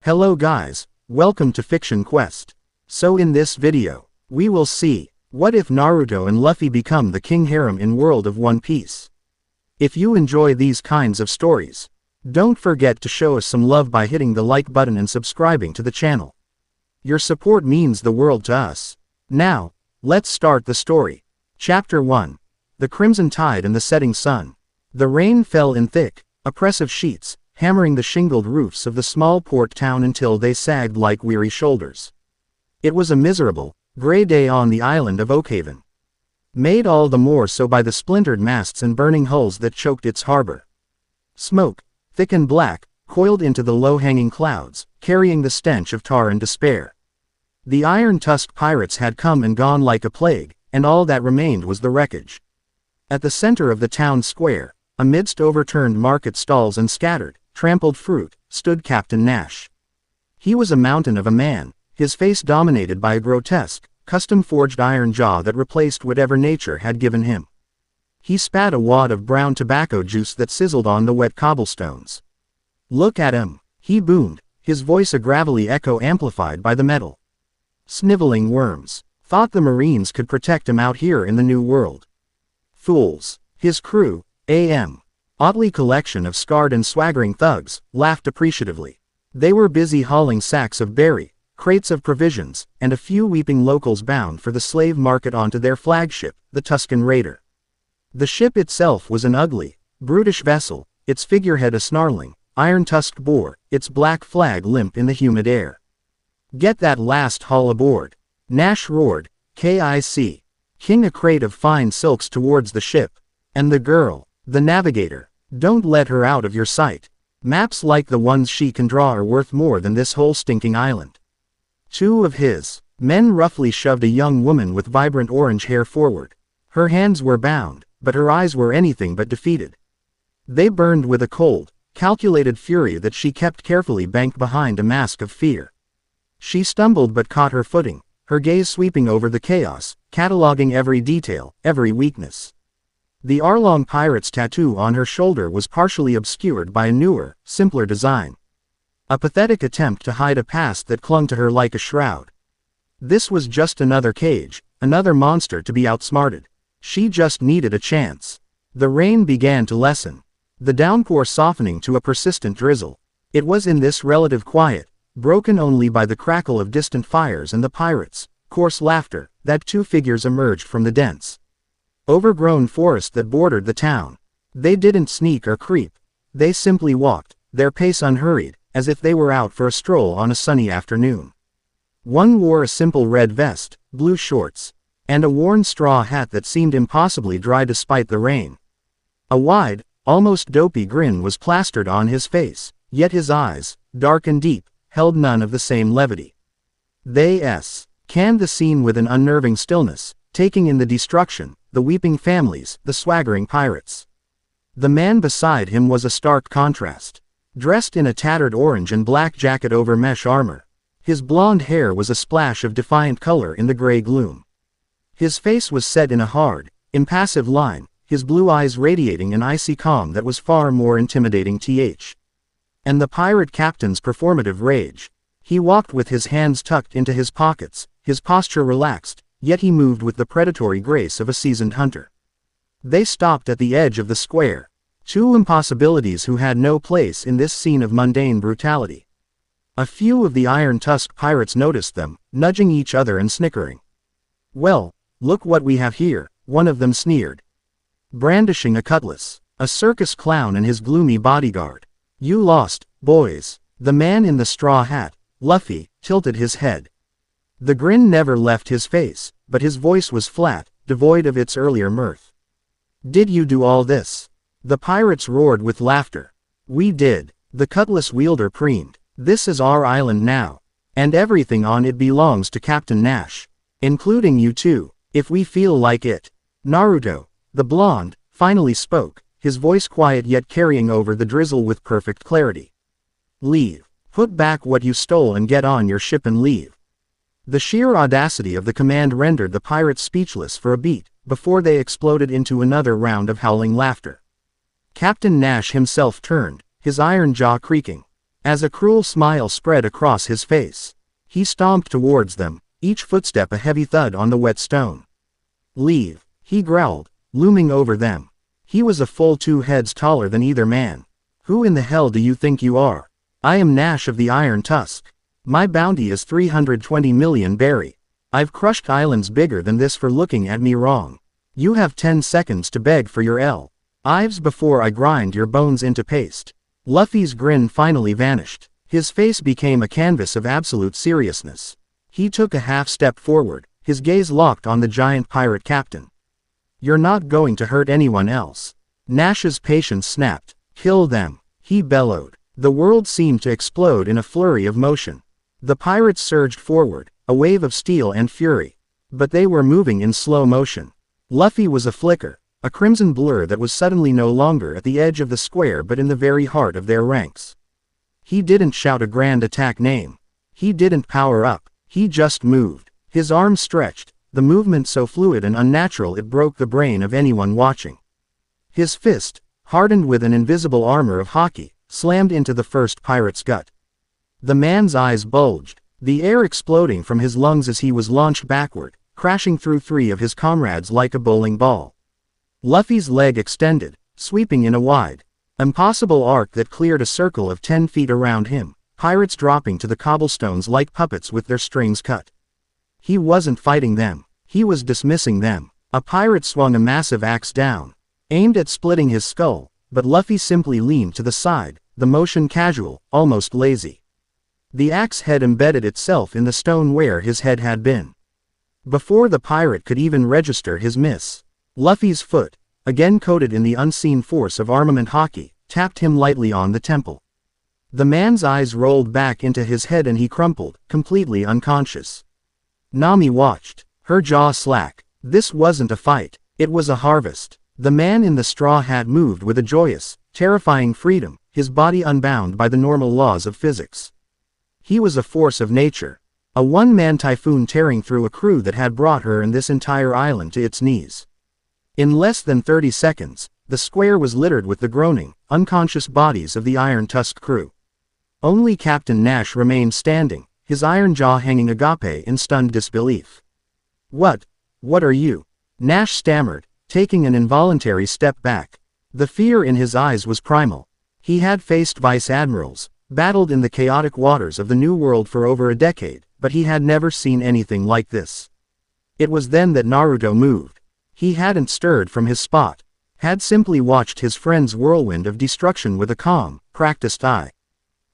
Hello guys, welcome to Fiction Quest. So in this video, we will see, what if Naruto and Luffy become the king harem in world of One Piece? If you enjoy these kinds of stories, don't forget to show us some love by hitting the like button and subscribing to the channel. Your support means the world to us. Now, let's start the story. Chapter 1. The Crimson Tide and the Setting Sun. The rain fell in thick, oppressive sheets, hammering the shingled roofs of the small port town until they sagged like weary shoulders. It was a miserable, gray day on the island of Oakhaven, made all the more so by the splintered masts and burning hulls that choked its harbor. Smoke, thick and black, coiled into the low-hanging clouds, carrying the stench of tar and despair. The iron-tusked pirates had come and gone like a plague, and all that remained was the wreckage. At the center of the town square, amidst overturned market stalls and scattered, trampled fruit, stood Captain Nash. He was a mountain of a man, his face dominated by a grotesque, custom-forged iron jaw that replaced whatever nature had given him. He spat a wad of brown tobacco juice that sizzled on the wet cobblestones. "Look at him," he boomed, his voice a gravelly echo amplified by the metal. "Sniveling worms. Thought the Marines could protect him out here in the New World. Fools." His crew, a.m. Otley collection of scarred and swaggering thugs, laughed appreciatively. They were busy hauling sacks of berry, crates of provisions, and a few weeping locals bound for the slave market onto their flagship, the Tuscan Raider. The ship itself was an ugly, brutish vessel, its figurehead a snarling, iron-tusked boar, its black flag limp in the humid air. "Get that last haul aboard," Nash roared, "K.I.C. King a crate of fine silks towards the ship. And the girl, the navigator, don't let her out of your sight. Maps like the ones she can draw are worth more than this whole stinking island." Two of his men roughly shoved a young woman with vibrant orange hair forward. Her hands were bound, but her eyes were anything but defeated. They burned with a cold, calculated fury that she kept carefully banked behind a mask of fear. She stumbled but caught her footing, her gaze sweeping over the chaos, cataloging every detail, every weakness. The Arlong pirate's tattoo on her shoulder was partially obscured by a newer, simpler design. A pathetic attempt to hide a past that clung to her like a shroud. This was just another cage, another monster to be outsmarted. She just needed a chance. The rain began to lessen, the downpour softening to a persistent drizzle. It was in this relative quiet, broken only by the crackle of distant fires and the pirates' coarse laughter, that two figures emerged from the dense, overgrown forest that bordered the town. They didn't sneak or creep. They simply walked, their pace unhurried, as if they were out for a stroll on a sunny afternoon. One wore a simple red vest, blue shorts, and a worn straw hat that seemed impossibly dry despite the rain. A wide, almost dopey grin was plastered on his face, yet his eyes, dark and deep, held none of the same levity. They canned the scene with an unnerving stillness, taking in the destruction, the weeping families, the swaggering pirates. The man beside him was a stark contrast. Dressed in a tattered orange and black jacket over mesh armor, his blonde hair was a splash of defiant color in the gray gloom. His face was set in a hard, impassive line, his blue eyes radiating an icy calm that was far more intimidating and the pirate captain's performative rage. He walked with his hands tucked into his pockets, his posture relaxed, yet he moved with the predatory grace of a seasoned hunter. They stopped at the edge of the square, two impossibilities who had no place in this scene of mundane brutality. A few of the iron-tusked pirates noticed them, nudging each other and snickering. "Well, look what we have here," one of them sneered, brandishing a cutlass. A circus clown and his gloomy bodyguard. "You lost, boys." The man in the straw hat, Luffy, tilted his head. The grin never left his face, but his voice was flat, devoid of its earlier mirth. "Did you do all this?" The pirates roared with laughter. "We did," the cutlass wielder preened. "This is our island now, and everything on it belongs to Captain Nash. Including you too, if we feel like it." Naruto, the blonde, finally spoke, his voice quiet yet carrying over the drizzle with perfect clarity. "Leave. Put back what you stole and get on your ship and leave." The sheer audacity of the command rendered the pirates speechless for a beat, before they exploded into another round of howling laughter. Captain Nash himself turned, his iron jaw creaking. as a cruel smile spread across his face. He stomped towards them, each footstep a heavy thud on the wet stone. "Leave," he growled, looming over them. He was a full 2 heads taller than either man. "Who in the hell do you think you are? I am Nash of the Iron Tusk. My bounty is 320 million berry. I've crushed islands bigger than this for looking at me wrong. You have 10 seconds to beg for your lives before I grind your bones into paste." Luffy's grin finally vanished. His face became a canvas of absolute seriousness. He took a half step forward, his gaze locked on the giant pirate captain. "You're not going to hurt anyone else." Nash's patience snapped. "Kill them," he bellowed. The world seemed to explode in a flurry of motion. The pirates surged forward, a wave of steel and fury. But they were moving in slow motion. Luffy was a flicker, a crimson blur that was suddenly no longer at the edge of the square but in the very heart of their ranks. He didn't shout a grand attack name. He didn't power up. He just moved. His arms stretched, the movement so fluid and unnatural it broke the brain of anyone watching. His fist, hardened with an invisible armor of hockey, slammed into the first pirate's gut. The man's eyes bulged, the air exploding from his lungs as he was launched backward, crashing through 3 of his comrades like a bowling ball. Luffy's leg extended, sweeping in a wide, impossible arc that cleared a circle of 10 feet around him, pirates dropping to the cobblestones like puppets with their strings cut. He wasn't fighting them, he was dismissing them. A pirate swung a massive axe down, aimed at splitting his skull, but Luffy simply leaned to the side, the motion casual, almost lazy. The axe head embedded itself in the stone where his head had been. Before the pirate could even register his miss, Luffy's foot, again coated in the unseen force of armament hockey, tapped him lightly on the temple. The man's eyes rolled back into his head and he crumpled, completely unconscious. Nami watched, her jaw slack. This wasn't a fight, it was a harvest. The man in the straw hat moved with a joyous, terrifying freedom, his body unbound by the normal laws of physics. He was a force of nature, a one-man typhoon tearing through a crew that had brought her and this entire island to its knees. In less than 30 seconds, the square was littered with the groaning, unconscious bodies of the Iron Tusk crew. Only Captain Nash remained standing, his iron jaw hanging agape in stunned disbelief. What are you?" Nash stammered, taking an involuntary step back. The fear in his eyes was primal. He had faced vice admirals, battled in the chaotic waters of the New World for over a decade, but he had never seen anything like this. It was then that Naruto moved. He hadn't stirred from his spot, had simply watched his friend's whirlwind of destruction with a calm, practiced eye.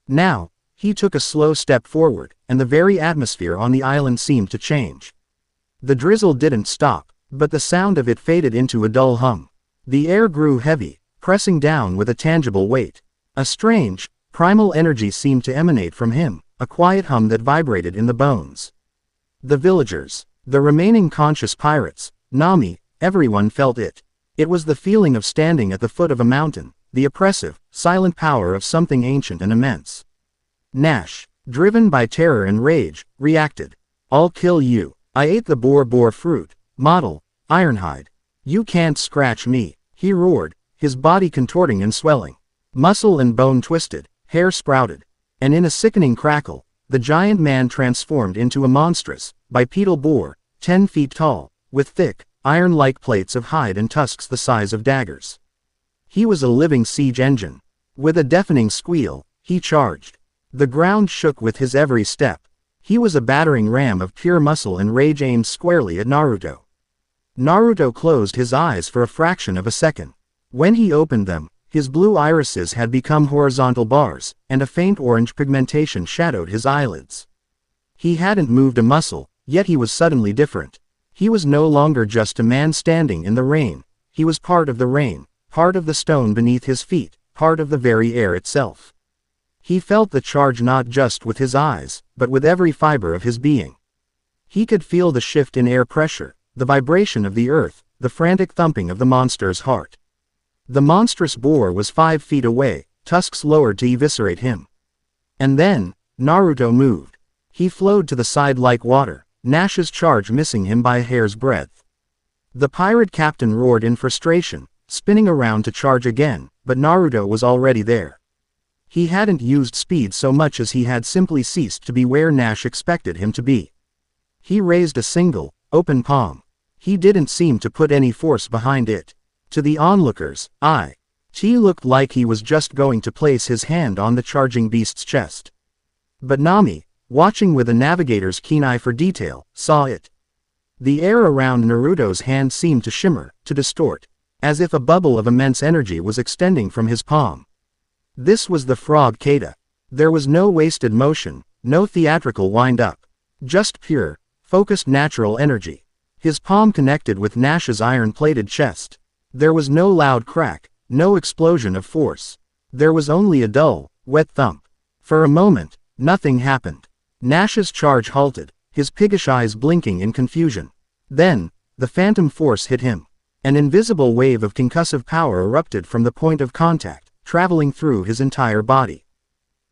Now, he took a slow step forward, and the very atmosphere on the island seemed to change. The drizzle didn't stop, but the sound of it faded into a dull hum. The air grew heavy, pressing down with a tangible weight. A strange, primal energy seemed to emanate from him, a quiet hum that vibrated in the bones. The villagers, the remaining conscious pirates, Nami, everyone felt it. It was the feeling of standing at the foot of a mountain, the oppressive, silent power of something ancient and immense. Nash, driven by terror and rage, reacted. "I'll kill you. I ate the boar fruit, model, Ironhide. You can't scratch me," he roared, his body contorting and swelling. Muscle and bone twisted, hair sprouted, and in a sickening crackle, the giant man transformed into a monstrous, bipedal boar, 10 feet tall, with thick, iron-like plates of hide and tusks the size of daggers. He was a living siege engine. With a deafening squeal, he charged. The ground shook with his every step. He was a battering ram of pure muscle and rage aimed squarely at Naruto. Naruto closed his eyes for a fraction of a second. When he opened them, his blue irises had become horizontal bars, and a faint orange pigmentation shadowed his eyelids. He hadn't moved a muscle, yet he was suddenly different. He was no longer just a man standing in the rain. He was part of the rain, part of the stone beneath his feet, part of the very air itself. He felt the charge not just with his eyes, but with every fiber of his being. He could feel the shift in air pressure, the vibration of the earth, the frantic thumping of the monster's heart. The monstrous boar was 5 feet away, tusks lowered to eviscerate him. And then, Naruto moved. He flowed to the side like water, Nash's charge missing him by a hair's breadth. The pirate captain roared in frustration, spinning around to charge again, but Naruto was already there. He hadn't used speed so much as he had simply ceased to be where Nash expected him to be. He raised a single, open palm. He didn't seem to put any force behind it. To the onlookers, he looked like he was just going to place his hand on the charging beast's chest. But Nami, watching with a navigator's keen eye for detail, saw it. The air around Naruto's hand seemed to shimmer, to distort, as if a bubble of immense energy was extending from his palm. This was the frog kata. There was no wasted motion, no theatrical wind-up. Just pure, focused natural energy. His palm connected with Nash's iron-plated chest. There was no loud crack, no explosion of force. There was only a dull, wet thump. For a moment, nothing happened. Nash's charge halted, his piggish eyes blinking in confusion. Then, the phantom force hit him. An invisible wave of concussive power erupted from the point of contact, traveling through his entire body.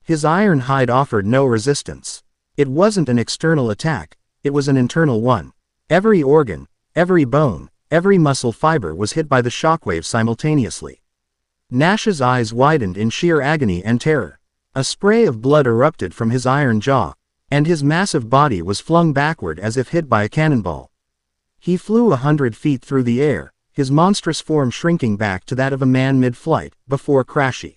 His iron hide offered no resistance. It wasn't an external attack, it was an internal one. Every organ, every bone, every muscle fiber was hit by the shockwave simultaneously. Nash's eyes widened in sheer agony and terror. A spray of blood erupted from his iron jaw, and his massive body was flung backward as if hit by a cannonball. He flew 100 feet through the air, his monstrous form shrinking back to that of a man mid-flight, before crashing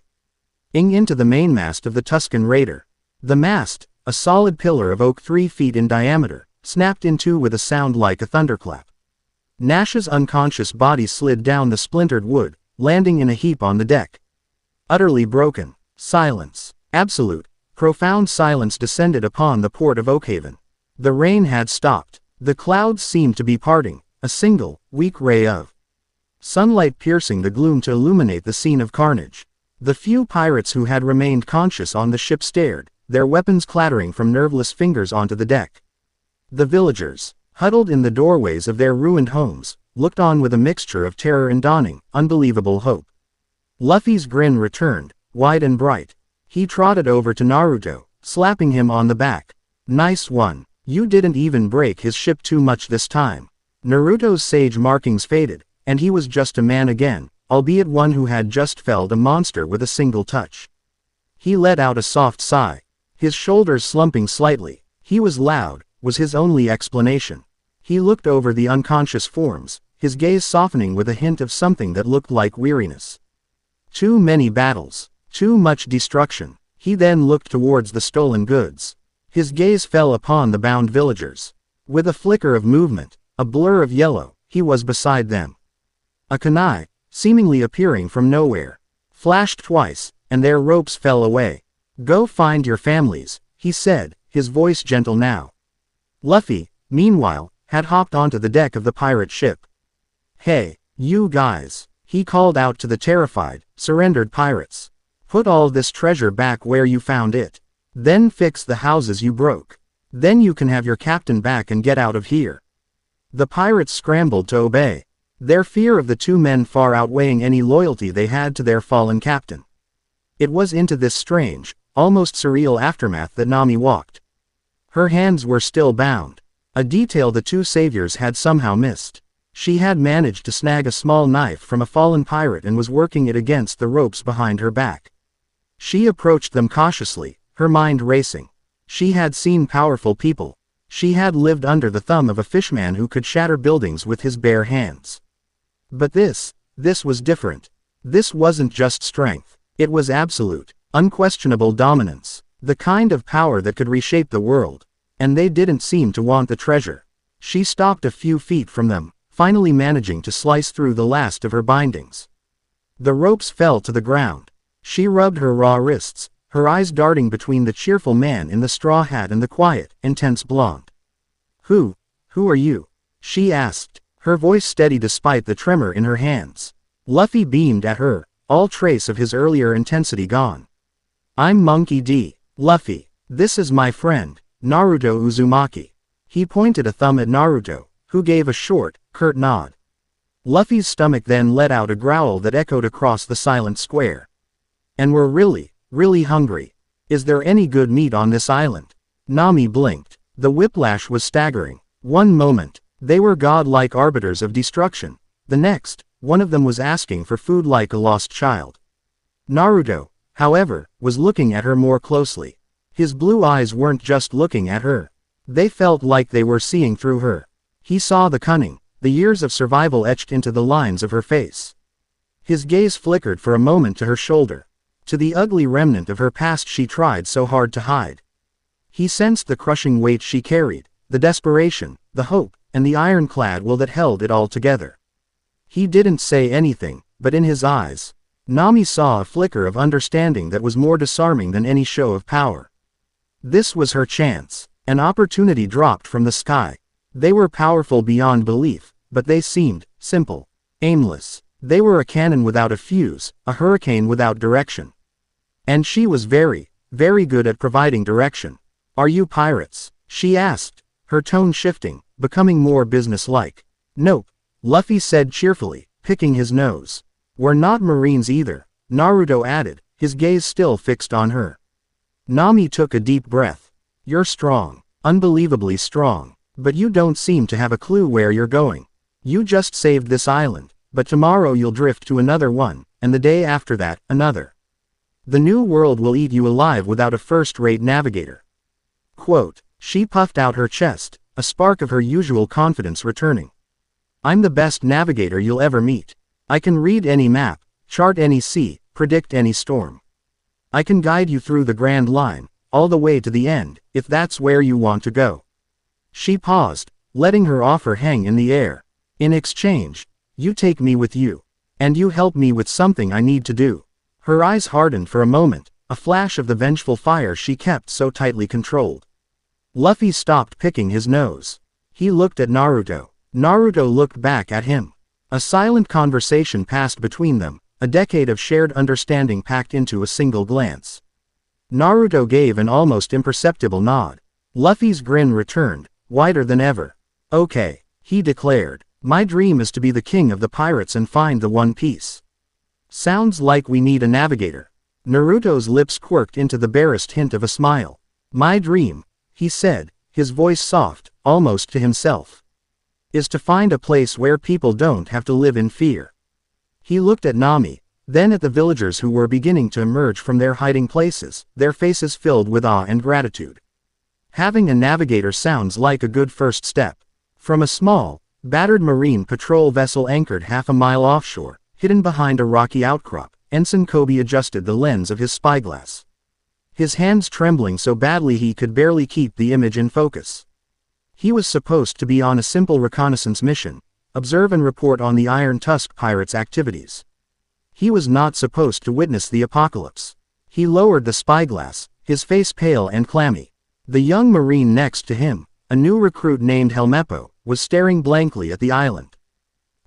into the mainmast of the Tuscan Raider. The mast, a solid pillar of oak 3 feet in diameter, snapped in two with a sound like a thunderclap. Nash's unconscious body slid down the splintered wood, landing in a heap on the deck. Utterly broken. Silence. Absolute, profound silence descended upon the port of Oakhaven. The rain had stopped. The clouds seemed to be parting, a single, weak ray of sunlight piercing the gloom to illuminate the scene of carnage. The few pirates who had remained conscious on the ship stared, their weapons clattering from nerveless fingers onto the deck. The villagers, huddled in the doorways of their ruined homes, looked on with a mixture of terror and dawning, unbelievable hope. Luffy's grin returned, wide and bright. He trotted over to Naruto, slapping him on the back. "Nice one. You didn't even break his ship too much this time." Naruto's sage markings faded, and he was just a man again, albeit one who had just felled a monster with a single touch. He let out a soft sigh. His shoulders slumping slightly. He was loud, was his only explanation. He looked over the unconscious forms, his gaze softening with a hint of something that looked like weariness. Too many battles. Too much destruction. He then looked towards the stolen goods. His gaze fell upon the bound villagers. With a flicker of movement, a blur of yellow, he was beside them. A kunai, seemingly appearing from nowhere, flashed twice, and their ropes fell away. "Go find your families," he said, his voice gentle now. Luffy, meanwhile, had hopped onto the deck of the pirate ship. "Hey, you guys," he called out to the terrified, surrendered pirates. "Put all this treasure back where you found it. Then fix the houses you broke. Then you can have your captain back and get out of here." The pirates scrambled to obey, their fear of the two men far outweighing any loyalty they had to their fallen captain. It was into this strange, almost surreal aftermath that Nami walked. Her hands were still bound, a detail the two saviors had somehow missed. She had managed to snag a small knife from a fallen pirate and was working it against the ropes behind her back. She approached them cautiously, her mind racing. She had seen powerful people. She had lived under the thumb of a fishman who could shatter buildings with his bare hands. But this was different. This wasn't just strength. It was absolute, unquestionable dominance. The kind of power that could reshape the world. And they didn't seem to want the treasure. She stopped a few feet from them, finally managing to slice through the last of her bindings. The ropes fell to the ground. She rubbed her raw wrists, her eyes darting between the cheerful man in the straw hat and the quiet, intense blonde. Who are you?" she asked, her voice steady despite the tremor in her hands. Luffy beamed at her, all trace of his earlier intensity gone. "I'm Monkey D. Luffy. This is my friend, Naruto Uzumaki." He pointed a thumb at Naruto, who gave a short, curt nod. Luffy's stomach then let out a growl that echoed across the silent square. "And we're really hungry. Is there any good meat on this island?" Nami blinked. The whiplash was staggering. One moment, they were godlike arbiters of destruction. The next, one of them was asking for food like a lost child. Naruto, however, was looking at her more closely. His blue eyes weren't just looking at her. They felt like they were seeing through her. He saw the cunning, the years of survival etched into the lines of her face. His gaze flickered for a moment to her shoulder, to the ugly remnant of her past she tried so hard to hide. He sensed the crushing weight she carried, the desperation, the hope, and the ironclad will that held it all together. He didn't say anything, but in his eyes, Nami saw a flicker of understanding that was more disarming than any show of power. This was her chance. An opportunity dropped from the sky. They were powerful beyond belief, but they seemed simple, aimless. They were a cannon without a fuse, a hurricane without direction. And she was very, very good at providing direction. "Are you pirates?" she asked, her tone shifting, becoming more businesslike. "Nope," Luffy said cheerfully, picking his nose. "We're not Marines either," Naruto added, his gaze still fixed on her. Nami took a deep breath. "You're strong, unbelievably strong, but you don't seem to have a clue where you're going. You just saved this island, but tomorrow you'll drift to another one, and the day after that, another. The new world will eat you alive without a first-rate navigator." Quote. She puffed out her chest, a spark of her usual confidence returning. "I'm the best navigator you'll ever meet. I can read any map, chart any sea, predict any storm. I can guide you through the Grand Line, all the way to the end, if that's where you want to go." She paused, letting her offer hang in the air. "In exchange, you take me with you. And you help me with something I need to do." Her eyes hardened for a moment, a flash of the vengeful fire she kept so tightly controlled. Luffy stopped picking his nose. He looked at Naruto. Naruto looked back at him. A silent conversation passed between them, a decade of shared understanding packed into a single glance. Naruto gave an almost imperceptible nod. Luffy's grin returned, wider than ever. "Okay," he declared. "My dream is to be the king of the pirates and find the One Piece." "Sounds like we need a navigator." Naruto's lips quirked into the barest hint of a smile. "My dream," he said, his voice soft, almost to himself, "is to find a place where people don't have to live in fear." He looked at Nami, then at the villagers who were beginning to emerge from their hiding places, their faces filled with awe and gratitude. Having a navigator sounds like a good first step. From a small, battered marine patrol vessel anchored half a mile offshore, hidden behind a rocky outcrop, Ensign Kobe adjusted the lens of his spyglass. His hands trembling so badly he could barely keep the image in focus. He was supposed to be on a simple reconnaissance mission, observe and report on the Iron Tusk pirates' activities. He was not supposed to witness the apocalypse. He lowered the spyglass, his face pale and clammy. The young marine next to him, a new recruit named Helmeppo, was staring blankly at the island.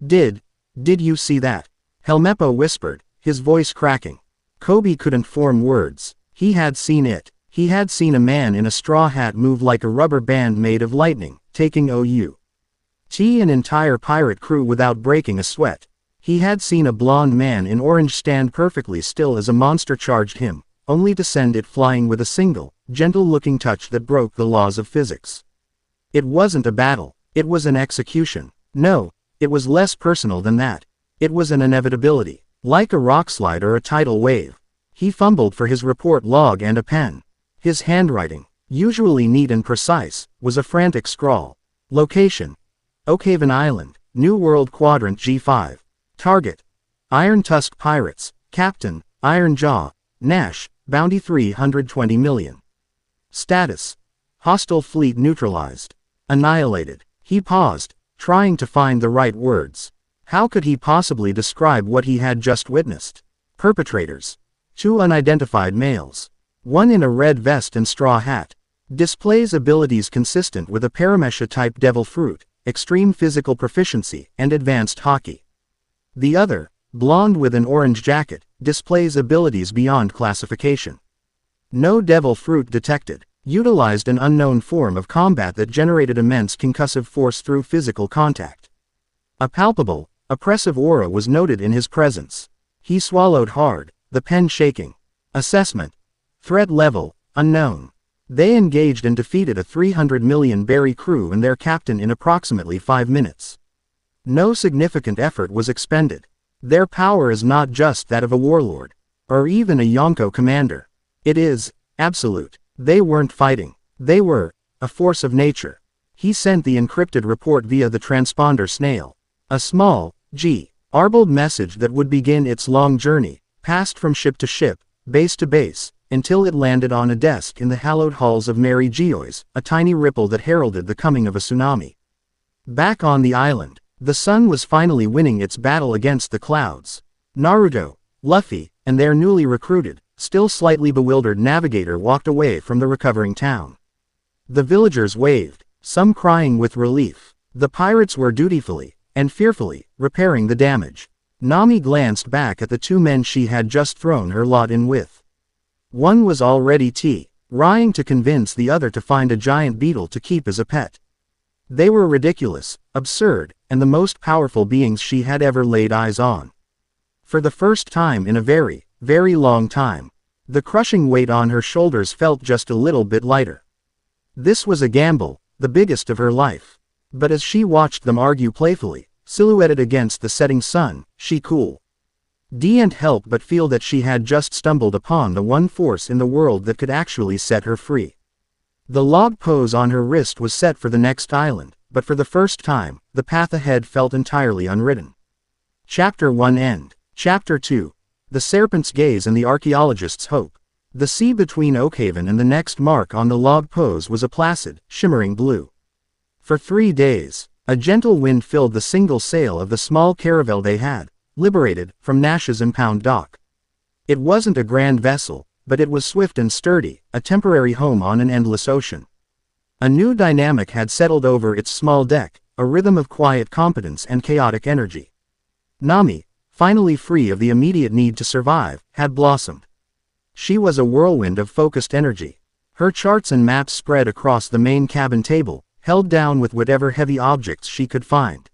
Did you see that?" Helmeppo whispered, his voice cracking. Kobe couldn't form words. He had seen it. He had seen a man in a straw hat move like a rubber band made of lightning, taking an entire pirate crew without breaking a sweat. He had seen a blonde man in orange stand perfectly still as a monster charged him, only to send it flying with a single, gentle-looking touch that broke the laws of physics. It wasn't a battle. It was an execution. No, it was less personal than that. It was an inevitability, like a rockslide or a tidal wave. He fumbled for his report log and a pen. His handwriting, usually neat and precise, was a frantic scrawl. Location: Oakhaven Island, New World Quadrant G5. Target: Iron Tusk Pirates. Captain: Iron Jaw, Nash, Bounty 320 million. Status: Hostile fleet neutralized. Annihilated. He paused, trying to find the right words. How could he possibly describe what he had just witnessed? Perpetrators: 2 unidentified males. One in a red vest and straw hat. Displays abilities consistent with a Paramesha-type devil fruit, extreme physical proficiency, and advanced hockey. The other, blonde with an orange jacket, displays abilities beyond classification. No devil fruit detected. Utilized an unknown form of combat that generated immense concussive force through physical contact. A palpable, oppressive aura was noted in his presence. He swallowed hard, the pen shaking. Assessment: Threat level, unknown. They engaged and defeated a 300 million berry crew and their captain in approximately 5 minutes. No significant effort was expended. Their power is not just that of a warlord. or even a Yonko commander. It is absolute. They weren't fighting. They were a force of nature. He sent the encrypted report via the transponder snail. A small, garbled message that would begin its long journey, passed from ship to ship, base to base, until it landed on a desk in the hallowed halls of Mary Geoise, a tiny ripple that heralded the coming of a tsunami. Back on the island, the sun was finally winning its battle against the clouds. Naruto, Luffy, and their newly recruited, still slightly bewildered navigator walked away from the recovering town. The villagers waved, some crying with relief. The pirates were dutifully, and fearfully, repairing the damage. Nami glanced back at the two men she had just thrown her lot in with. One was already trying to convince the other to find a giant beetle to keep as a pet. They were ridiculous, absurd, and the most powerful beings she had ever laid eyes on. For the first time in a very, very long time, the crushing weight on her shoulders felt just a little bit lighter. This was a gamble, the biggest of her life. But as she watched them argue playfully, silhouetted against the setting sun, she didn't help but feel that she had just stumbled upon the one force in the world that could actually set her free. The log pose on her wrist was set for the next island, but for the first time, the path ahead felt entirely unwritten. Chapter 1 End. Chapter 2. The Serpent's Gaze and the Archaeologist's Hope. The sea between Oakhaven and the next mark on the log pose was a placid, shimmering blue. For 3 days, a gentle wind filled the single sail of the small caravel they had, liberated, from Nash's impound dock. It wasn't a grand vessel, but it was swift and sturdy, a temporary home on an endless ocean. A new dynamic had settled over its small deck, a rhythm of quiet competence and chaotic energy. Nami, finally free of the immediate need to survive, had blossomed. She was a whirlwind of focused energy. Her charts and maps spread across the main cabin table, held down with whatever heavy objects she could find.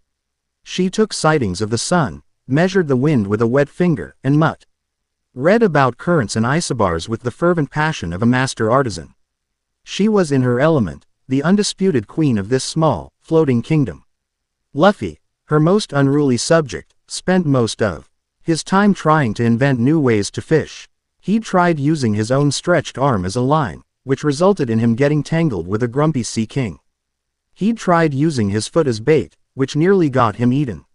She took sightings of the sun, measured the wind with a wet finger, and read about currents and isobars with the fervent passion of a master artisan. She was in her element, the undisputed queen of this small, floating kingdom. Luffy, her most unruly subject, spent most of his time trying to invent new ways to fish. He tried using his own stretched arm as a line, which resulted in him getting tangled with a grumpy sea king. He'd tried using his foot as bait, which nearly got him eaten.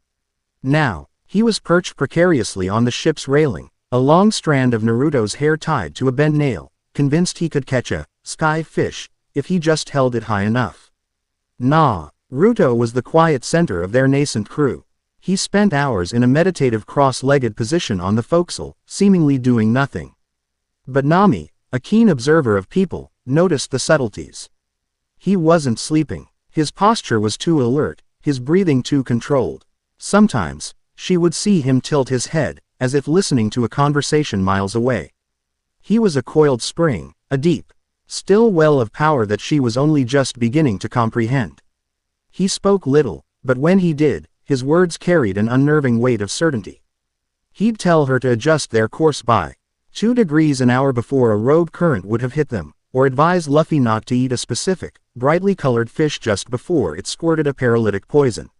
Now, he was perched precariously on the ship's railing, a long strand of Naruto's hair tied to a bent nail, convinced he could catch a sky fish if he just held it high enough. Naruto was the quiet center of their nascent crew. He spent hours in a meditative cross-legged position on the forecastle, seemingly doing nothing. But Nami, a keen observer of people, noticed the subtleties. He wasn't sleeping. His posture was too alert, his breathing too controlled. Sometimes, she would see him tilt his head, as if listening to a conversation miles away. He was a coiled spring, a deep, still well of power that she was only just beginning to comprehend. He spoke little, but when he did, his words carried an unnerving weight of certainty. He'd tell her to adjust their course by 2 degrees an hour before a rogue current would have hit them, or advise Luffy not to eat a specific, brightly colored fish just before it squirted a paralytic poison.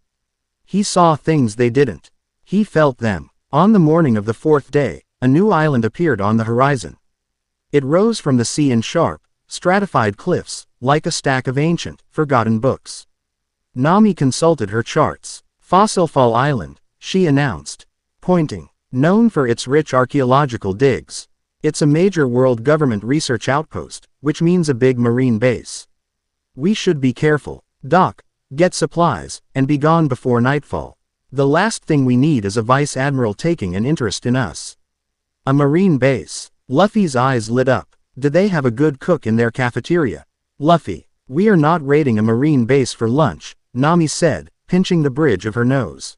He saw things they didn't. He felt them. On the morning of the 4th day, a new island appeared on the horizon. It rose from the sea in sharp, stratified cliffs, like a stack of ancient, forgotten books. Nami consulted her charts. Fossilfall Island, she announced, pointing. Known for its rich archaeological digs. It's a major world government research outpost, which means a big marine base. We should be careful, dock, get supplies, and be gone before nightfall. The last thing we need is a vice admiral taking an interest in us. A marine base. Luffy's eyes lit up. Do they have a good cook in their cafeteria? Luffy, we are not raiding a marine base for lunch, Nami said, pinching the bridge of her nose.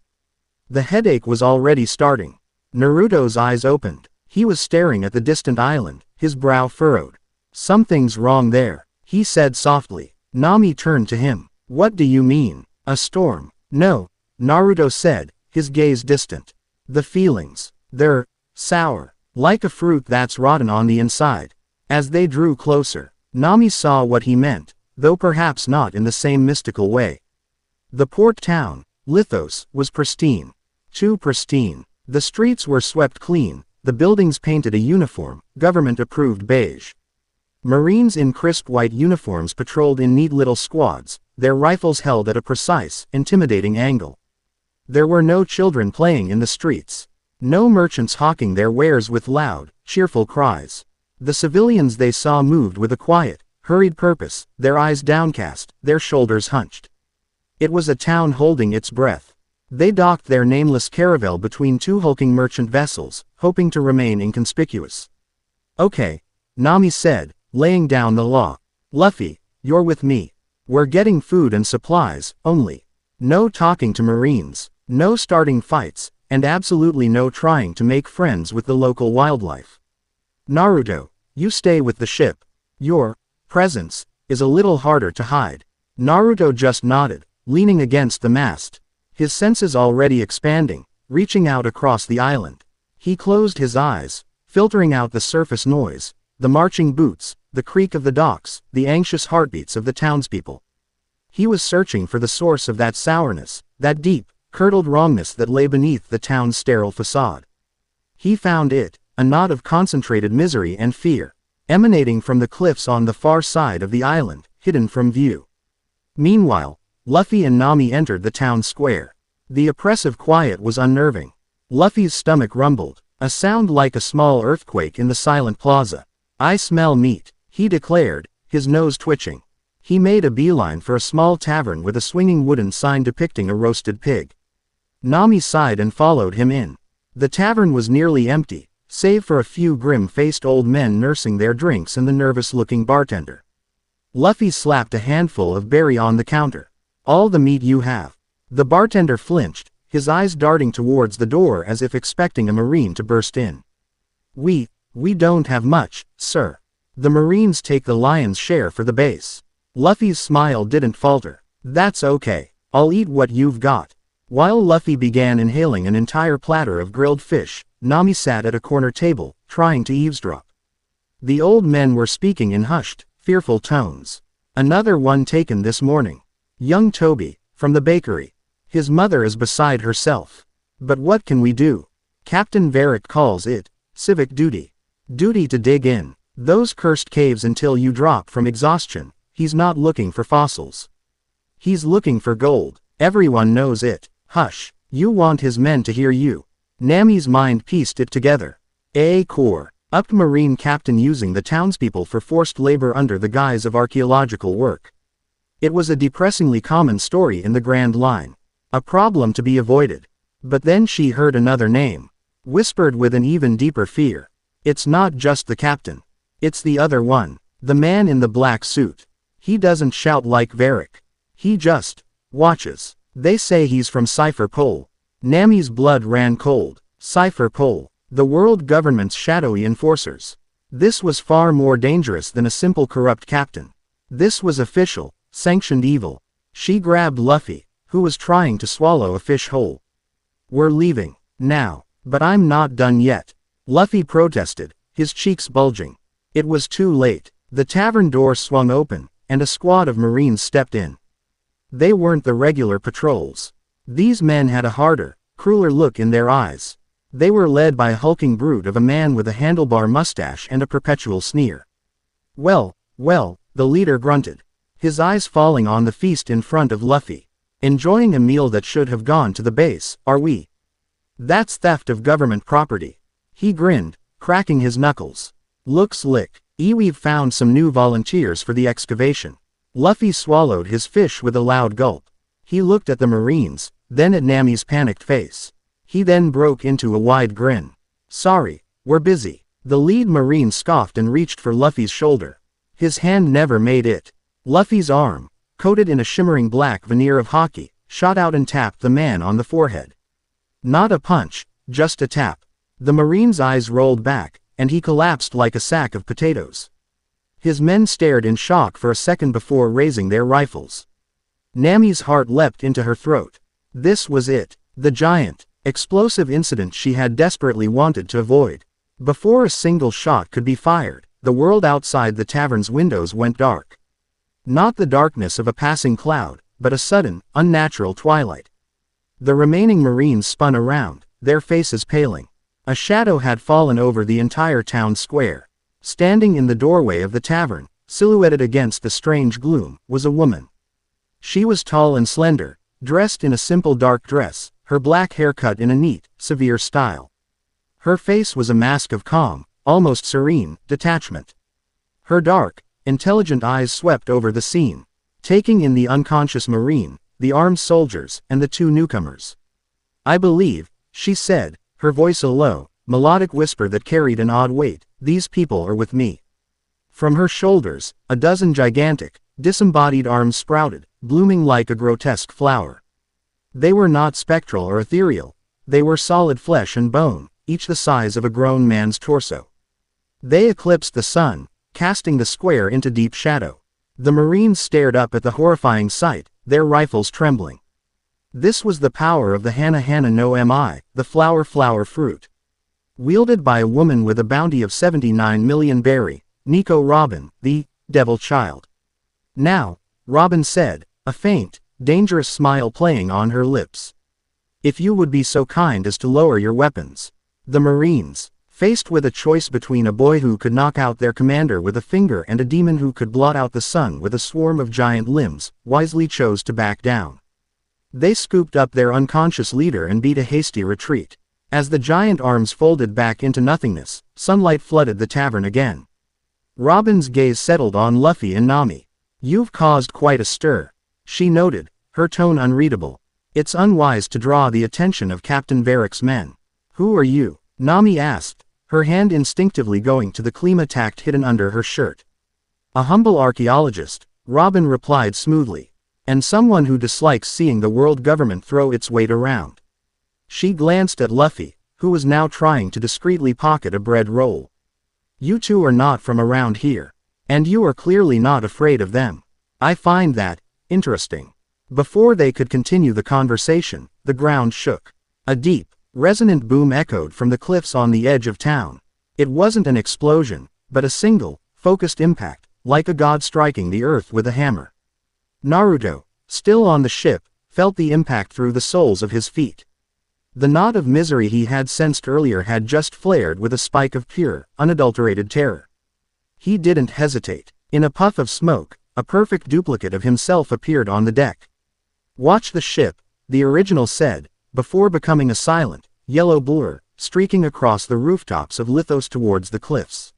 The headache was already starting. Naruto's eyes opened. He was staring at the distant island, his brow furrowed. Something's wrong there, he said softly. Nami turned to him. What do you mean? A storm? No, Naruto said, his gaze distant. The feelings. They're sour, like a fruit that's rotten on the inside. As they drew closer, Nami saw what he meant, though perhaps not in the same mystical way. The port town, Lithos, was pristine. Too pristine. The streets were swept clean, the buildings painted a uniform, government-approved beige. Marines in crisp white uniforms patrolled in neat little squads, their rifles held at a precise, intimidating angle. There were no children playing in the streets. No merchants hawking their wares with loud, cheerful cries. The civilians they saw moved with a quiet, hurried purpose, their eyes downcast, their shoulders hunched. It was a town holding its breath. They docked their nameless caravel between two hulking merchant vessels, hoping to remain inconspicuous. "Okay," Nami said, laying down the law. "Luffy, you're with me. We're getting food and supplies, only. No talking to Marines, no starting fights, and absolutely no trying to make friends with the local wildlife. Naruto, you stay with the ship. Your presence is a little harder to hide." Naruto just nodded, leaning against the mast, his senses already expanding, reaching out across the island. He closed his eyes, filtering out the surface noise, the marching boots, the creak of the docks, the anxious heartbeats of the townspeople. He was searching for the source of that sourness, that deep, curdled wrongness that lay beneath the town's sterile facade. He found it, a knot of concentrated misery and fear, emanating from the cliffs on the far side of the island, hidden from view. Meanwhile, Luffy and Nami entered the town square. The oppressive quiet was unnerving. Luffy's stomach rumbled, a sound like a small earthquake in the silent plaza. "I smell meat," he declared, his nose twitching. He made a beeline for a small tavern with a swinging wooden sign depicting a roasted pig. Nami sighed and followed him in. The tavern was nearly empty, save for a few grim-faced old men nursing their drinks and the nervous-looking bartender. Luffy slapped a handful of berry on the counter. "All the meat you have." The bartender flinched, his eyes darting towards the door as if expecting a Marine to burst in. We don't have much, sir. The Marines take the lion's share for the base." Luffy's smile didn't falter. "That's okay. I'll eat what you've got." While Luffy began inhaling an entire platter of grilled fish, Nami sat at a corner table, trying to eavesdrop. The old men were speaking in hushed, fearful tones. "Another one taken this morning. Young Toby, from the bakery. His mother is beside herself. But what can we do? Captain Varrick calls it civic duty. Duty to dig in those cursed caves until you drop from exhaustion. He's not looking for fossils. He's looking for gold. Everyone knows it. Hush, you want his men to hear you." Nami's mind pieced it together. Upped Marine captain using the townspeople for forced labor under the guise of archaeological work. It was a depressingly common story in the Grand Line. A problem to be avoided. But then she heard another name, whispered with an even deeper fear. "It's not just the captain. It's the other one. The man in the black suit. He doesn't shout like Varrick. He just watches. They say he's from Cipher Pole." Nami's blood ran cold. Cipher Pole. The world government's shadowy enforcers. This was far more dangerous than a simple corrupt captain. This was official, sanctioned evil. She grabbed Luffy, who was trying to swallow a fish whole. "We're leaving now." "But I'm not done yet," Luffy protested, his cheeks bulging. It was too late. The tavern door swung open, and a squad of Marines stepped in. They weren't the regular patrols. These men had a harder, crueler look in their eyes. They were led by a hulking brute of a man with a handlebar mustache and a perpetual sneer. Well, the leader grunted, his eyes falling on the feast in front of Luffy. "Enjoying a meal that should have gone to the base, are we? That's theft of government property." He grinned, cracking his knuckles. "Look slick. We've found some new volunteers for the excavation." Luffy swallowed his fish with a loud gulp. He looked at the Marines, then at Nami's panicked face. He then broke into a wide grin. "Sorry, we're busy." The lead Marine scoffed and reached for Luffy's shoulder. His hand never made it. Luffy's arm, coated in a shimmering black veneer of hockey, shot out and tapped the man on the forehead. Not a punch, just a tap. The Marine's eyes rolled back, and he collapsed like a sack of potatoes. His men stared in shock for a second before raising their rifles. Nami's heart leapt into her throat. This was it, the giant, explosive incident she had desperately wanted to avoid. Before a single shot could be fired, the world outside the tavern's windows went dark. Not the darkness of a passing cloud, but a sudden, unnatural twilight. The remaining Marines spun around, their faces paling. A shadow had fallen over the entire town square. Standing in the doorway of the tavern, silhouetted against the strange gloom, was a woman. She was tall and slender, dressed in a simple dark dress, her black hair cut in a neat, severe style. Her face was a mask of calm, almost serene, detachment. Her dark, intelligent eyes swept over the scene, taking in the unconscious marine, the armed soldiers, and the two newcomers. "I believe," she said, her voice a low, melodic whisper that carried an odd weight, "these people are with me." From her shoulders, a dozen gigantic, disembodied arms sprouted, blooming like a grotesque flower. They were not spectral or ethereal. They were solid flesh and bone, each the size of a grown man's torso. They eclipsed the sun, casting the square into deep shadow. The Marines stared up at the horrifying sight, their rifles trembling. This was the power of the Hana Hana no Mi, the flower fruit. Wielded by a woman with a bounty of 79 million berry, Nico Robin, the devil child. "Now," Robin said, a faint, dangerous smile playing on her lips. "If you would be so kind as to lower your weapons." The Marines, faced with a choice between a boy who could knock out their commander with a finger and a demon who could blot out the sun with a swarm of giant limbs, wisely chose to back down. They scooped up their unconscious leader and beat a hasty retreat. As the giant arms folded back into nothingness, sunlight flooded the tavern again. Robin's gaze settled on Luffy and Nami. "You've caused quite a stir," she noted, her tone unreadable. "It's unwise to draw the attention of Captain Varrick's men." "Who are you?" Nami asked, her hand instinctively going to the klima tacked hidden under her shirt. "A humble archaeologist," Robin replied smoothly. "And someone who dislikes seeing the world government throw its weight around." She glanced at Luffy, who was now trying to discreetly pocket a bread roll. "You two are not from around here. And you are clearly not afraid of them. I find that interesting." Before they could continue the conversation, the ground shook. A deep, resonant boom echoed from the cliffs on the edge of town. It wasn't an explosion, but a single, focused impact, like a god striking the earth with a hammer. Naruto, still on the ship, felt the impact through the soles of his feet. The knot of misery he had sensed earlier had just flared with a spike of pure, unadulterated terror. He didn't hesitate. In a puff of smoke, a perfect duplicate of himself appeared on the deck. "Watch the ship," the original said, before becoming a silent, yellow blur, streaking across the rooftops of Lithos towards the cliffs.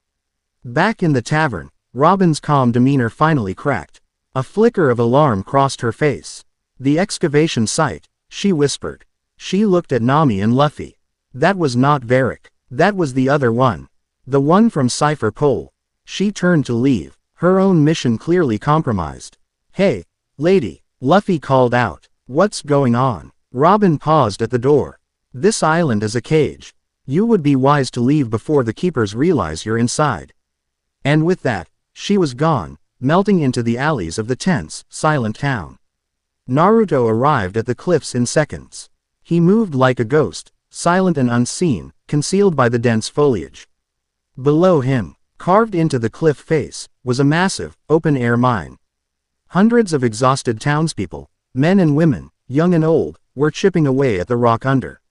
Back in the tavern, Robin's calm demeanor finally cracked. A flicker of alarm crossed her face. "The excavation site," she whispered. She looked at Nami and Luffy. "That was not Varrick. That was the other one. The one from Cipher Pole." She turned to leave, her own mission clearly compromised. "Hey, lady," Luffy called out. "What's going on?" Robin paused at the door. "This island is a cage. You would be wise to leave before the keepers realize you're inside." And with that, she was gone, melting into the alleys of the tense, silent town. Naruto arrived at the cliffs in seconds. He moved like a ghost, silent and unseen, concealed by the dense foliage. Below him, carved into the cliff face, was a massive, open-air mine. Hundreds of exhausted townspeople, men and women, young and old, were chipping away at the rock under.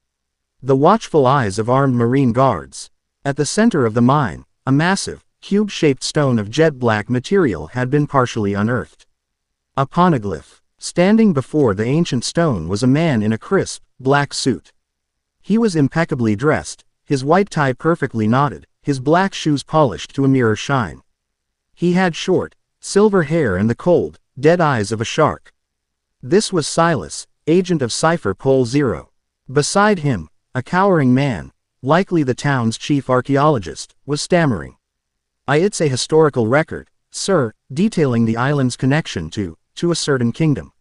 The watchful eyes of armed marine guards. At the center of the mine, a massive, cube-shaped stone of jet-black material had been partially unearthed. A poneglyph. Standing before the ancient stone was a man in a crisp, black suit. He was impeccably dressed, his white tie perfectly knotted, his black shoes polished to a mirror shine. He had short, silver hair and the cold, dead eyes of a shark. This was Silas, agent of Cipher Pole Zero. Beside him, a cowering man, likely the town's chief archaeologist, was stammering. "It's a historical record, sir, detailing the island's connection to a certain kingdom."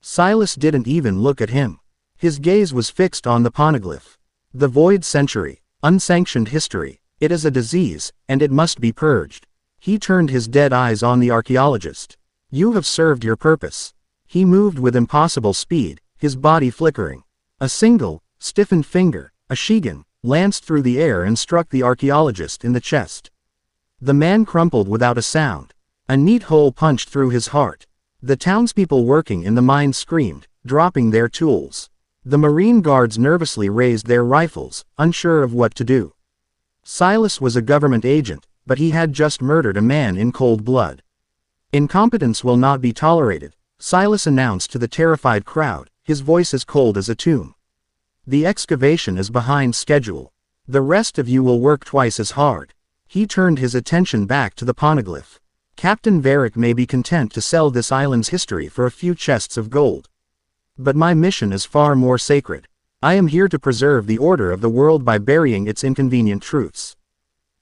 Silas didn't even look at him. His gaze was fixed on the poneglyph. "The void century, unsanctioned history, it is a disease, and it must be purged." He turned his dead eyes on the archaeologist. "You have served your purpose." He moved with impossible speed, his body flickering. A single, stiffened finger, a shigan, lanced through the air and struck the archaeologist in the chest. The man crumpled without a sound. A neat hole punched through his heart. The townspeople working in the mine screamed, dropping their tools. The Marine guards nervously raised their rifles, unsure of what to do. Silas was a government agent, but he had just murdered a man in cold blood. Incompetence will not be tolerated, Silas announced to the terrified crowd, his voice as cold as a tomb. The excavation is behind schedule. The rest of you will work twice as hard. He turned his attention back to the poneglyph. Captain Varric may be content to sell this island's history for a few chests of gold. But my mission is far more sacred. I am here to preserve the order of the world by burying its inconvenient truths.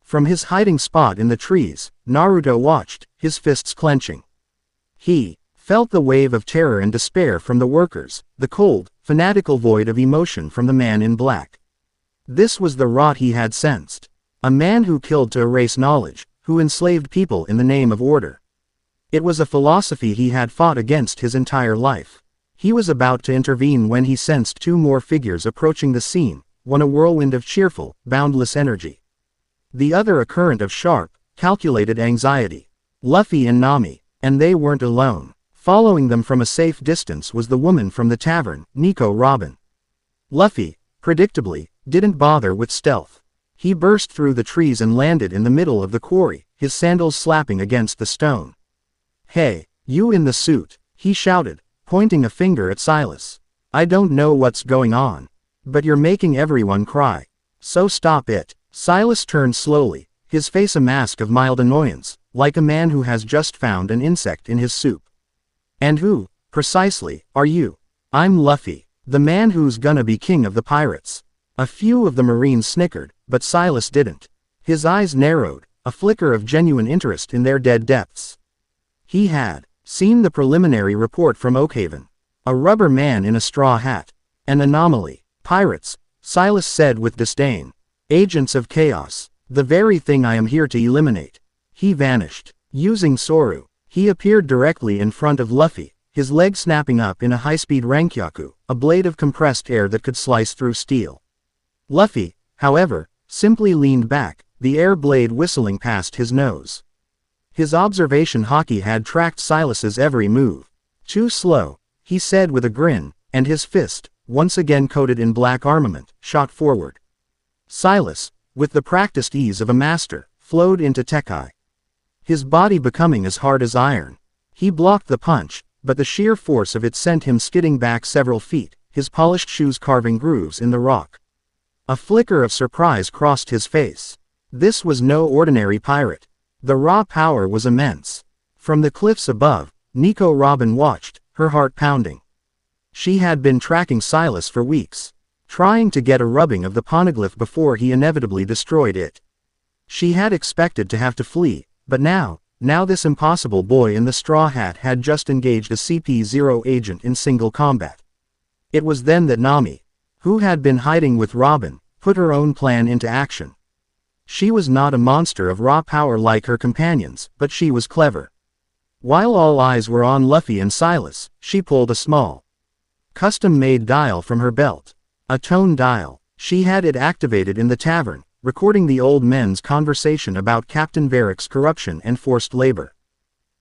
From his hiding spot in the trees, Naruto watched, his fists clenching. He felt the wave of terror and despair from the workers, the cold, fanatical void of emotion from the man in black. This was the rot he had sensed. A man who killed to erase knowledge, who enslaved people in the name of order. It was a philosophy he had fought against his entire life. He was about to intervene when he sensed two more figures approaching the scene, one a whirlwind of cheerful, boundless energy. The other a current of sharp, calculated anxiety. Luffy and Nami, and they weren't alone. Following them from a safe distance was the woman from the tavern, Nico Robin. Luffy, predictably, didn't bother with stealth. He burst through the trees and landed in the middle of the quarry, his sandals slapping against the stone. "Hey, you in the suit," he shouted, pointing a finger at Silas. "I don't know what's going on, but you're making everyone cry. So stop it." Silas turned slowly, his face a mask of mild annoyance, like a man who has just found an insect in his soup. "And who, precisely, are you?" "I'm Luffy, the man who's gonna be king of the pirates." A few of the Marines snickered, but Silas didn't. His eyes narrowed, a flicker of genuine interest in their dead depths. He had seen the preliminary report from Oakhaven. A rubber man in a straw hat. An anomaly. "Pirates," Silas said with disdain. "Agents of chaos. The very thing I am here to eliminate." He vanished. Using Soru, he appeared directly in front of Luffy, his leg snapping up in a high-speed rankyaku, a blade of compressed air that could slice through steel. Luffy, however, simply leaned back, the air blade whistling past his nose. His observation hockey had tracked Silas's every move. "Too slow," he said with a grin, and his fist, once again coated in black armament, shot forward. Silas, with the practiced ease of a master, flowed into Tekai. His body becoming as hard as iron. He blocked the punch, but the sheer force of it sent him skidding back several feet, his polished shoes carving grooves in the rock. A flicker of surprise crossed his face. This was no ordinary pirate. The raw power was immense. From the cliffs above, Nico Robin watched, her heart pounding. She had been tracking Silas for weeks, trying to get a rubbing of the poneglyph before he inevitably destroyed it. She had expected to have to flee, but now this impossible boy in the straw hat had just engaged a CP0 agent in single combat. It was then that Nami, who had been hiding with Robin, put her own plan into action. She was not a monster of raw power like her companions, but she was clever. While all eyes were on Luffy and Silas, she pulled a small, custom-made dial from her belt. A tone dial. She had it activated in the tavern, recording the old men's conversation about Captain Varric's corruption and forced labor.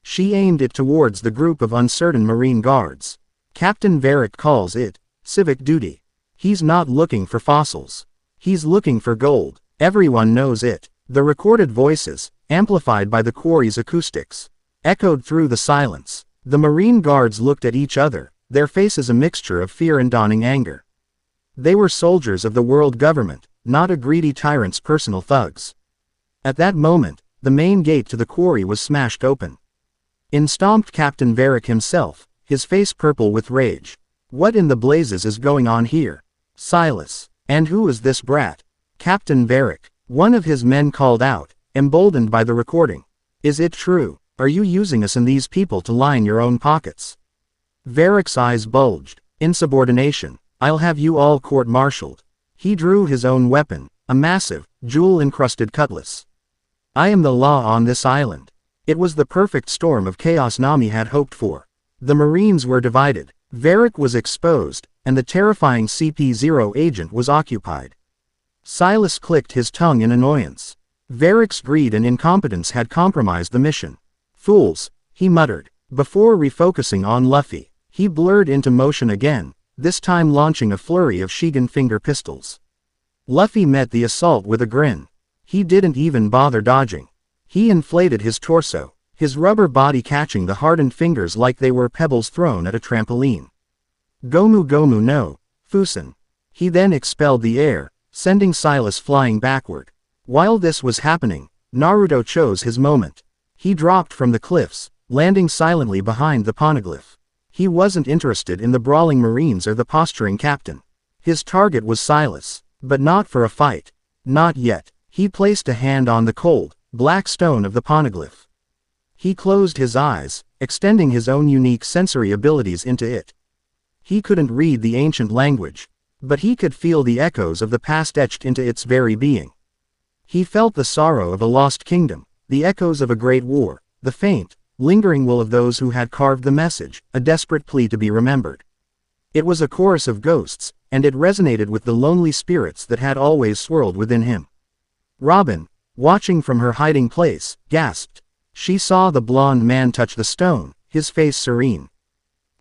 She aimed it towards the group of uncertain Marine guards. "Captain Varric calls it civic duty. He's not looking for fossils. He's looking for gold. Everyone knows it." The recorded voices, amplified by the quarry's acoustics, echoed through the silence. The Marine guards looked at each other, their faces a mixture of fear and dawning anger. They were soldiers of the world government, not a greedy tyrant's personal thugs. At that moment, the main gate to the quarry was smashed open. In stomped Captain Varric himself, his face purple with rage. "What in the blazes is going on here?" "Silas. And who is this brat?" "Captain Varric," one of his men called out, emboldened by the recording. "Is it true? Are you using us and these people to line your own pockets?" Varric's eyes bulged. "Insubordination. I'll have you all court-martialed." He drew his own weapon, a massive, jewel-encrusted cutlass. "I am the law on this island." It was the perfect storm of chaos Nami had hoped for. The Marines were divided. Varric was exposed, and the terrifying CP0 agent was occupied. Silas clicked his tongue in annoyance. Varric's greed and incompetence had compromised the mission. "Fools," he muttered. Before refocusing on Luffy, he blurred into motion again, this time launching a flurry of Shigan finger pistols. Luffy met the assault with a grin. He didn't even bother dodging. He inflated his torso, his rubber body catching the hardened fingers like they were pebbles thrown at a trampoline. Gomu Gomu no, Fusen. He then expelled the air, sending Silas flying backward. While this was happening, Naruto chose his moment. He dropped from the cliffs, landing silently behind the poneglyph. He wasn't interested in the brawling marines or the posturing captain. His target was Silas, but not for a fight. Not yet. He placed a hand on the cold, black stone of the poneglyph. He closed his eyes, extending his own unique sensory abilities into it. He couldn't read the ancient language, but he could feel the echoes of the past etched into its very being. He felt the sorrow of a lost kingdom, the echoes of a great war, the faint, lingering will of those who had carved the message, a desperate plea to be remembered. It was a chorus of ghosts, and it resonated with the lonely spirits that had always swirled within him. Robin, watching from her hiding place, gasped. She saw the blonde man touch the stone, his face serene.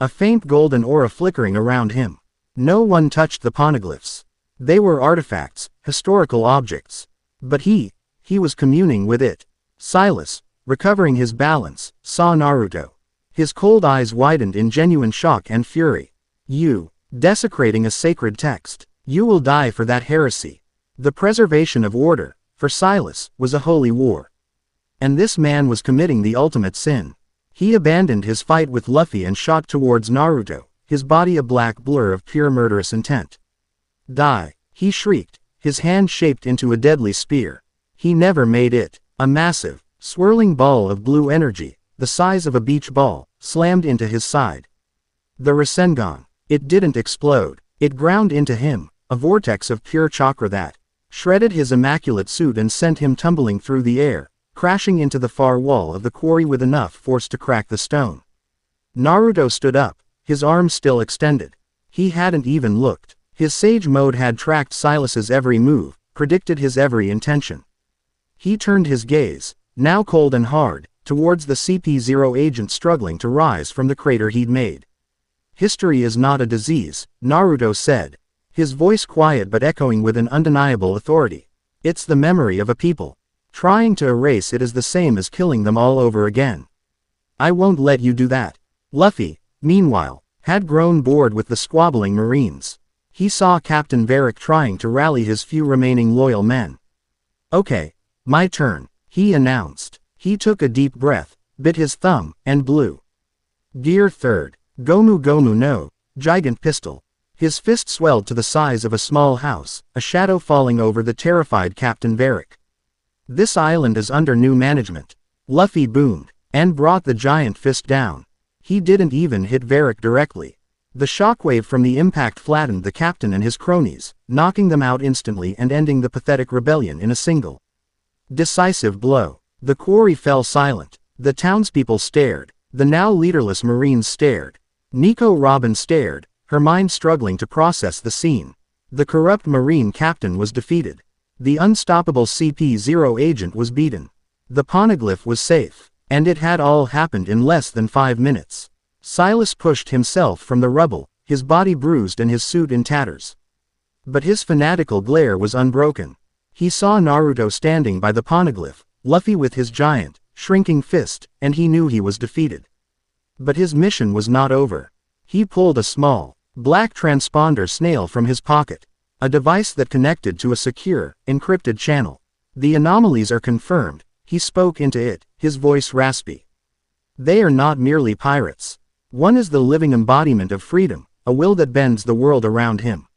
A faint golden aura flickering around him. No one touched the poneglyphs. They were artifacts, historical objects. But he was communing with it. Silas, recovering his balance, saw Naruto. His cold eyes widened in genuine shock and fury. You, desecrating a sacred text. You will die for that heresy. The preservation of order, for Silas, was a holy war. And this man was committing the ultimate sin. He abandoned his fight with Luffy and shot towards Naruto, his body a black blur of pure murderous intent. Die, he shrieked, his hand shaped into a deadly spear. He never made it. A massive, swirling ball of blue energy, the size of a beach ball, slammed into his side. The Rasengan. It didn't explode. It ground into him, a vortex of pure chakra that shredded his immaculate suit and sent him tumbling through the air, crashing into the far wall of the quarry with enough force to crack the stone. Naruto stood up, his arms still extended. He hadn't even looked. His sage mode had tracked Silas's every move, predicted his every intention. He turned his gaze, now cold and hard, towards the CP0 agent struggling to rise from the crater he'd made. History is not a disease, Naruto said, his voice quiet but echoing with an undeniable authority. It's the memory of a people. Trying to erase it is the same as killing them all over again. I won't let you do that. Luffy, meanwhile, had grown bored with the squabbling marines. He saw Captain Varrick trying to rally his few remaining loyal men. Okay, my turn, he announced. He took a deep breath, bit his thumb, and blew. Gear 3rd. Gomu Gomu no, gigant pistol. His fist swelled to the size of a small house, a shadow falling over the terrified Captain Varrick. This island is under new management. Luffy boomed, and brought the giant fist down. He didn't even hit Varrick directly. The shockwave from the impact flattened the captain and his cronies, knocking them out instantly and ending the pathetic rebellion in a single decisive blow. The quarry fell silent. The townspeople stared. The now leaderless marines stared. Nico Robin stared, her mind struggling to process the scene. The corrupt marine captain was defeated. The unstoppable CP0 agent was beaten. The poneglyph was safe. And it had all happened in less than 5 minutes. Silas pushed himself from the rubble, his body bruised and his suit in tatters. But his fanatical glare was unbroken. He saw Naruto standing by the poneglyph, Luffy with his giant, shrinking fist, and he knew he was defeated. But his mission was not over. He pulled a small, black transponder snail from his pocket, a device that connected to a secure, encrypted channel. The anomalies are confirmed, he spoke into it, his voice raspy. They are not merely pirates. One is the living embodiment of freedom, a will that bends the world around him.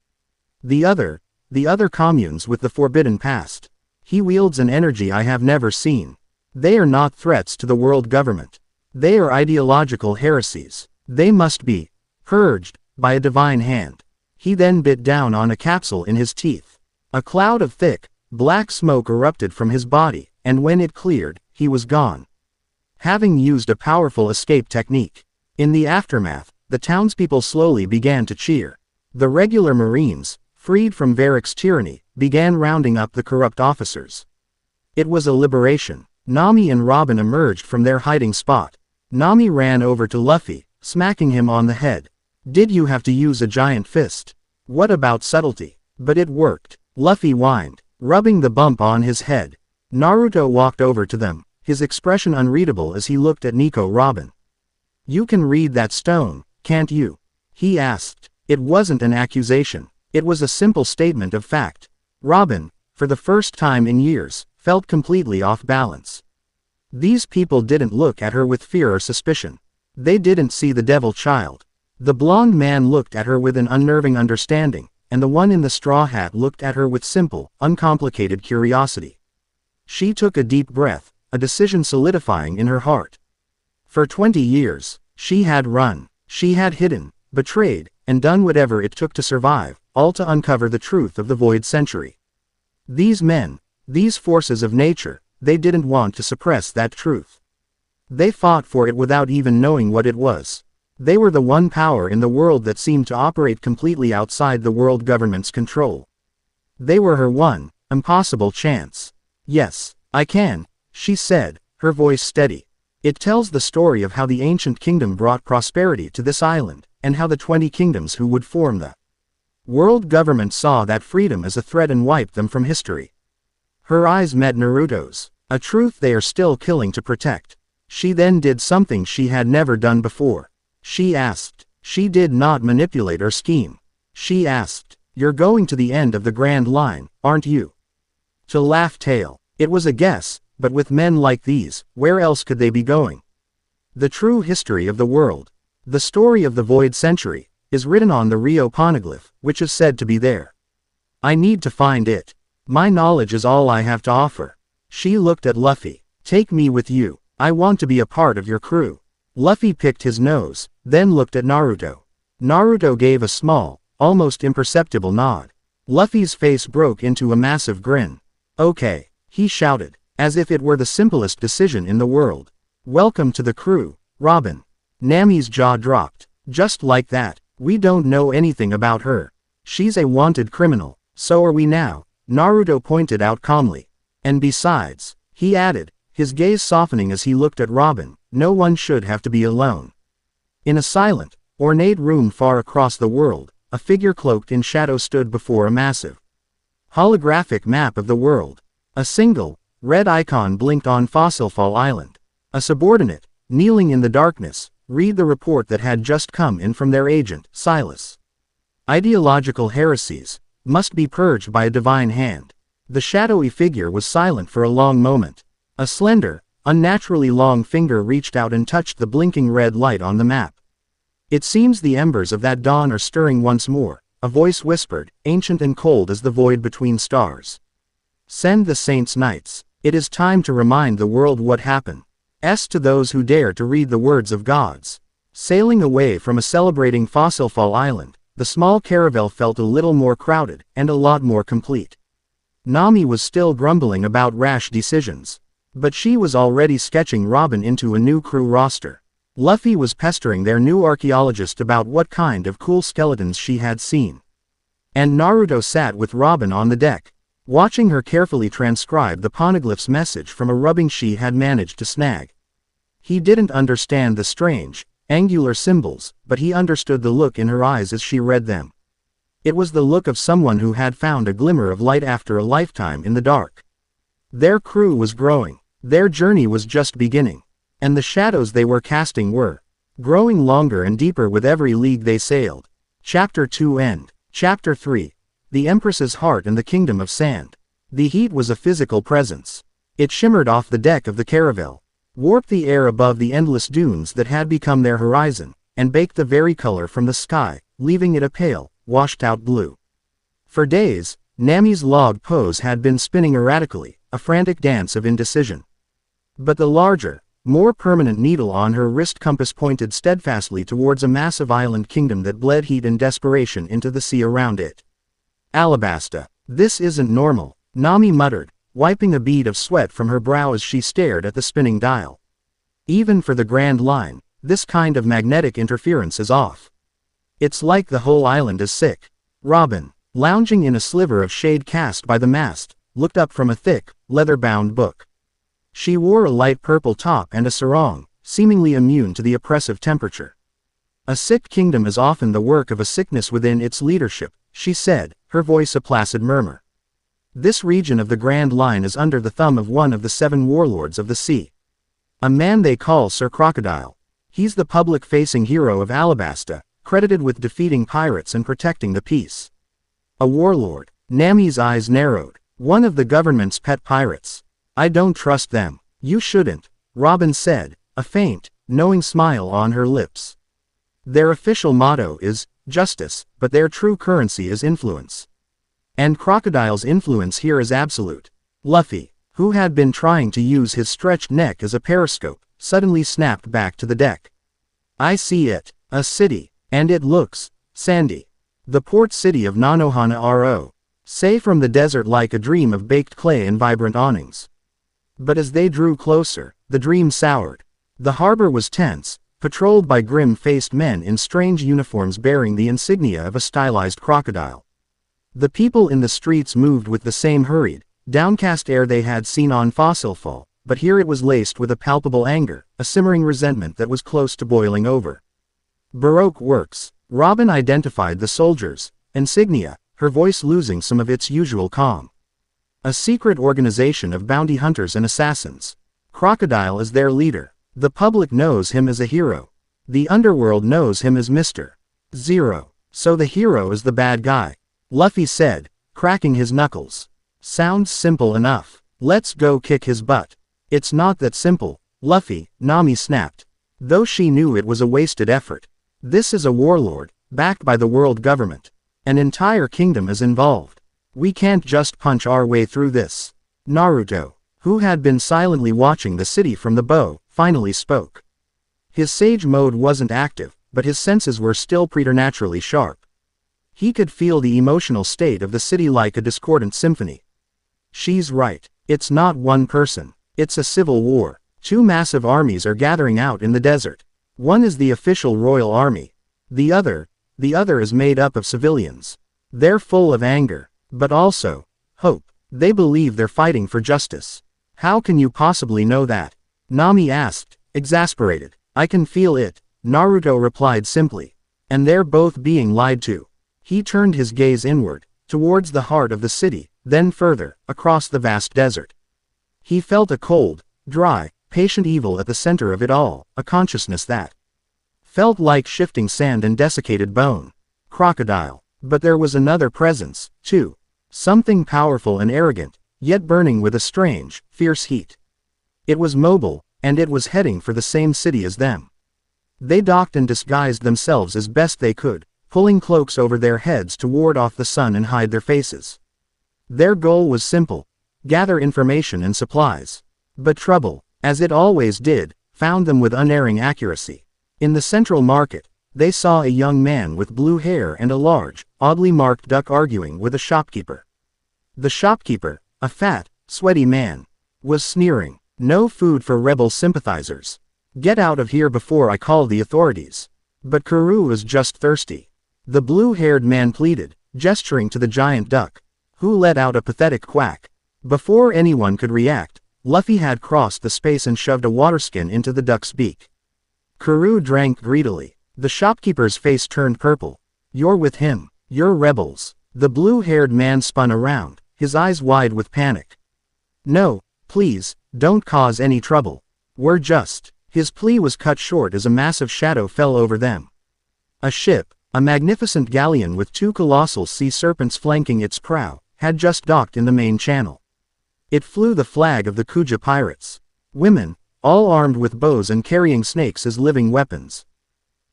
The other communes with the forbidden past. He wields an energy I have never seen. They are not threats to the world government. They are ideological heresies. They must be purged by a divine hand. He then bit down on a capsule in his teeth. A cloud of thick, black smoke erupted from his body, and when it cleared, he was gone. Having used a powerful escape technique. In the aftermath, the townspeople slowly began to cheer. The regular marines, freed from Varrick's tyranny, began rounding up the corrupt officers. It was a liberation. Nami and Robin emerged from their hiding spot. Nami ran over to Luffy, smacking him on the head. Did you have to use a giant fist? What about subtlety? But it worked. Luffy whined, rubbing the bump on his head. Naruto walked over to them, his expression unreadable as he looked at Nico Robin. You can read that stone, can't you? He asked. It wasn't an accusation. It was a simple statement of fact. Robin, for the first time in years, felt completely off balance. These people didn't look at her with fear or suspicion. They didn't see the devil child. The blonde man looked at her with an unnerving understanding, and the one in the straw hat looked at her with simple, uncomplicated curiosity. She took a deep breath, a decision solidifying in her heart. For 20 years, she had run, she had hidden, betrayed, and done whatever it took to survive, all to uncover the truth of the Void Century. These men, these forces of nature, they didn't want to suppress that truth. They fought for it without even knowing what it was. They were the one power in the world that seemed to operate completely outside the world government's control. They were her one, impossible chance. Yes, I can, she said, her voice steady. It tells the story of how the ancient kingdom brought prosperity to this island, and how the 20 kingdoms who would form the world government saw that freedom as a threat and wiped them from history. Her eyes met Naruto's, a truth they are still killing to protect. She then did something she had never done before. She asked. She did not manipulate or scheme. She asked, "You're going to the end of the Grand Line, aren't you?" To laugh tail. It was a guess, but with men like these, where else could they be going? The true history of the world, the story of the Void Century, is written on the Rio Poneglyph, which is said to be there. I need to find it. My knowledge is all I have to offer. She looked at Luffy. Take me with you. I want to be a part of your crew. Luffy picked his nose, then looked at Naruto. Naruto gave a small, almost imperceptible nod. Luffy's face broke into a massive grin. Okay, he shouted, as if it were the simplest decision in the world. Welcome to the crew, Robin. Nami's jaw dropped. Just like that, we don't know anything about her. She's a wanted criminal, so are we now, Naruto pointed out calmly. And besides, he added, his gaze softening as he looked at Robin, no one should have to be alone. In a silent, ornate room far across the world, a figure cloaked in shadow stood before a massive holographic map of the world. A single, red icon blinked on Fossilfall Island. A subordinate, kneeling in the darkness, read the report that had just come in from their agent, Silas. Ideological heresies must be purged by a divine hand. The shadowy figure was silent for a long moment. A slender, unnaturally long finger reached out and touched the blinking red light on the map. It seems the embers of that dawn are stirring once more, a voice whispered, ancient and cold as the void between stars. Send the saints' knights. It is time to remind the world what happened. To those who dare to read the words of gods. Sailing away from a celebrating Fossilfall Island, the small caravel felt a little more crowded, and a lot more complete. Nami was still grumbling about rash decisions. But she was already sketching Robin into a new crew roster. Luffy was pestering their new archaeologist about what kind of cool skeletons she had seen. And Naruto sat with Robin on the deck, watching her carefully transcribe the poneglyph's message from a rubbing she had managed to snag. He didn't understand the strange, angular symbols, but he understood the look in her eyes as she read them. It was the look of someone who had found a glimmer of light after a lifetime in the dark. Their crew was growing. Their journey was just beginning. And the shadows they were casting were growing longer and deeper with every league they sailed. Chapter 2 End. Chapter 3. The Empress's Heart and the Kingdom of Sand. The heat was a physical presence. It shimmered off the deck of the caravel, warped the air above the endless dunes that had become their horizon, and baked the very color from the sky, leaving it a pale, washed-out blue. For days, Nami's log pose had been spinning erratically, a frantic dance of indecision. But the larger, more permanent needle on her wrist compass pointed steadfastly towards a massive island kingdom that bled heat and desperation into the sea around it. Alabasta. This isn't normal, Nami muttered, wiping a bead of sweat from her brow as she stared at the spinning dial. Even for the Grand Line, this kind of magnetic interference is off. It's like the whole island is sick. Robin, lounging in a sliver of shade cast by the mast, looked up from a thick, leather-bound book. She wore a light purple top and a sarong, seemingly immune to the oppressive temperature. A sick kingdom is often the work of a sickness within its leadership, she said, her voice a placid murmur. This region of the Grand Line is under the thumb of one of the 7 warlords of the sea. A man they call Sir Crocodile. He's the public-facing hero of Alabasta, credited with defeating pirates and protecting the peace. A warlord. Nami's eyes narrowed. One of the government's pet pirates. I don't trust them. You shouldn't, Robin said, a faint, knowing smile on her lips. Their official motto is justice, but their true currency is influence. And Crocodile's influence here is absolute. Luffy, who had been trying to use his stretched neck as a periscope, suddenly snapped back to the deck. I see it, a city, and it looks sandy. The port city of Nanohana say from the desert like a dream of baked clay and vibrant awnings. But as they drew closer, the dream soured. The harbor was tense, patrolled by grim-faced men in strange uniforms bearing the insignia of a stylized crocodile. The people in the streets moved with the same hurried, downcast air they had seen on Fossilfall, but here it was laced with a palpable anger, a simmering resentment that was close to boiling over. Baroque works. Robin identified the soldiers' insignia, her voice losing some of its usual calm. A secret organization of bounty hunters and assassins. Crocodile is their leader. The public knows him as a hero. The underworld knows him as Mr. Zero. So the hero is the bad guy. Luffy said, cracking his knuckles. Sounds simple enough. Let's go kick his butt. It's not that simple, Luffy, Nami snapped. Though she knew it was a wasted effort. This is a warlord, backed by the world government. An entire kingdom is involved. We can't just punch our way through this. Naruto, who had been silently watching the city from the bow, finally spoke. His sage mode wasn't active, but his senses were still preternaturally sharp. He could feel the emotional state of the city like a discordant symphony. She's right. It's not one person. It's a civil war. 2 massive armies are gathering out in the desert. One is the official royal army. The other is made up of civilians. They're full of anger, but also hope. They believe they're fighting for justice. How can you possibly know that? Nami asked, exasperated. I can feel it, Naruto replied simply. And they're both being lied to. He turned his gaze inward, towards the heart of the city, then further, across the vast desert. He felt a cold, dry, patient evil at the center of it all, a consciousness that felt like shifting sand and desiccated bone. Crocodile. But there was another presence, too. Something powerful and arrogant, yet burning with a strange, fierce heat. It was mobile, and it was heading for the same city as them. They docked and disguised themselves as best they could, pulling cloaks over their heads to ward off the sun and hide their faces. Their goal was simple: gather information and supplies. But trouble, as it always did, found them with unerring accuracy. In the central market, they saw a young man with blue hair and a large, oddly marked duck arguing with a shopkeeper. The shopkeeper, a fat, sweaty man, was sneering. No food for rebel sympathizers. Get out of here before I call the authorities. But Karoo was just thirsty. The blue-haired man pleaded, gesturing to the giant duck, who let out a pathetic quack. Before anyone could react, Luffy had crossed the space and shoved a waterskin into the duck's beak. Karoo drank greedily. The shopkeeper's face turned purple. You're with him. You're rebels. The blue-haired man spun around, his eyes wide with panic. No, please, don't cause any trouble. We're just... His plea was cut short as a massive shadow fell over them. A ship, a magnificent galleon with 2 colossal sea serpents flanking its prow, had just docked in the main channel. It flew the flag of the Kuja pirates. Women, all armed with bows and carrying snakes as living weapons,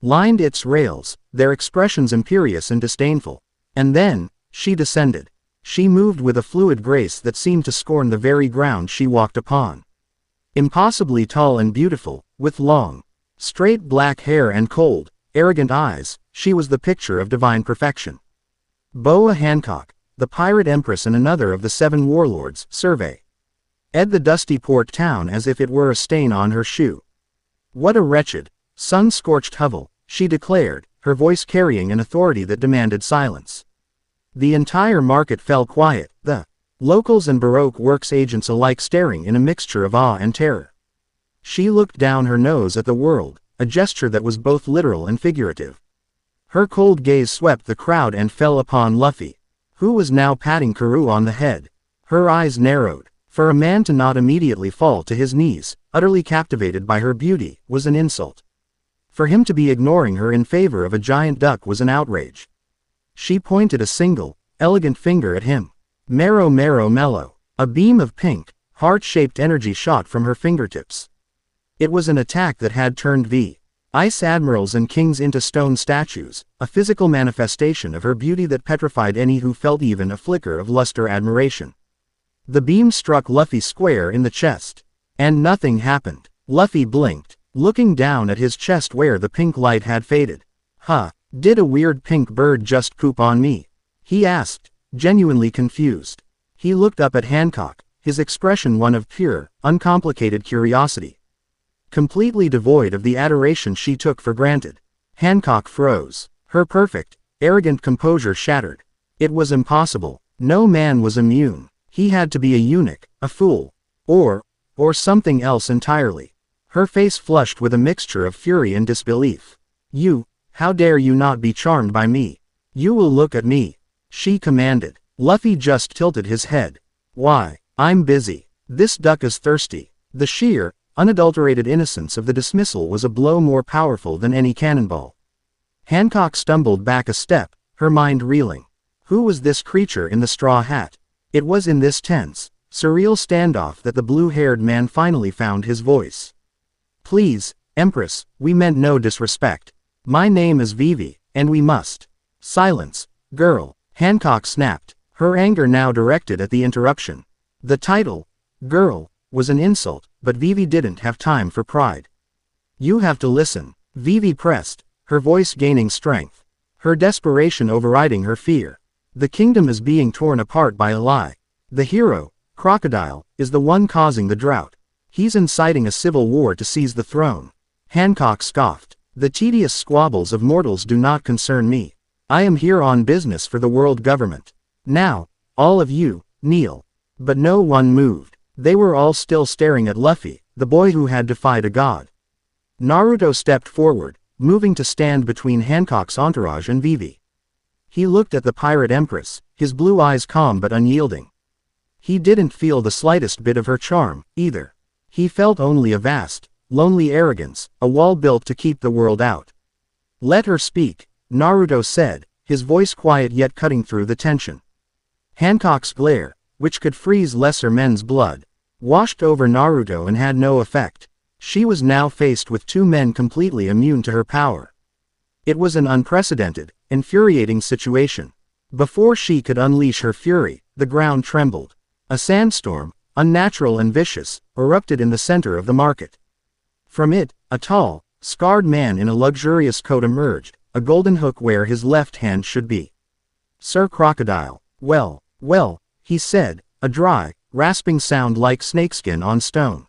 lined its rails, their expressions imperious and disdainful. And then, she descended. She moved with a fluid grace that seemed to scorn the very ground she walked upon. Impossibly tall and beautiful, with long, straight black hair and cold, arrogant eyes, she was the picture of divine perfection. Boa Hancock, the pirate empress and another of the 7 warlords, surveyed the dusty port town as if it were a stain on her shoe. What a wretched, sun-scorched hovel, she declared, her voice carrying an authority that demanded silence. The entire market fell quiet, the locals and Baroque Works agents alike staring in a mixture of awe and terror. She looked down her nose at the world, a gesture that was both literal and figurative. Her cold gaze swept the crowd and fell upon Luffy, who was now patting Karoo on the head. Her eyes narrowed. For a man to not immediately fall to his knees, utterly captivated by her beauty, was an insult. For him to be ignoring her in favor of a giant duck was an outrage. She pointed a single, elegant finger at him. Marrow marrow mellow. A beam of pink, heart-shaped energy shot from her fingertips. It was an attack that had turned the ice admirals and kings into stone statues, a physical manifestation of her beauty that petrified any who felt even a flicker of lust or admiration. The beam struck Luffy square in the chest. And nothing happened. Luffy blinked, looking down at his chest where the pink light had faded. Huh, did a weird pink bird just poop on me? He asked, genuinely confused. He looked up at Hancock, his expression one of pure, uncomplicated curiosity. Completely devoid of the adoration she took for granted. Hancock froze. Her perfect, arrogant composure shattered. It was impossible. No man was immune. He had to be a eunuch, a fool, or something else entirely. Her face flushed with a mixture of fury and disbelief. How dare you not be charmed by me? You will look at me, she commanded. Luffy just tilted his head. Why, I'm busy. This duck is thirsty. The sheer, unadulterated innocence of the dismissal was a blow more powerful than any cannonball. Hancock stumbled back a step, her mind reeling. Who was this creature in the straw hat? It was in this tense, surreal standoff that the blue-haired man finally found his voice. Please, Empress, we meant no disrespect. My name is Vivi, and we must. Silence, girl, Hancock snapped, her anger now directed at the interruption. The title, girl, was an insult, but Vivi didn't have time for pride. You have to listen, Vivi pressed, her voice gaining strength, her desperation overriding her fear. The kingdom is being torn apart by a lie. The hero, Crocodile, is the one causing the drought. He's inciting a civil war to seize the throne. Hancock scoffed. The tedious squabbles of mortals do not concern me. I am here on business for the world government. Now, all of you, kneel. But no one moved. They were all still staring at Luffy, the boy who had defied a god. Naruto stepped forward, moving to stand between Hancock's entourage and Vivi. He looked at the pirate empress, his blue eyes calm but unyielding. He didn't feel the slightest bit of her charm, either. He felt only a vast, lonely arrogance, a wall built to keep the world out. Let her speak, Naruto said, his voice quiet yet cutting through the tension. Hancock's glare, which could freeze lesser men's blood, washed over Naruto and had no effect. She was now faced with two men completely immune to her power. It was an unprecedented, infuriating situation. Before she could unleash her fury, the ground trembled. A sandstorm, unnatural and vicious, erupted in the center of the market. From it, a tall, scarred man in a luxurious coat emerged, a golden hook where his left hand should be. Sir Crocodile, well, he said, a dry, rasping sound like snakeskin on stone.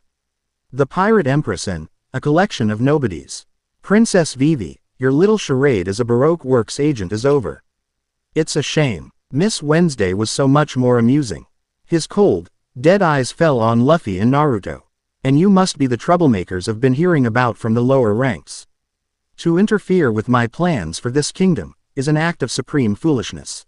The pirate empress and a collection of nobodies. Princess Vivi, your little charade as a Baroque works agent is over. It's a shame. Miss Wednesday was so much more amusing. His cold, dead eyes fell on Luffy and Naruto. And you must be the troublemakers I've been hearing about from the lower ranks. To interfere with my plans for this kingdom is an act of supreme foolishness.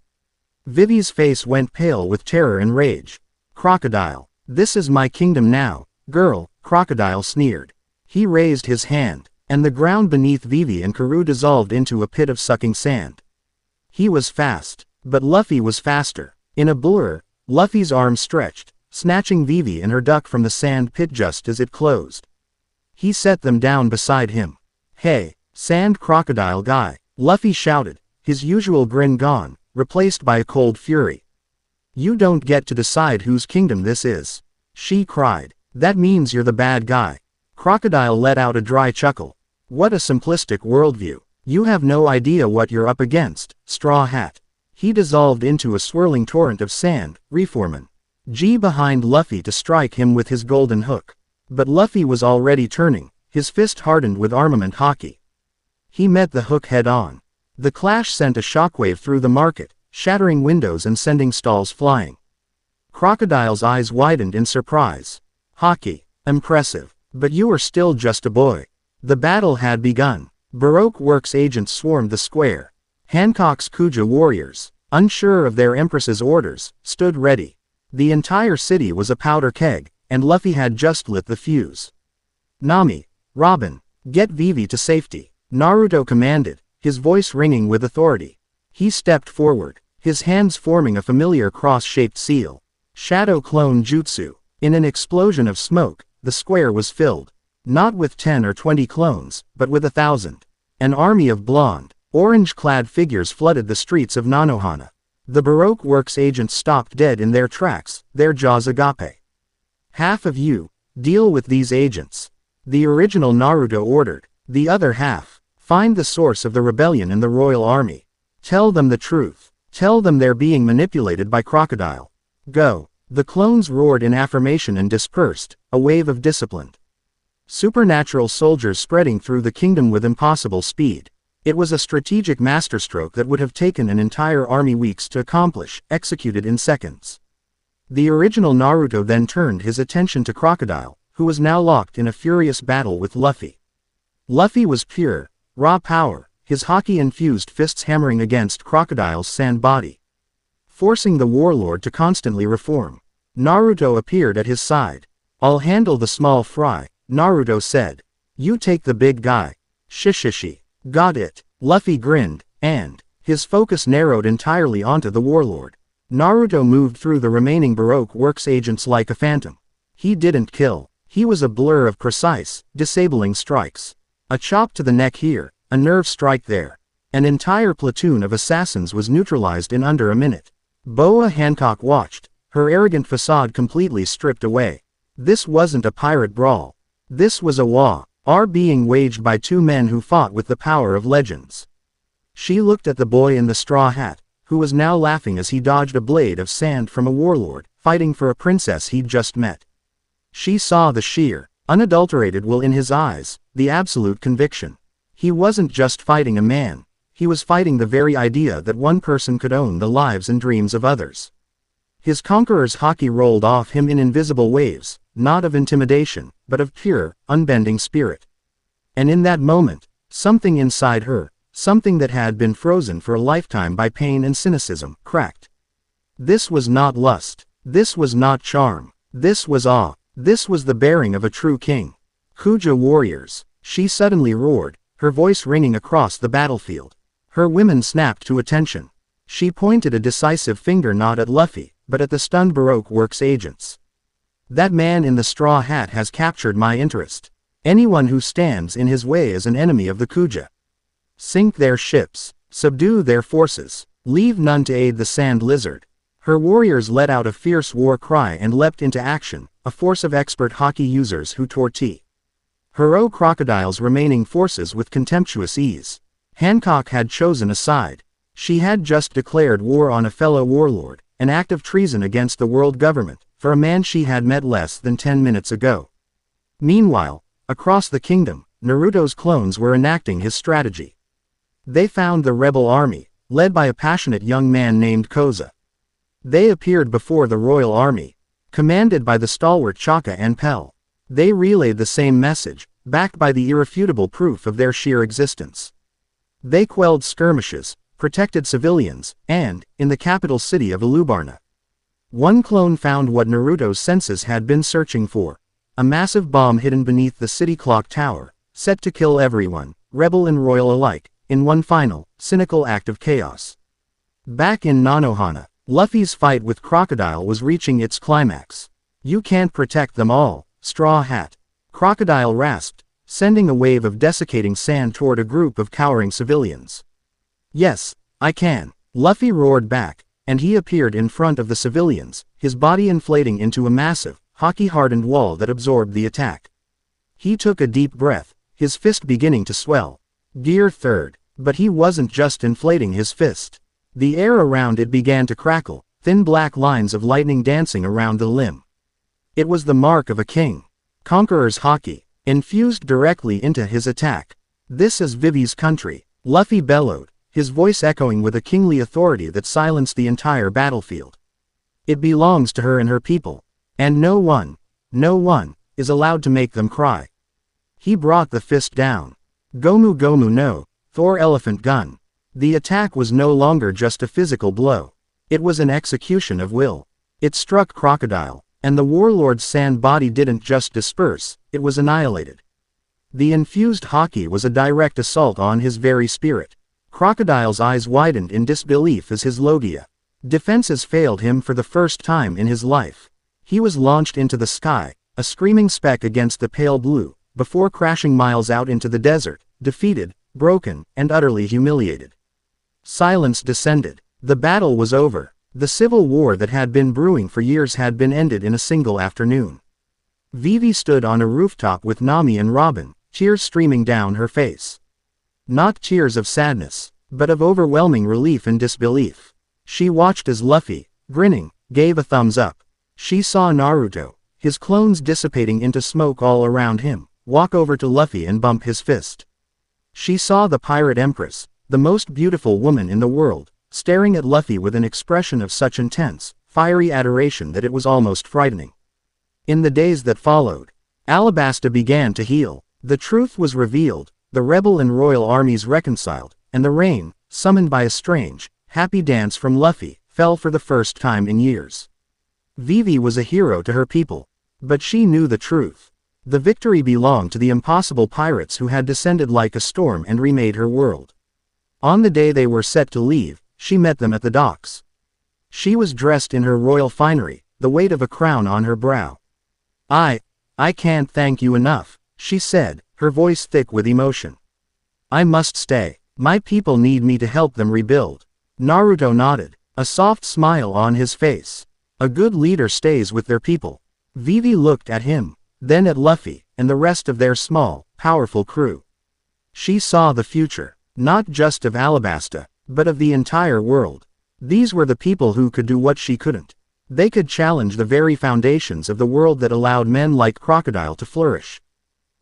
Vivi's face went pale with terror and rage. Crocodile, this is my kingdom now, girl, Crocodile sneered. He raised his hand, and the ground beneath Vivi and Karoo dissolved into a pit of sucking sand. He was fast, but Luffy was faster. In a blur, Luffy's arm stretched, snatching Vivi and her duck from the sand pit just as it closed. He set them down beside him. Hey, sand crocodile guy, Luffy shouted, his usual grin gone, replaced by a cold fury. You don't get to decide whose kingdom this is. She cried. That means you're the bad guy. Crocodile let out a dry chuckle. What a simplistic worldview. You have no idea what you're up against, Straw Hat. He dissolved into a swirling torrent of sand, reforming. G behind Luffy to strike him with his golden hook. But Luffy was already turning, his fist hardened with armament hockey. He met the hook head on. The clash sent a shockwave through the market, shattering windows and sending stalls flying. Crocodile's eyes widened in surprise. Hockey. Impressive. But you are still just a boy. The battle had begun. Baroque Works agents swarmed the square. Hancock's Kuja warriors, unsure of their empress's orders, stood ready. The entire city was a powder keg, and Luffy had just lit the fuse. Nami, Robin, get Vivi to safety, Naruto commanded, his voice ringing with authority. He stepped forward, his hands forming a familiar cross-shaped seal. Shadow Clone Jutsu. In an explosion of smoke, the square was filled. Not with 10 or 20 clones, but with 1,000. An army of blonde, orange-clad figures flooded the streets of Nanohana. The Baroque Works agents stopped dead in their tracks, their jaws agape. Half of you, deal with these agents. The original Naruto ordered. The other half, find the source of the rebellion in the royal army. Tell them the truth. Tell them they're being manipulated by Crocodile. Go. The clones roared in affirmation and dispersed, a wave of disciplined supernatural soldiers spreading through the kingdom with impossible speed. It was a strategic masterstroke that would have taken an entire army weeks to accomplish, executed in seconds. The original Naruto then turned his attention to Crocodile, who was now locked in a furious battle with Luffy. Luffy was pure, raw power, his hockey-infused fists hammering against Crocodile's sand body, forcing the warlord to constantly reform. Naruto appeared at his side. I'll handle the small fry, Naruto said. You take the big guy. Shishishi. Got it. Luffy grinned, and his focus narrowed entirely onto the warlord. Naruto moved through the remaining Baroque Works agents like a phantom. He didn't kill. He was a blur of precise, disabling strikes. A chop to the neck here, a nerve strike there. An entire platoon of assassins was neutralized in under a minute. Boa Hancock watched, her arrogant facade completely stripped away. This wasn't a pirate brawl. This was a war being waged by two men who fought with the power of legends. She looked at the boy in the straw hat, who was now laughing as he dodged a blade of sand from a warlord, fighting for a princess he'd just met. She saw the sheer, unadulterated will in his eyes, the absolute conviction. He wasn't just fighting a man, he was fighting the very idea that one person could own the lives and dreams of others. His conqueror's haki rolled off him in invisible waves, not of intimidation, but of pure, unbending spirit. And in that moment, something inside her, something that had been frozen for a lifetime by pain and cynicism, cracked. This was not lust. This was not charm. This was awe. This was the bearing of a true king. Kuja warriors, she suddenly roared, her voice ringing across the battlefield. Her women snapped to attention. She pointed a decisive finger not at Luffy, but at the stunned Baroque Works agents. That man in the straw hat has captured my interest. Anyone who stands in his way is an enemy of the Kuja. Sink their ships, subdue their forces, leave none to aid the sand lizard. Her warriors let out a fierce war cry and leapt into action, a force of expert haki users who tore Hero Crocodile's remaining forces with contemptuous ease. Hancock had chosen a side. She had just declared war on a fellow warlord, an act of treason against the world government, for a man she had met less than 10 minutes ago. Meanwhile, across the kingdom, Naruto's clones were enacting his strategy. They found the rebel army, led by a passionate young man named Koza. They appeared before the royal army, commanded by the stalwart Chaka and Pell. They relayed the same message, backed by the irrefutable proof of their sheer existence. They quelled skirmishes, protected civilians, and, in the capital city of Alubarna, one clone found what Naruto's senses had been searching for. A massive bomb hidden beneath the city clock tower, set to kill everyone, rebel and royal alike, in one final, cynical act of chaos. Back in Nanohana, Luffy's fight with Crocodile was reaching its climax. You can't protect them all, Straw Hat. Crocodile rasped, sending a wave of desiccating sand toward a group of cowering civilians. Yes, I can, Luffy roared back, and he appeared in front of the civilians, his body inflating into a massive, hockey-hardened wall that absorbed the attack. He took a deep breath, his fist beginning to swell. Gear third. But he wasn't just inflating his fist. The air around it began to crackle, thin black lines of lightning dancing around the limb. It was the mark of a king. Conqueror's haki, infused directly into his attack. This is Vivi's country, Luffy bellowed, his voice echoing with a kingly authority that silenced the entire battlefield. It belongs to her and her people, and no one, is allowed to make them cry. He brought the fist down. Gomu Gomu no, Thor elephant gun. The attack was no longer just a physical blow. It was an execution of will. It struck Crocodile, and the warlord's sand body didn't just disperse, it was annihilated. The infused haki was a direct assault on his very spirit. Crocodile's eyes widened in disbelief as his logia defenses failed him for the first time in his life. He was launched into the sky, a screaming speck against the pale blue, before crashing miles out into the desert, defeated, broken, and utterly humiliated. Silence descended. The battle was over. The civil war that had been brewing for years had been ended in a single afternoon. Vivi stood on a rooftop with Nami and Robin, tears streaming down her face. Not tears of sadness, but of overwhelming relief and disbelief. She watched as Luffy, grinning, gave a thumbs up. She saw Naruto, his clones dissipating into smoke all around him, walk over to Luffy and bump his fist. She saw the Pirate Empress, the most beautiful woman in the world, staring at Luffy with an expression of such intense, fiery adoration that it was almost frightening. In the days that followed, Alabasta began to heal. The truth was revealed, the rebel and royal armies reconciled, and the rain, summoned by a strange, happy dance from Luffy, fell for the first time in years. Vivi was a hero to her people. But she knew the truth. The victory belonged to the impossible pirates who had descended like a storm and remade her world. On the day they were set to leave, she met them at the docks. She was dressed in her royal finery, the weight of a crown on her brow. I can't thank you enough, she said, her voice thick with emotion. I must stay. My people need me to help them rebuild. Naruto nodded, a soft smile on his face. A good leader stays with their people. Vivi looked at him, then at Luffy, and the rest of their small, powerful crew. She saw the future, not just of Alabasta, but of the entire world. These were the people who could do what she couldn't. They could challenge the very foundations of the world that allowed men like Crocodile to flourish.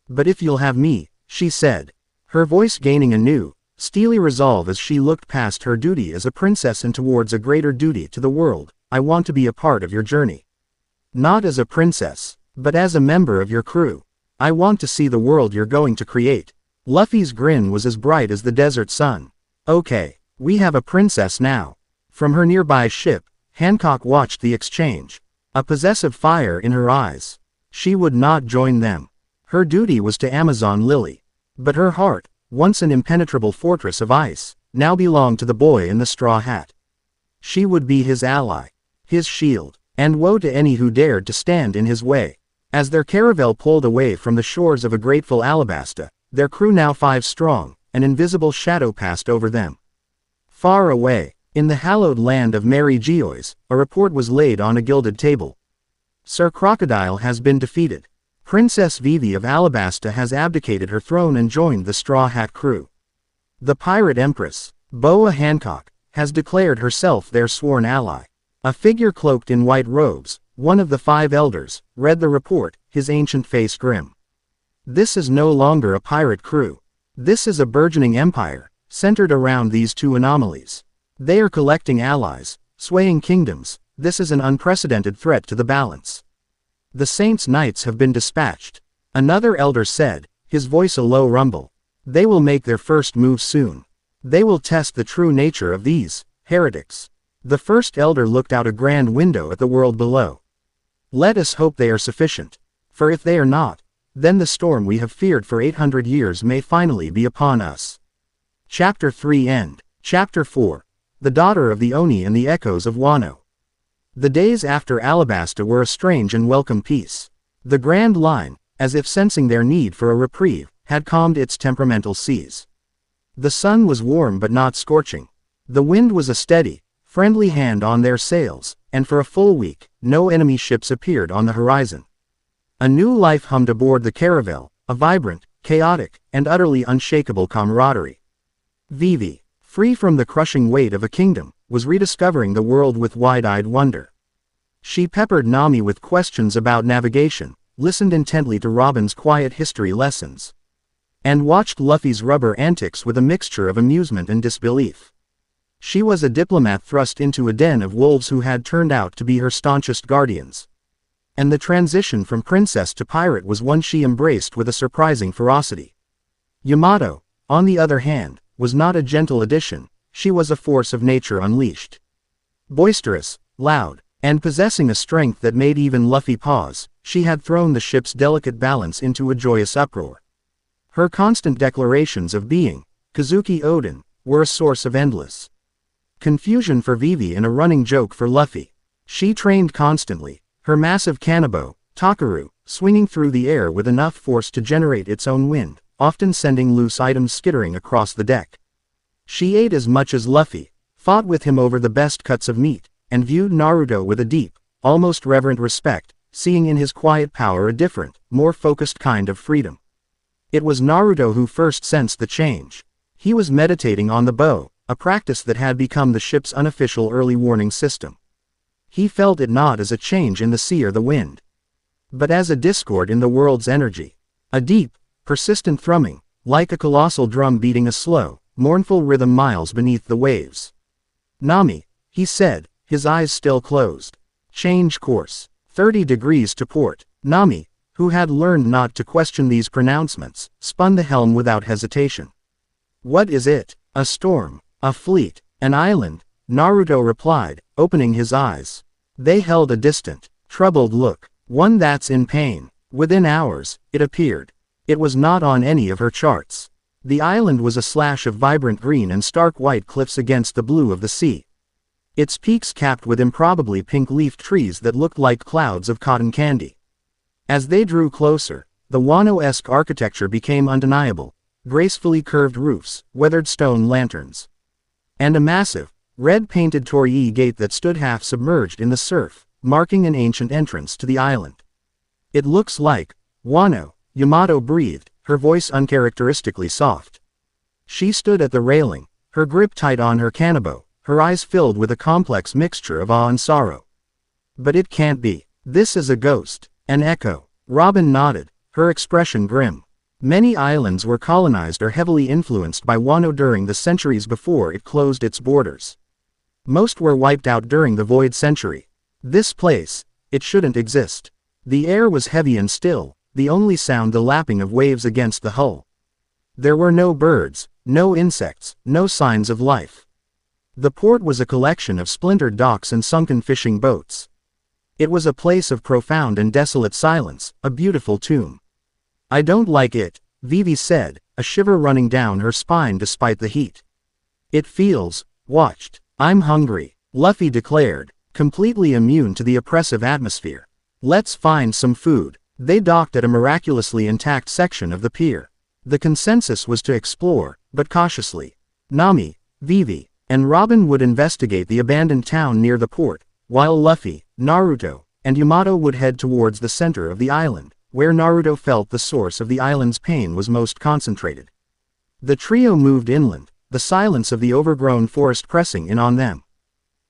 But if you'll have me, she said, her voice gaining a new, steely resolve as she looked past her duty as a princess and towards a greater duty to the world, I want to be a part of your journey. Not as a princess, but as a member of your crew. I want to see the world you're going to create. Luffy's grin was as bright as the desert sun. Okay, we have a princess now. From her nearby ship, Hancock watched the exchange. A possessive fire in her eyes. She would not join them. Her duty was to Amazon Lily. But her heart, once an impenetrable fortress of ice, now belonged to the boy in the straw hat. She would be his ally, his shield, and woe to any who dared to stand in his way. As their caravel pulled away from the shores of a grateful Alabasta, their crew now 5 strong, an invisible shadow passed over them. Far away, in the hallowed land of Mary Geoise, a report was laid on a gilded table. Sir Crocodile has been defeated. Princess Vivi of Alabasta has abdicated her throne and joined the Straw Hat crew. The Pirate Empress, Boa Hancock, has declared herself their sworn ally. A figure cloaked in white robes, one of the 5 elders, read the report, his ancient face grim. This is no longer a pirate crew. This is a burgeoning empire, centered around these 2 anomalies. They are collecting allies, swaying kingdoms. This is an unprecedented threat to the balance. The Saints' Knights have been dispatched. Another elder said, his voice a low rumble. They will make their first move soon. They will test the true nature of these heretics. The first elder looked out a grand window at the world below. Let us hope they are sufficient. For if they are not, then the storm we have feared for 800 years may finally be upon us. Chapter 3 End. Chapter 4. The Daughter of the Oni and the Echoes of Wano. The days after Alabasta were a strange and welcome peace. The Grand Line, as if sensing their need for a reprieve, had calmed its temperamental seas. The sun was warm but not scorching. The wind was a steady, friendly hand on their sails, and for a full week, no enemy ships appeared on the horizon. A new life hummed aboard the caravel, a vibrant, chaotic, and utterly unshakable camaraderie. Vivi, free from the crushing weight of a kingdom, was rediscovering the world with wide-eyed wonder. She peppered Nami with questions about navigation, listened intently to Robin's quiet history lessons, and watched Luffy's rubber antics with a mixture of amusement and disbelief. She was a diplomat thrust into a den of wolves who had turned out to be her staunchest guardians. And the transition from princess to pirate was one she embraced with a surprising ferocity. Yamato, on the other hand, was not a gentle addition, she was a force of nature unleashed. Boisterous, loud, and possessing a strength that made even Luffy pause, she had thrown the ship's delicate balance into a joyous uproar. Her constant declarations of being Kazuki Odin were a source of endless confusion for Vivi and a running joke for Luffy. She trained constantly, her massive kanabo, Takaru, swinging through the air with enough force to generate its own wind, often sending loose items skittering across the deck. She ate as much as Luffy, fought with him over the best cuts of meat, and viewed Naruto with a deep, almost reverent respect, seeing in his quiet power a different, more focused kind of freedom. It was Naruto who first sensed the change. He was meditating on the bow, a practice that had become the ship's unofficial early warning system. He felt it not as a change in the sea or the wind, but as a discord in the world's energy. A deep, persistent thrumming, like a colossal drum beating a slow, mournful rhythm miles beneath the waves. "Nami," he said, his eyes still closed. "Change course. 30 degrees to port." Nami, who had learned not to question these pronouncements, spun the helm without hesitation. "What is it? A storm? A fleet? An island?" Naruto replied, opening his eyes. They held a distant, troubled look, one that's in pain. Within hours, it appeared. It was not on any of her charts. The island was a slash of vibrant green and stark white cliffs against the blue of the sea. Its peaks capped with improbably pink-leafed trees that looked like clouds of cotton candy. As they drew closer, the Wano-esque architecture became undeniable, gracefully curved roofs, weathered stone lanterns, and a massive, red-painted torii gate that stood half submerged in the surf, marking an ancient entrance to the island. "It looks like Wano," Yamato breathed, her voice uncharacteristically soft. She stood at the railing, her grip tight on her kanabo, her eyes filled with a complex mixture of awe and sorrow. "But it can't be. This is a ghost." An echo. Robin nodded, her expression grim. Many islands were colonized or heavily influenced by Wano during the centuries before it closed its borders. Most were wiped out during the Void Century. This place, it shouldn't exist. The air was heavy and still, the only sound the lapping of waves against the hull. There were no birds, no insects, no signs of life. The port was a collection of splintered docks and sunken fishing boats. It was a place of profound and desolate silence, a beautiful tomb. "I don't like it," Vivi said, a shiver running down her spine despite the heat. "It feels watched." "I'm hungry," Luffy declared, completely immune to the oppressive atmosphere. "Let's find some food." They docked at a miraculously intact section of the pier. The consensus was to explore, but cautiously. Nami, Vivi, and Robin would investigate the abandoned town near the port, while Luffy, Naruto, and Yamato would head towards the center of the island, where Naruto felt the source of the island's pain was most concentrated. The trio moved inland, the silence of the overgrown forest pressing in on them.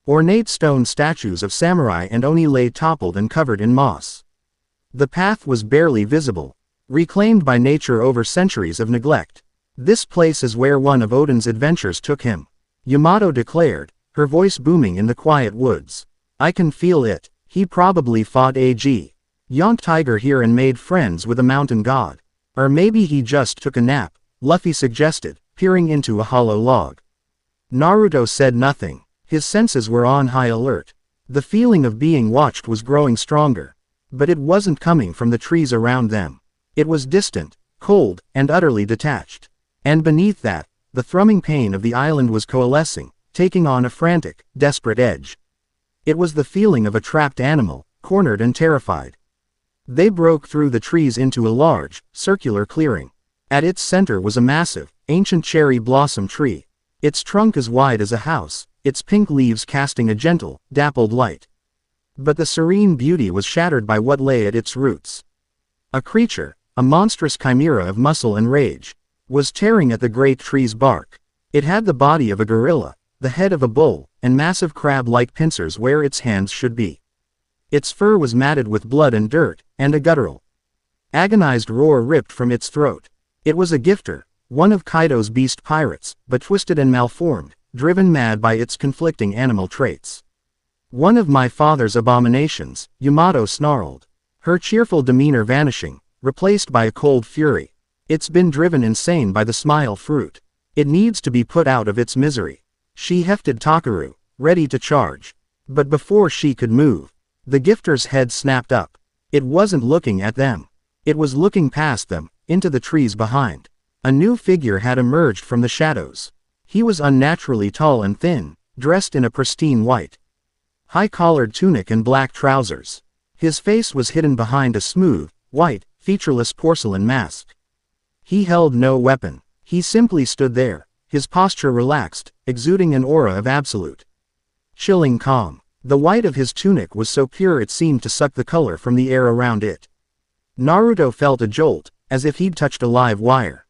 Ornate stone statues of samurai and oni lay toppled and covered in moss. The path was barely visible, reclaimed by nature over centuries of neglect. "This place is where one of Odin's adventures took him," Yamato declared, her voice booming in the quiet woods. "I can feel it. He probably fought a young tiger here and made friends with a mountain god. Or maybe he just took a nap," Luffy suggested, peering into a hollow log. Naruto said nothing. His senses were on high alert. The feeling of being watched was growing stronger. But it wasn't coming from the trees around them. It was distant, cold, and utterly detached. And beneath that, the thrumming pain of the island was coalescing, taking on a frantic, desperate edge. It was the feeling of a trapped animal, cornered and terrified. They broke through the trees into a large, circular clearing. At its center was a massive, ancient cherry blossom tree. Its trunk as wide as a house, its pink leaves casting a gentle, dappled light. But the serene beauty was shattered by what lay at its roots. A creature, a monstrous chimera of muscle and rage, was tearing at the great tree's bark. It had the body of a gorilla, the head of a bull, and massive crab-like pincers where its hands should be. Its fur was matted with blood and dirt, and a guttural, agonized roar ripped from its throat. It was a gifter, one of Kaido's beast pirates, but twisted and malformed, driven mad by its conflicting animal traits. "One of my father's abominations," Yamato snarled. her cheerful demeanor vanishing, replaced by a cold fury. It's been driven insane by the smile fruit. It needs to be put out of its misery. She hefted Takaru, ready to charge. But before she could move, the gifter's head snapped up. It wasn't looking at them. It was looking past them, into the trees behind. A new figure had emerged from the shadows. He was unnaturally tall and thin, dressed in a pristine white, high-collared tunic and black trousers. His face was hidden behind a smooth, white, featureless porcelain mask. He held no weapon. He simply stood there, his posture relaxed, exuding an aura of absolute, chilling calm. The white of his tunic was so pure it seemed to suck the color from the air around it. Naruto felt a jolt, as if he'd touched a live wire.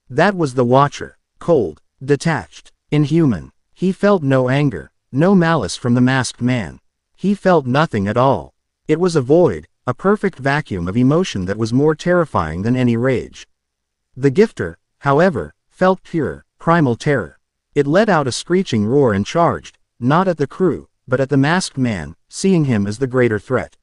That was the Watcher, cold, detached, inhuman. He felt no anger, no malice from the masked man. He felt nothing at all. It was a void, a perfect vacuum of emotion that was more terrifying than any rage. The gifter, however, felt pure, primal terror. It let out a screeching roar and charged, not at the crew, but at the masked man, seeing him as the greater threat.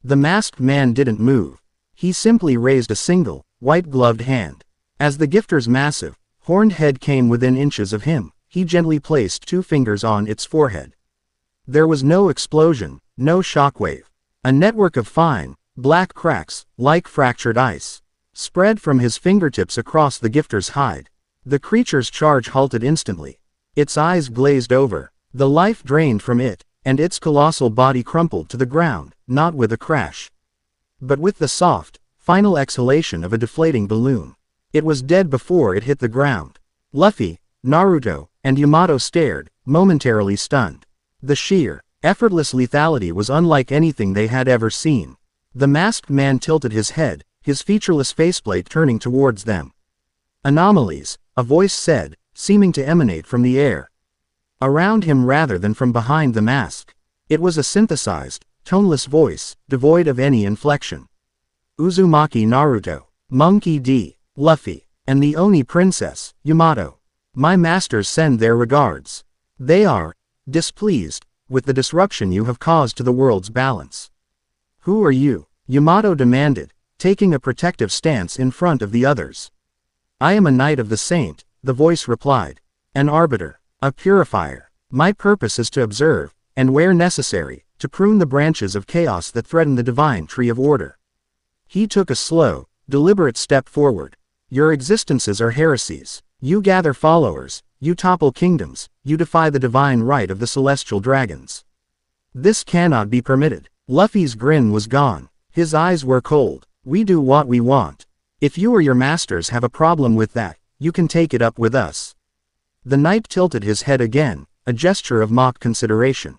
The masked man didn't move. He simply raised a single, white-gloved hand. As the gifter's massive, horned head came within inches of him, he gently placed 2 fingers on its forehead. There was no explosion, no shockwave. A network of fine, black cracks, like fractured ice, spread from his fingertips across the gifter's hide. The creature's charge halted instantly. Its eyes glazed over, the life drained from it, and its colossal body crumpled to the ground, not with a crash, but with the soft, final exhalation of a deflating balloon. It was dead before it hit the ground. Luffy, Naruto, and Yamato stared, momentarily stunned. The sheer, effortless lethality was unlike anything they had ever seen. The masked man tilted his head, his featureless faceplate turning towards them. Anomalies, a voice said, seeming to emanate from the air around him rather than from behind the mask. It was a synthesized, toneless voice, devoid of any inflection. Uzumaki Naruto, Monkey D. Luffy, and the Oni Princess, Yamato. My masters send their regards. They are displeased with the disruption you have caused to the world's balance. Who are you? Yamato demanded, taking a protective stance in front of the others. I am a knight of the saint, the voice replied. An arbiter, a purifier. My purpose is to observe, and where necessary, to prune the branches of chaos that threaten the divine tree of order. He took a slow, deliberate step forward. Your existences are heresies. You gather followers, you topple kingdoms, you defy the divine right of the celestial dragons. This cannot be permitted. Luffy's grin was gone. His eyes were cold. We do what we want. If you or your masters have a problem with that, you can take it up with us. The knight tilted his head again, a gesture of mock consideration.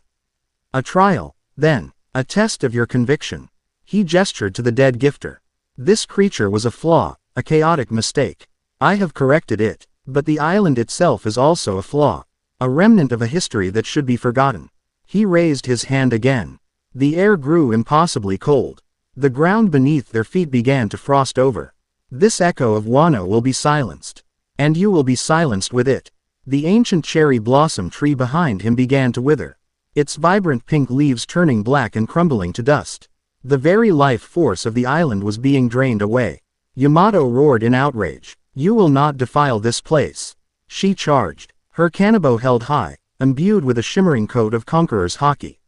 A trial, then, a test of your conviction. He gestured to the dead gifter. This creature was a flaw, a chaotic mistake. I have corrected it, but the island itself is also a flaw, a remnant of a history that should be forgotten. He raised his hand again. The air grew impossibly cold. The ground beneath their feet began to frost over. This echo of Wano will be silenced. And you will be silenced with it. The ancient cherry blossom tree behind him began to wither, its vibrant pink leaves turning black and crumbling to dust. The very life force of the island was being drained away. Yamato roared in outrage. You will not defile this place. She charged, her kanabo held high, imbued with a shimmering coat of conqueror's haki.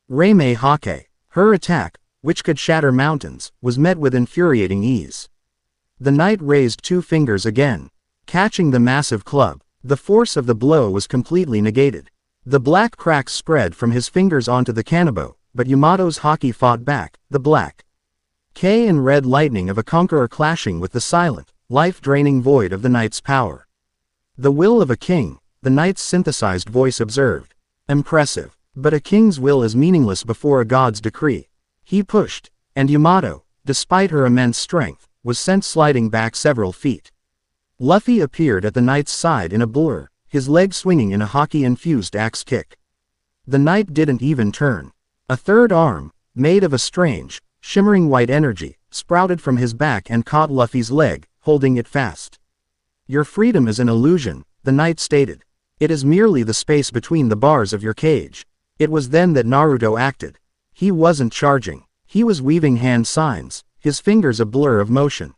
Reime Hake. Her attack, which could shatter mountains, was met with infuriating ease. The knight raised 2 fingers again, catching the massive club. The force of the blow was completely negated. The black cracks spread from his fingers onto the kanabo, but Yamato's haki fought back, the black K and red lightning of a conqueror clashing with the silent, life-draining void of the knight's power. The will of a king, the knight's synthesized voice observed. Impressive. But a king's will is meaningless before a god's decree. He pushed, and Yamato, despite her immense strength, was sent sliding back several feet. Luffy appeared at the knight's side in a blur, his leg swinging in a haki-infused axe kick. The knight didn't even turn. A third arm, made of a strange, shimmering white energy, sprouted from his back and caught Luffy's leg, holding it fast. Your freedom is an illusion, the knight stated. It is merely the space between the bars of your cage. It was then that Naruto acted. He wasn't charging. He was weaving hand signs, his fingers a blur of motion.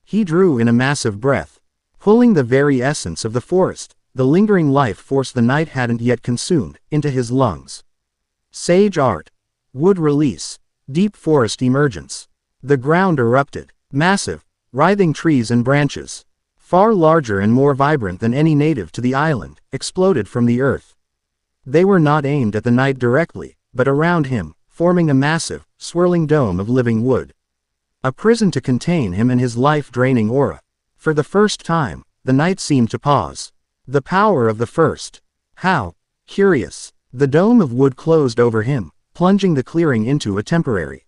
He drew in a massive breath, pulling the very essence of the forest, the lingering life force the night hadn't yet consumed, into his lungs. Sage art. Wood release. Deep forest emergence. The ground erupted. Massive, writhing trees and branches, far larger and more vibrant than any native to the island, exploded from the earth. They were not aimed at the knight directly, but around him, forming a massive, swirling dome of living wood. A prison to contain him and his life-draining aura. For the first time, the knight seemed to pause. The power of the first. How? Curious. The dome of wood closed over him, plunging the clearing into a temporary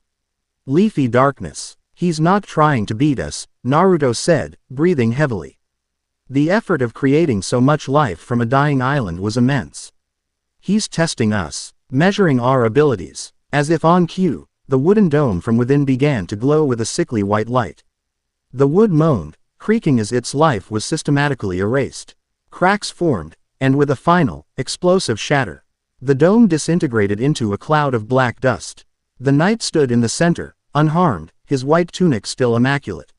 leafy darkness. He's not trying to beat us, Naruto said, breathing heavily. The effort of creating so much life from a dying island was immense. He's testing us, measuring our abilities. As if on cue, the wooden dome from within began to glow with a sickly white light. The wood moaned, creaking as its life was systematically erased. Cracks formed, and with a final, explosive shatter, the dome disintegrated into a cloud of black dust. The knight stood in the center, unharmed, his white tunic still immaculate.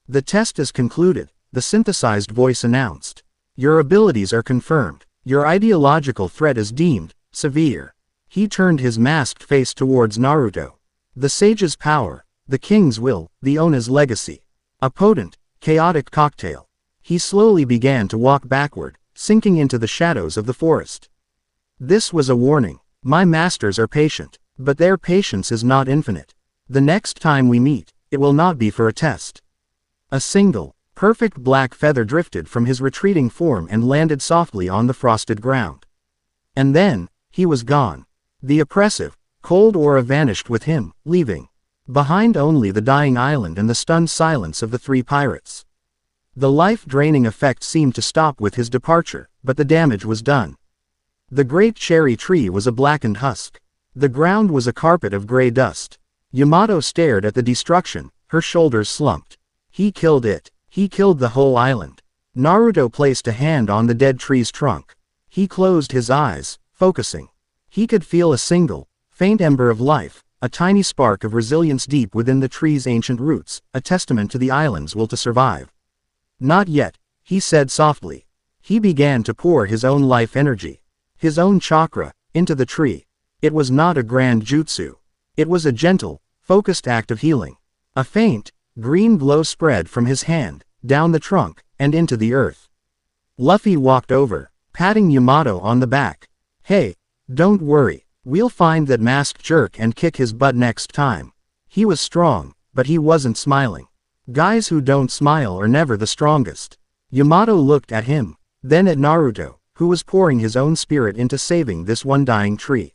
The test is concluded, the synthesized voice announced. Your abilities are confirmed. Your ideological threat is deemed severe. He turned his masked face towards Naruto. The sage's power, the king's will, the Ona's legacy. A potent, chaotic cocktail. He slowly began to walk backward, sinking into the shadows of the forest. This was a warning. My masters are patient, but their patience is not infinite. The next time we meet, it will not be for a test. A single, perfect black feather drifted from his retreating form and landed softly on the frosted ground. And then, he was gone. The oppressive, cold aura vanished with him, leaving behind only the dying island and the stunned silence of the three pirates. The life-draining effect seemed to stop with his departure, but the damage was done. The great cherry tree was a blackened husk. The ground was a carpet of gray dust. Yamato stared at the destruction, her shoulders slumped. He killed it. He killed the whole island. Naruto placed a hand on the dead tree's trunk. He closed his eyes, focusing. He could feel a single, faint ember of life, a tiny spark of resilience deep within the tree's ancient roots, a testament to the island's will to survive. Not yet, he said softly. He began to pour his own life energy, his own chakra, into the tree. It was not a grand jutsu. It was a gentle, focused act of healing. A faint, green glow spread from his hand, down the trunk, and into the earth. Luffy walked over, patting Yamato on the back. Hey, don't worry, we'll find that masked jerk and kick his butt next time. He was strong, but he wasn't smiling. Guys who don't smile are never the strongest. Yamato looked at him, then at Naruto, who was pouring his own spirit into saving this one dying tree.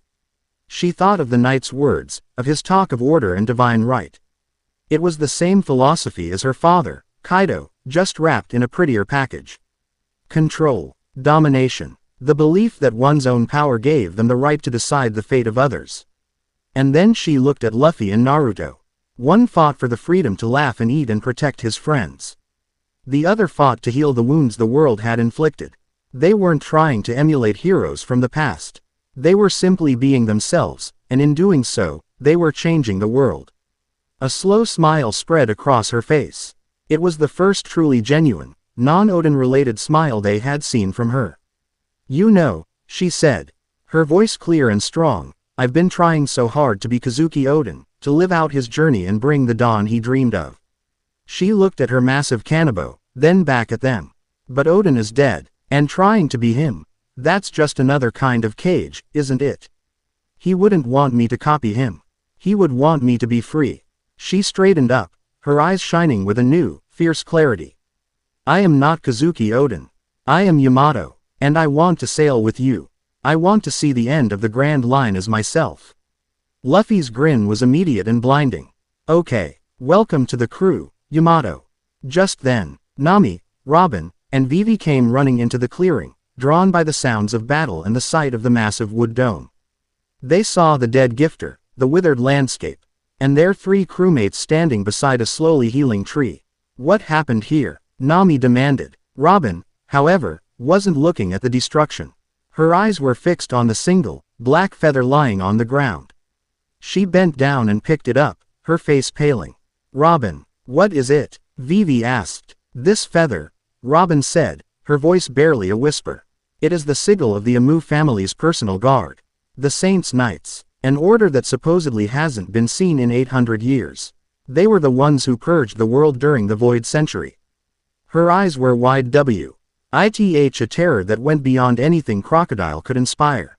She thought of the knight's words, of his talk of order and divine right. It was the same philosophy as her father, Kaido, just wrapped in a prettier package. Control, domination, the belief that one's own power gave them the right to decide the fate of others. And then she looked at Luffy and Naruto. One fought for the freedom to laugh and eat and protect his friends. The other fought to heal the wounds the world had inflicted. They weren't trying to emulate heroes from the past. They were simply being themselves, and in doing so, they were changing the world. A slow smile spread across her face. It was the first truly genuine, non-Oden-related smile they had seen from her. You know, she said, her voice clear and strong, I've been trying so hard to be Kazuki Oden, to live out his journey and bring the dawn he dreamed of. She looked at her massive kanabo, then back at them. But Oden is dead, and trying to be him, that's just another kind of cage, isn't it? He wouldn't want me to copy him. He would want me to be free. She straightened up, her eyes shining with a new, fierce clarity. I am not Kazuki Oden. I am Yamato, and I want to sail with you. I want to see the end of the Grand Line as myself. Luffy's grin was immediate and blinding. Okay, welcome to the crew, Yamato. Just then, Nami, Robin, and Vivi came running into the clearing, drawn by the sounds of battle and the sight of the massive wood dome. They saw the dead gifter, the withered landscape, and their three crewmates standing beside a slowly healing tree. What happened here? Nami demanded. Robin, however, wasn't looking at the destruction. Her eyes were fixed on the single, black feather lying on the ground. She bent down and picked it up, her face paling. Robin, what is it? Vivi asked. This feather, Robin said, her voice barely a whisper. It is the sigil of the Amu family's personal guard. The Saints' Knights. An order that supposedly hasn't been seen in 800 years. They were the ones who purged the world during the Void Century. Her eyes were wide a terror that went beyond anything Crocodile could inspire.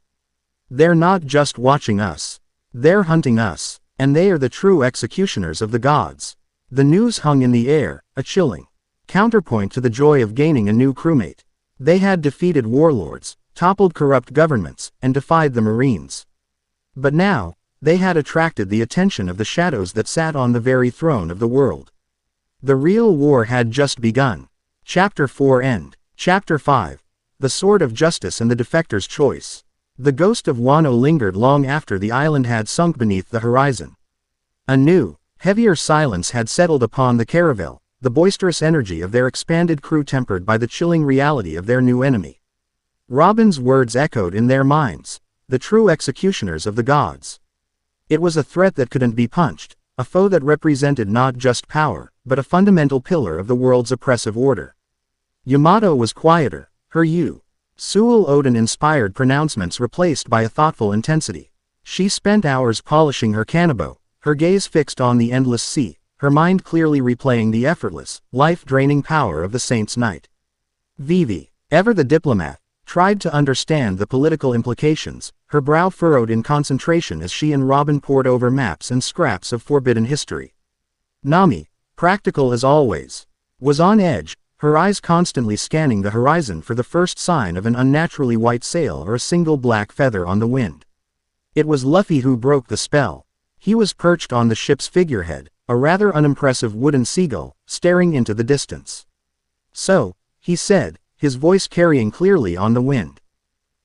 They're not just watching us. They're hunting us, and they are the true executioners of the gods. The news hung in the air, a chilling counterpoint to the joy of gaining a new crewmate. They had defeated warlords, toppled corrupt governments, and defied the Marines. But now, they had attracted the attention of the shadows that sat on the very throne of the world. The real war had just begun. Chapter 4 End. Chapter 5. The Sword of Justice and the Defector's Choice. The ghost of Wano lingered long after the island had sunk beneath the horizon. A new, heavier silence had settled upon the caravel, the boisterous energy of their expanded crew tempered by the chilling reality of their new enemy. Robin's words echoed in their minds, the true executioners of the gods. It was a threat that couldn't be punched, a foe that represented not just power, but a fundamental pillar of the world's oppressive order. Yamato was quieter, her Sual Odin-inspired pronouncements replaced by a thoughtful intensity. She spent hours polishing her kanabo, her gaze fixed on the endless sea, her mind clearly replaying the effortless, life-draining power of the Saint's Knight. Vivi, ever the diplomat, tried to understand the political implications, her brow furrowed in concentration as she and Robin pored over maps and scraps of forbidden history. Nami, practical as always, was on edge, her eyes constantly scanning the horizon for the first sign of an unnaturally white sail or a single black feather on the wind. It was Luffy who broke the spell. He was perched on the ship's figurehead, a rather unimpressive wooden seagull, staring into the distance. So, he said, his voice carrying clearly on the wind.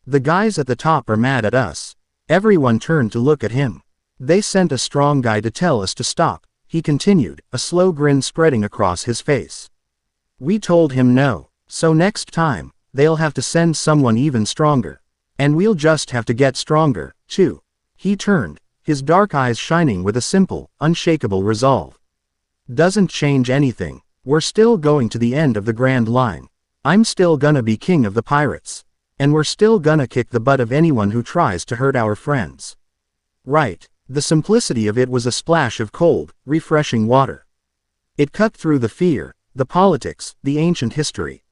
The guys at the top are mad at us. Everyone turned to look at him. They sent a strong guy to tell us to stop, he continued, a slow grin spreading across his face. We told him no, so next time, they'll have to send someone even stronger. And we'll just have to get stronger, too. He turned, his dark eyes shining with a simple, unshakable resolve. Doesn't change anything. We're still going to the end of the Grand Line. I'm still gonna be king of the pirates. And we're still gonna kick the butt of anyone who tries to hurt our friends. Right. The simplicity of it was a splash of cold, refreshing water. It cut through the fear, the politics, the ancient history.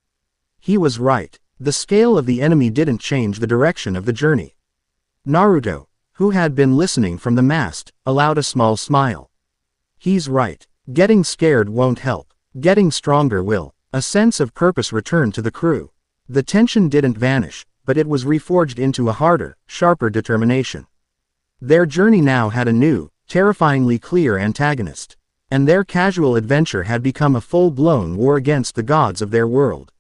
He was right. The scale of the enemy didn't change the direction of the journey. Naruto, who had been listening from the mast, allowed a small smile. He's right. Getting scared won't help. Getting stronger will. A sense of purpose returned to the crew. The tension didn't vanish, but it was reforged into a harder, sharper determination. Their journey now had a new, terrifyingly clear antagonist. And their casual adventure had become a full-blown war against the gods of their world.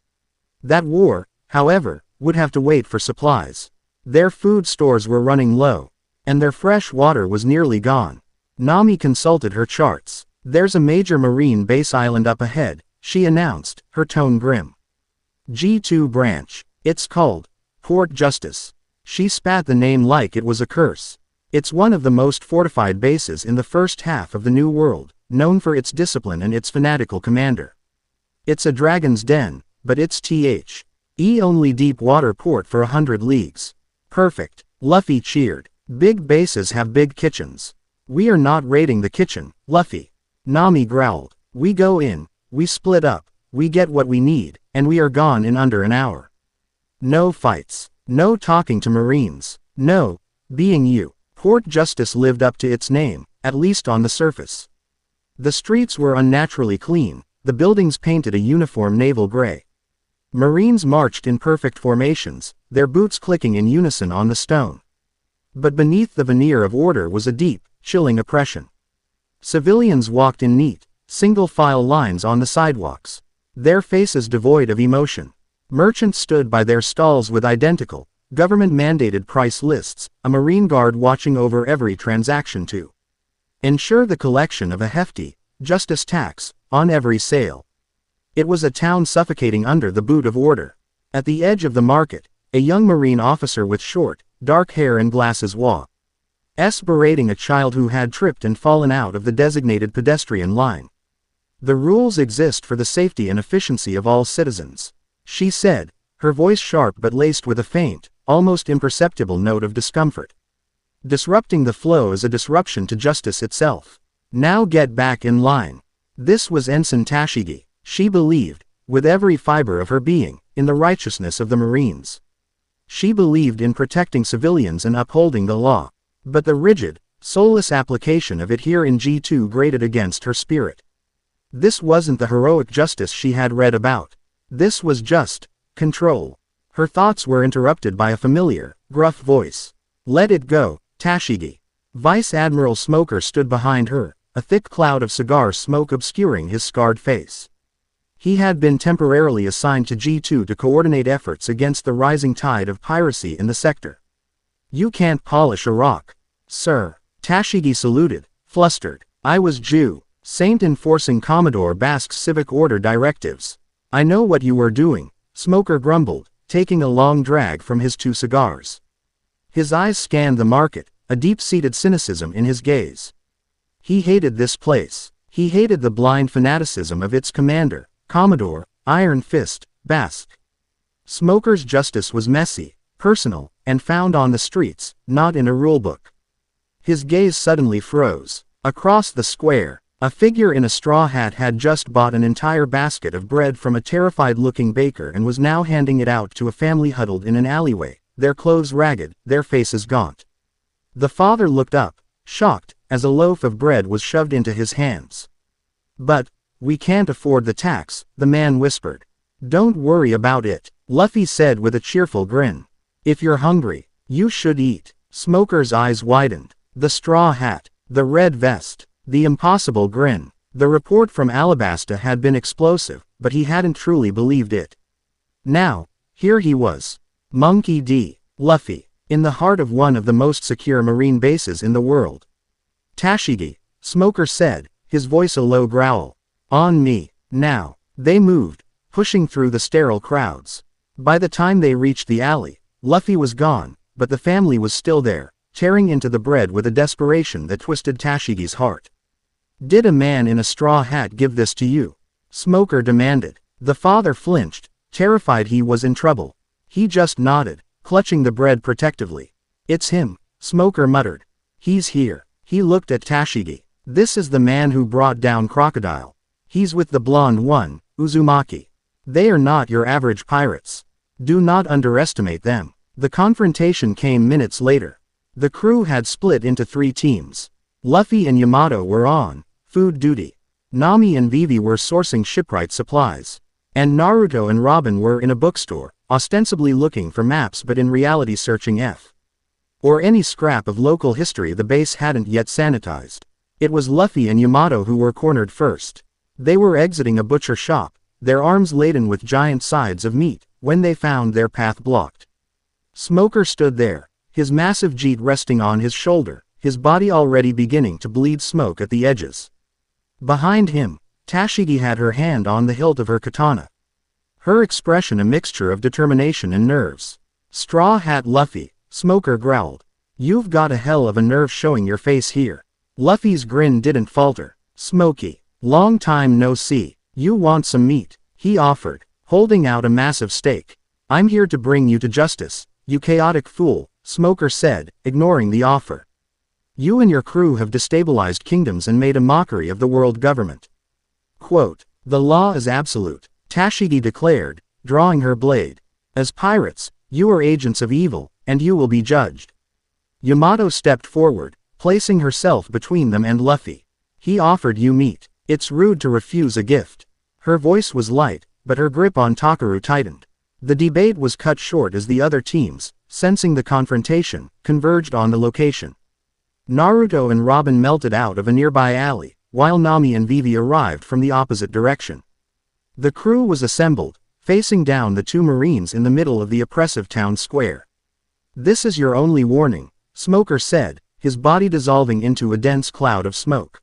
That war, however, would have to wait for supplies. Their food stores were running low, and their fresh water was nearly gone. Nami consulted her charts. There's a major marine base island up ahead, she announced, her tone grim. G2 branch. It's called Port Justice. She spat the name like it was a curse. It's one of the most fortified bases in the first half of the New World, known for its discipline and its fanatical commander. It's a dragon's den, but it's only deep water port for 100 leagues. Perfect. Luffy cheered. Big bases have big kitchens. We are not raiding the kitchen, Luffy. Nami growled. We go in, we split up, we get what we need, and we are gone in under an hour. No fights. No talking to Marines. No, being you. Port Justice lived up to its name, at least on the surface. The streets were unnaturally clean, the buildings painted a uniform naval gray. Marines marched in perfect formations, their boots clicking in unison on the stone. But beneath the veneer of order was a deep, chilling oppression. Civilians walked in neat, single-file lines on the sidewalks, their faces devoid of emotion. Merchants stood by their stalls with identical, government-mandated price lists, a marine guard watching over every transaction to ensure the collection of a hefty justice tax on every sale. It was a town suffocating under the boot of order. At the edge of the market, a young marine officer with short, dark hair and glasses berating a child who had tripped and fallen out of the designated pedestrian line. The rules exist for the safety and efficiency of all citizens, she said, her voice sharp but laced with a faint, almost imperceptible note of discomfort. Disrupting the flow is a disruption to justice itself. Now get back in line. This was Ensign Tashigi. She believed, with every fiber of her being, in the righteousness of the Marines. She believed in protecting civilians and upholding the law. But the rigid, soulless application of it here in G2 grated against her spirit. This wasn't the heroic justice she had read about. This was just control. Her thoughts were interrupted by a familiar, gruff voice. Let it go, Tashigi. Vice Admiral Smoker stood behind her, a thick cloud of cigar smoke obscuring his scarred face. He had been temporarily assigned to G2 to coordinate efforts against the rising tide of piracy in the sector. You can't polish a rock, sir. Tashigi saluted, flustered. I was Jew, Saint enforcing Commodore Basque's civic order directives. I know what you were doing, Smoker grumbled, taking a long drag from his 2 cigars. His eyes scanned the market, a deep-seated cynicism in his gaze. He hated this place. He hated the blind fanaticism of its commander, Commodore, Iron Fist, Basque. Smoker's justice was messy, personal, and found on the streets, not in a rulebook. His gaze suddenly froze. Across the square, a figure in a straw hat had just bought an entire basket of bread from a terrified-looking baker and was now handing it out to a family huddled in an alleyway, their clothes ragged, their faces gaunt. The father looked up, shocked, as a loaf of bread was shoved into his hands. But, we can't afford the tax, the man whispered. Don't worry about it, Luffy said with a cheerful grin. If you're hungry, you should eat. Smoker's eyes widened. The straw hat, the red vest, the impossible grin. The report from Alabasta had been explosive, but he hadn't truly believed it. Now, here he was. Monkey D. Luffy, in the heart of one of the most secure marine bases in the world. Tashigi, Smoker said, his voice a low growl. On me, now. They moved, pushing through the sterile crowds. By the time they reached the alley, Luffy was gone, but the family was still there, tearing into the bread with a desperation that twisted Tashigi's heart. Did a man in a straw hat give this to you? Smoker demanded. The father flinched, terrified he was in trouble. He just nodded, clutching the bread protectively. It's him, Smoker muttered. He's here. He looked at Tashigi. This is the man who brought down Crocodile. He's with the blonde one, Uzumaki. They are not your average pirates. Do not underestimate them. The confrontation came minutes later. The crew had split into 3 teams. Luffy and Yamato were on food duty. Nami and Vivi were sourcing shipwright supplies. And Naruto and Robin were in a bookstore, ostensibly looking for maps but in reality searching or any scrap of local history the base hadn't yet sanitized. It was Luffy and Yamato who were cornered first. They were exiting a butcher shop, their arms laden with giant sides of meat, when they found their path blocked. Smoker stood there, his massive jeet resting on his shoulder, his body already beginning to bleed smoke at the edges. Behind him, Tashigi had her hand on the hilt of her katana. Her expression a mixture of determination and nerves. Straw Hat Luffy, Smoker growled. You've got a hell of a nerve showing your face here. Luffy's grin didn't falter. Smoky, long time no see. You want some meat? He offered, holding out a massive steak. I'm here to bring you to justice, you chaotic fool, Smoker said, ignoring the offer. You and your crew have destabilized kingdoms and made a mockery of the world government. Quote, the law is absolute, Tashigi declared, drawing her blade. As pirates, you are agents of evil, and you will be judged. Yamato stepped forward, placing herself between them and Luffy. He offered you meat. It's rude to refuse a gift. Her voice was light, but her grip on Takaru tightened. The debate was cut short as the other teams, sensing the confrontation, converged on the location. Naruto and Robin melted out of a nearby alley, while Nami and Vivi arrived from the opposite direction. The crew was assembled, facing down the 2 Marines in the middle of the oppressive town square. This is your only warning, Smoker said, his body dissolving into a dense cloud of smoke.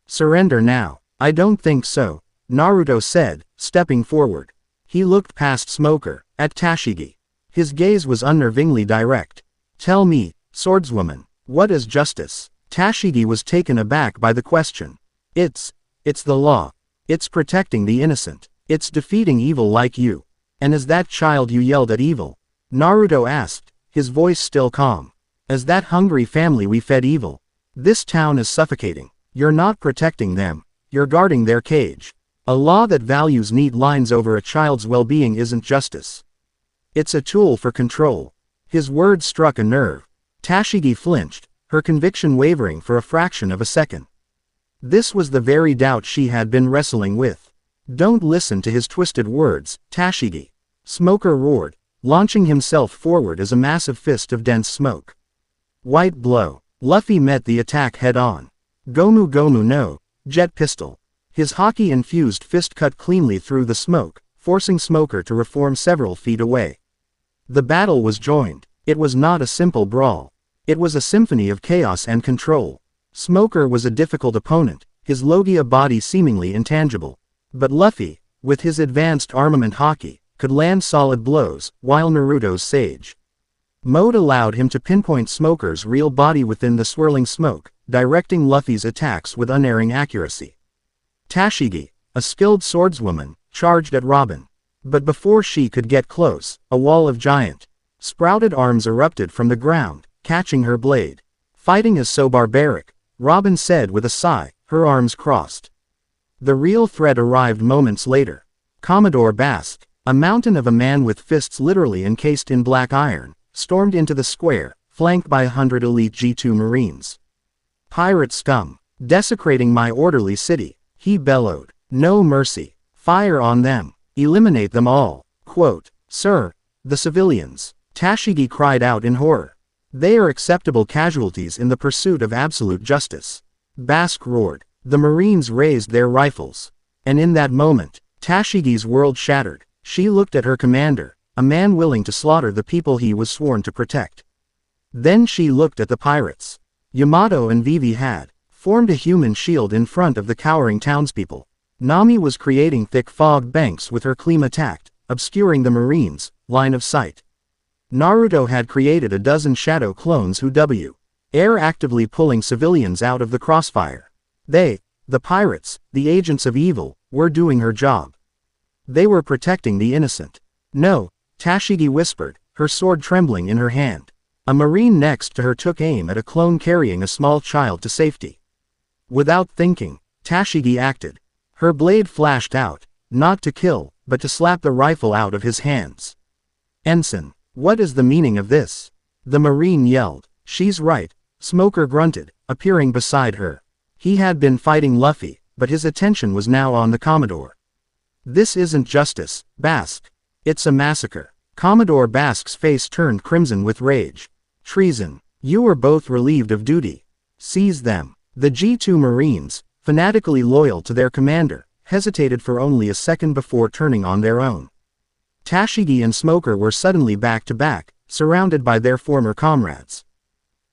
Surrender now. I don't think so, Naruto said, stepping forward. He looked past Smoker, at Tashigi. His gaze was unnervingly direct. Tell me, swordswoman, What is justice? Tashigi was taken aback by the question. It's the law. It's protecting the innocent. It's defeating evil like you. And as that child you yelled at evil? Naruto asked, his voice still calm. As that hungry family we fed evil. This town is suffocating. You're not protecting them. You're guarding their cage. A law that values neat lines over a child's well-being isn't justice. It's a tool for control. His words struck a nerve. Tashigi flinched, her conviction wavering for a fraction of a second. This was the very doubt she had been wrestling with. Don't listen to his twisted words, Tashigi. Smoker roared, launching himself forward as a massive fist of dense smoke. White blow. Luffy met the attack head-on. Gomu Gomu no, jet pistol. His hockey-infused fist cut cleanly through the smoke, forcing Smoker to reform several feet away. The battle was joined. It was not a simple brawl. It was a symphony of chaos and control. Smoker was a difficult opponent, his Logia body seemingly intangible. But Luffy, with his advanced armament hockey, could land solid blows, while Naruto's Sage Mode allowed him to pinpoint Smoker's real body within the swirling smoke, directing Luffy's attacks with unerring accuracy. Tashigi, a skilled swordswoman, charged at Robin. But before she could get close, a wall of giant, sprouted arms erupted from the ground, catching her blade. Fighting is so barbaric, Robin said with a sigh, her arms crossed. The real threat arrived moments later. Commodore Basque, a mountain of a man with fists literally encased in black iron, stormed into the square, flanked by 100 elite G2 Marines. Pirate scum, desecrating my orderly city, he bellowed. No mercy. Fire on them. Eliminate them all. Quote, Sir, the civilians. Tashigi cried out in horror. They are acceptable casualties in the pursuit of absolute justice. Basque roared. The Marines raised their rifles. And in that moment, Tashigi's world shattered. She looked at her commander, a man willing to slaughter the people he was sworn to protect. Then she looked at the pirates. Yamato and Vivi had formed a human shield in front of the cowering townspeople. Nami was creating thick fog banks with her Kleem attack, obscuring the Marines' line of sight. Naruto had created a dozen shadow clones who were actively pulling civilians out of the crossfire. They, the pirates, the agents of evil, were doing her job. They were protecting the innocent. No, Tashigi whispered, her sword trembling in her hand. A Marine next to her took aim at a clone carrying a small child to safety. Without thinking, Tashigi acted. Her blade flashed out, not to kill, but to slap the rifle out of his hands. Ensign, what is the meaning of this? The Marine yelled. She's right, Smoker grunted, appearing beside her. He had been fighting Luffy, but his attention was now on the Commodore. This isn't justice, Basque. It's a massacre. Commodore Basque's face turned crimson with rage. Treason. You were both relieved of duty. Seize them. The G2 Marines, fanatically loyal to their commander, hesitated for only a second before turning on their own. Tashigi and Smoker were suddenly back to back, surrounded by their former comrades.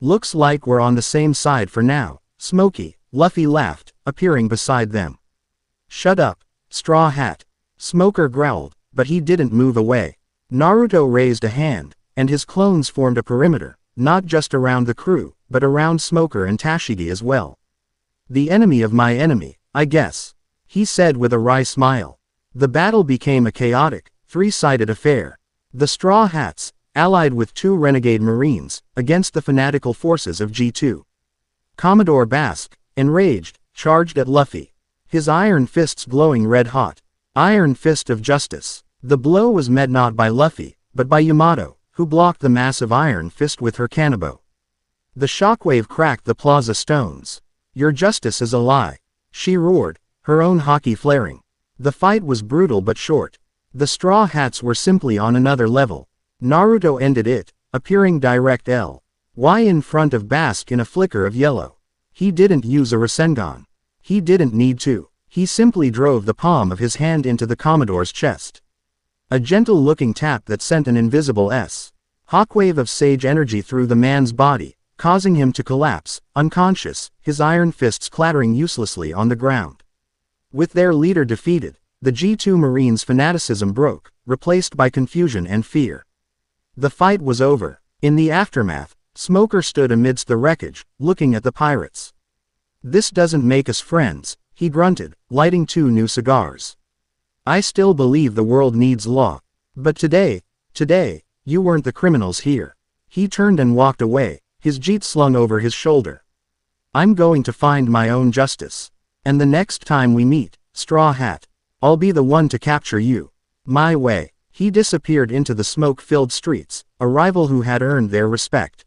Looks like we're on the same side for now, Smokey, Luffy laughed, appearing beside them. Shut up, Straw Hat. Smoker growled, but he didn't move away. Naruto raised a hand, and his clones formed a perimeter, not just around the crew, but around Smoker and Tashigi as well. The enemy of my enemy, I guess, he said with a wry smile. The battle became a chaotic, three-sided affair. The Straw Hats, allied with 2 renegade Marines, against the fanatical forces of G2. Commodore Basque, enraged, charged at Luffy. His iron fists glowing red-hot. Iron fist of justice. The blow was met not by Luffy, but by Yamato, who blocked the massive iron fist with her kanabo. The shockwave cracked the plaza stones. Your justice is a lie. She roared, her own hockey flaring. The fight was brutal but short. The Straw Hats were simply on another level. Naruto ended it, appearing direct L.Y. in front of Basque in a flicker of yellow. He didn't use a Rasengan. He didn't need to. He simply drove the palm of his hand into the Commodore's chest. A gentle-looking tap that sent an invisible Hawkwave of sage energy through the man's body, causing him to collapse, unconscious, his iron fists clattering uselessly on the ground. With their leader defeated, the G2 Marines' fanaticism broke, replaced by confusion and fear. The fight was over. In the aftermath, Smoker stood amidst the wreckage, looking at the pirates. "This doesn't make us friends," he grunted, lighting 2 new cigars. "I still believe the world needs law. But today, you weren't the criminals here." He turned and walked away, his jeet slung over his shoulder. "I'm going to find my own justice. And the next time we meet, Straw Hat, I'll be the one to capture you. My way." He disappeared into the smoke-filled streets, a rival who had earned their respect.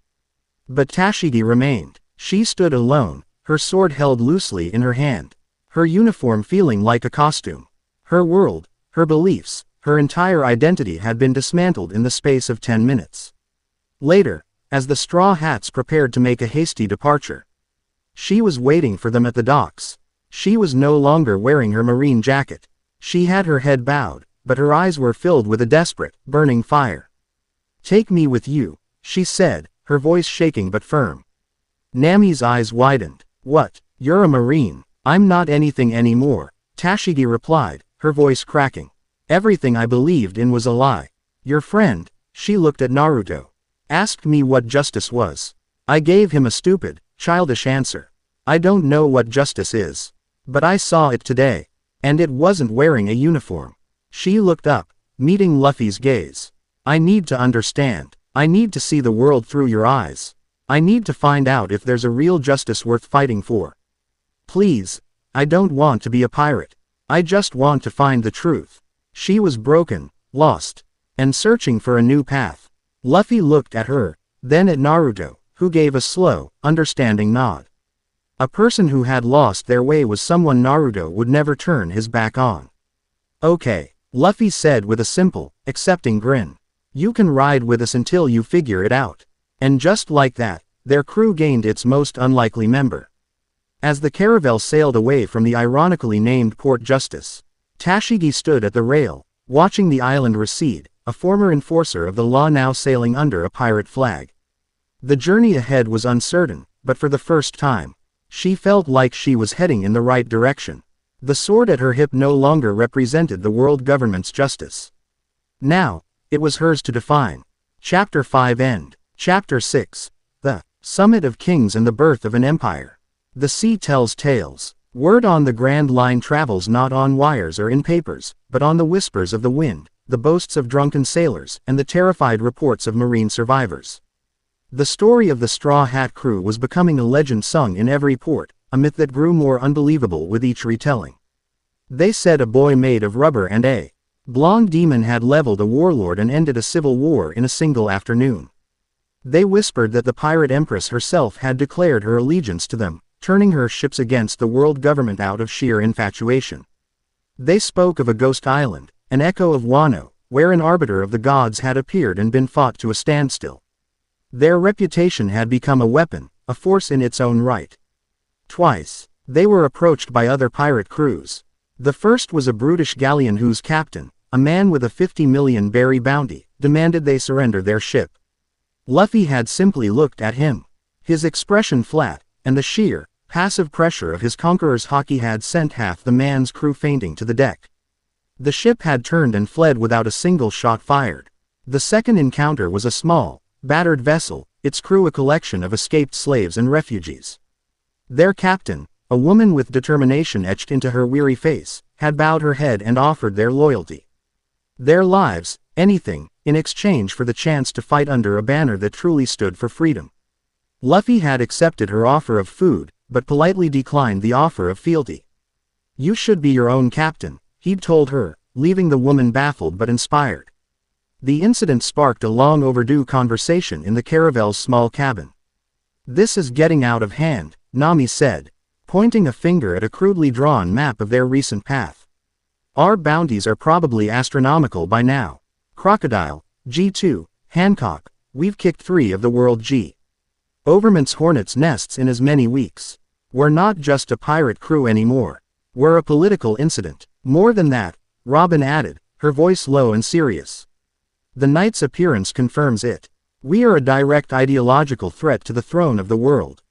But Tashigi remained. She stood alone, her sword held loosely in her hand, her uniform feeling like a costume. Her world, her beliefs, her entire identity had been dismantled in the space of 10 minutes. Later, as the Straw Hats prepared to make a hasty departure, she was waiting for them at the docks. She was no longer wearing her marine jacket. She had her head bowed, but her eyes were filled with a desperate, burning fire. "Take me with you," she said, her voice shaking but firm. Nami's eyes widened. "What? You're a marine." "I'm not anything anymore," Tashigi replied, her voice cracking. "Everything I believed in was a lie. Your friend," she looked at Naruto, "asked me what justice was. I gave him a stupid, childish answer. I don't know what justice is. But I saw it today. And it wasn't wearing a uniform." She looked up, meeting Luffy's gaze. "I need to understand. I need to see the world through your eyes. I need to find out if there's a real justice worth fighting for. Please, I don't want to be a pirate. I just want to find the truth." She was broken, lost, and searching for a new path. Luffy looked at her, then at Naruto, who gave a slow, understanding nod. A person who had lost their way was someone Naruto would never turn his back on. "Okay," Luffy said with a simple, accepting grin. "You can ride with us until you figure it out." And just like that, their crew gained its most unlikely member. As the caravel sailed away from the ironically named Port Justice, Tashigi stood at the rail, watching the island recede, a former enforcer of the law now sailing under a pirate flag. The journey ahead was uncertain, but for the first time, she felt like she was heading in the right direction. The sword at her hip no longer represented the world government's justice. Now, it was hers to define. Chapter 5 End. Chapter 6. The Summit of Kings and the Birth of an Empire. The sea tells tales. Word on the Grand Line travels not on wires or in papers, but on the whispers of the wind, the boasts of drunken sailors, and the terrified reports of marine survivors. The story of the Straw Hat crew was becoming a legend sung in every port, a myth that grew more unbelievable with each retelling. They said a boy made of rubber and a blonde demon had leveled a warlord and ended a civil war in a single afternoon. They whispered that the pirate empress herself had declared her allegiance to them, turning her ships against the world government out of sheer infatuation. They spoke of a ghost island, an echo of Wano, where an arbiter of the gods had appeared and been fought to a standstill. Their reputation had become a weapon, a force in its own right. Twice, they were approached by other pirate crews. The first was a brutish galleon whose captain, a man with a 50 million berry bounty, demanded they surrender their ship. Luffy had simply looked at him. His expression flat, and the sheer, passive pressure of his conqueror's haki had sent half the man's crew fainting to the deck. The ship had turned and fled without a single shot fired. The second encounter was a small, battered vessel, its crew a collection of escaped slaves and refugees. Their captain, a woman with determination etched into her weary face, had bowed her head and offered their loyalty. Their lives, anything, in exchange for the chance to fight under a banner that truly stood for freedom. Luffy had accepted her offer of food, but politely declined the offer of fealty. "You should be your own captain," he'd told her, leaving the woman baffled but inspired. The incident sparked a long overdue conversation in the caravel's small cabin. "This is getting out of hand," Nami said, pointing a finger at a crudely drawn map of their recent path. "Our bounties are probably astronomical by now. Crocodile, G2, Hancock, we've kicked 3 of the world G. Overmint's hornets' nests in as many weeks. We're not just a pirate crew anymore. We're a political incident. More than that," Robin added, her voice low and serious. "The knight's appearance confirms it. We are a direct ideological threat to the throne of the world.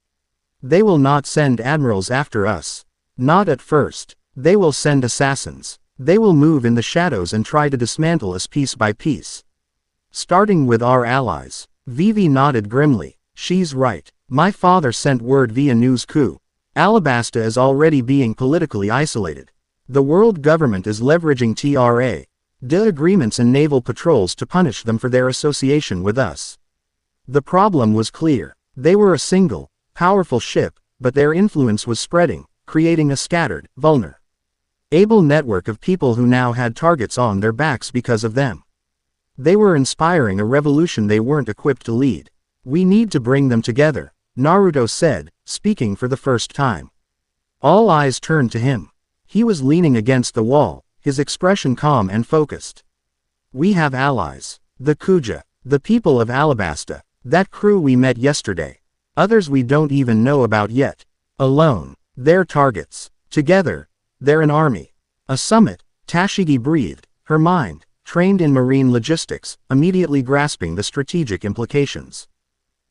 They will not send admirals after us. Not at first. They will send assassins. They will move in the shadows and try to dismantle us piece by piece. Starting with our allies." Vivi nodded grimly. She's right. My father sent word via news coup. Alabasta is already being politically isolated. The world government is leveraging TRA agreements and naval patrols to punish them for their association with us. The problem was clear. They were a single, powerful ship, but their influence was spreading, creating a scattered, vulnerable network of people who now had targets on their backs because of them. They were inspiring a revolution they weren't equipped to lead. We need to bring them together, Naruto said, speaking for the first time. All eyes turned to him. He was leaning against the wall, his expression calm and focused. We have allies. The Kuja, the people of Alabasta, that crew we met yesterday. Others we don't even know about yet. Alone, they're targets. Together, they're an army. A summit, Tashigi breathed, her mind, trained in marine logistics, immediately grasping the strategic implications.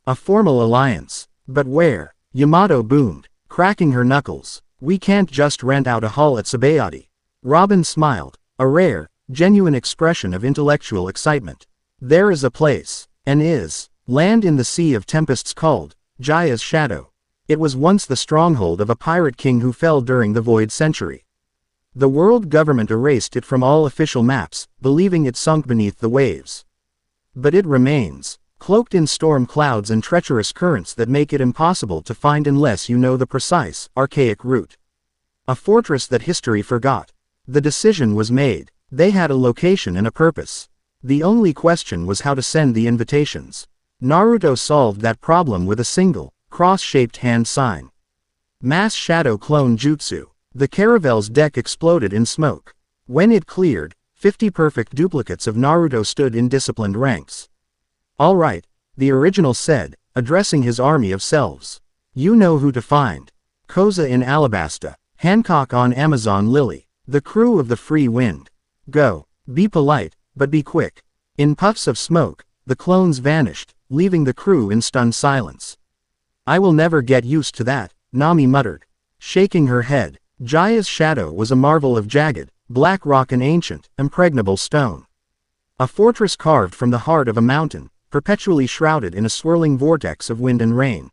A formal alliance. But where? Yamato boomed, cracking her knuckles. We can't just rent out a hall at Sabayati. Robin smiled, a rare, genuine expression of intellectual excitement. There is a place, and land in the Sea of Tempests called Jaya's Shadow. It was once the stronghold of a pirate king who fell during the Void Century. The world government erased it from all official maps, believing it sunk beneath the waves. But it remains, cloaked in storm clouds and treacherous currents that make it impossible to find unless you know the precise, archaic route. A fortress that history forgot. The decision was made. They had a location and a purpose. The only question was how to send the invitations. Naruto solved that problem with a single, cross-shaped hand sign. Mass Shadow Clone Jutsu. The caravel's deck exploded in smoke. When it cleared, 50 perfect duplicates of Naruto stood in disciplined ranks. All right, the original said, addressing his army of selves. You know who to find. Koza in Alabasta, Hancock on Amazon Lily, the crew of the Free Wind. Go. Be polite, but be quick. In puffs of smoke, the clones vanished, leaving the crew in stunned silence. I will never get used to that, Nami muttered. Shaking her head, Jaya's shadow was a marvel of jagged, black rock and ancient, impregnable stone. A fortress carved from the heart of a mountain, perpetually shrouded in a swirling vortex of wind and rain.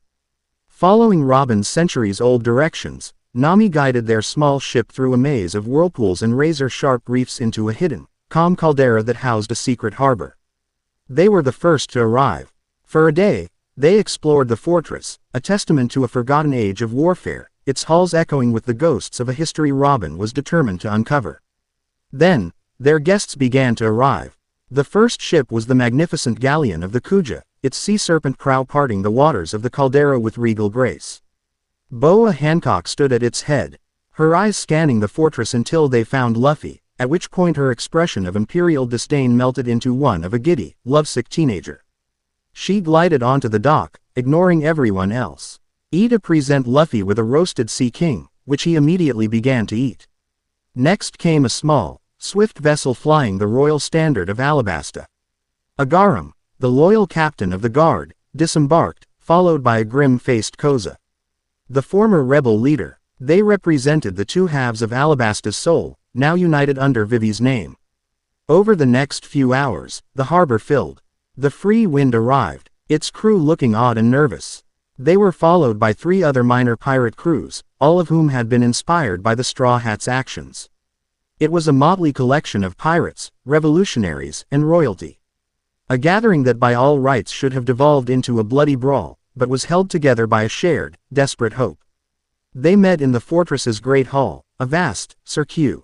Following Robin's centuries-old directions, Nami guided their small ship through a maze of whirlpools and razor-sharp reefs into a hidden, calm caldera that housed a secret harbor. They were the first to arrive. For a day, they explored the fortress, a testament to a forgotten age of warfare, its halls echoing with the ghosts of a history Robin was determined to uncover. Then, their guests began to arrive. The first ship was the magnificent galleon of the Kuja, its sea serpent prow parting the waters of the caldera with regal grace. Boa Hancock stood at its head, her eyes scanning the fortress until they found Luffy, at which point her expression of imperial disdain melted into one of a giddy, lovesick teenager. She glided onto the dock, ignoring everyone else. Ida present Luffy with a roasted sea king, which he immediately began to eat. Next came a small, swift vessel flying the royal standard of Alabasta. Agaram, the loyal captain of the guard, disembarked, followed by a grim-faced Koza. The former rebel leader. They represented the two halves of Alabasta's soul, now united under Vivi's name. Over the next few hours, the harbor filled. The Free Wind arrived, its crew looking odd and nervous. They were followed by 3 other minor pirate crews, all of whom had been inspired by the Straw Hats' actions. It was a motley collection of pirates, revolutionaries, and royalty. A gathering that by all rights should have devolved into a bloody brawl, but was held together by a shared, desperate hope. They met in the fortress's great hall, a vast, circular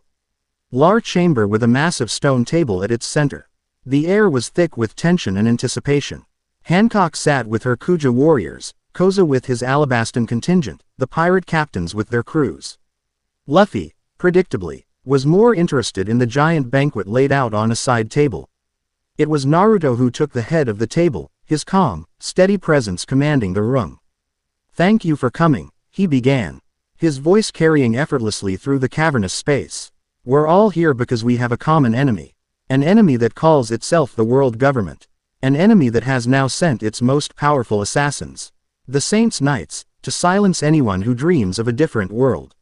chamber with a massive stone table at its center. The air was thick with tension and anticipation. Hancock sat with her Kuja warriors, Koza with his Alabastan contingent, the pirate captains with their crews. Luffy, predictably, was more interested in the giant banquet laid out on a side table. It was Naruto who took the head of the table, his calm, steady presence commanding the room. Thank you for coming, he began, his voice carrying effortlessly through the cavernous space. We're all here because we have a common enemy. An enemy that calls itself the world government. An enemy that has now sent its most powerful assassins, the Saints' Knights, to silence anyone who dreams of a different world.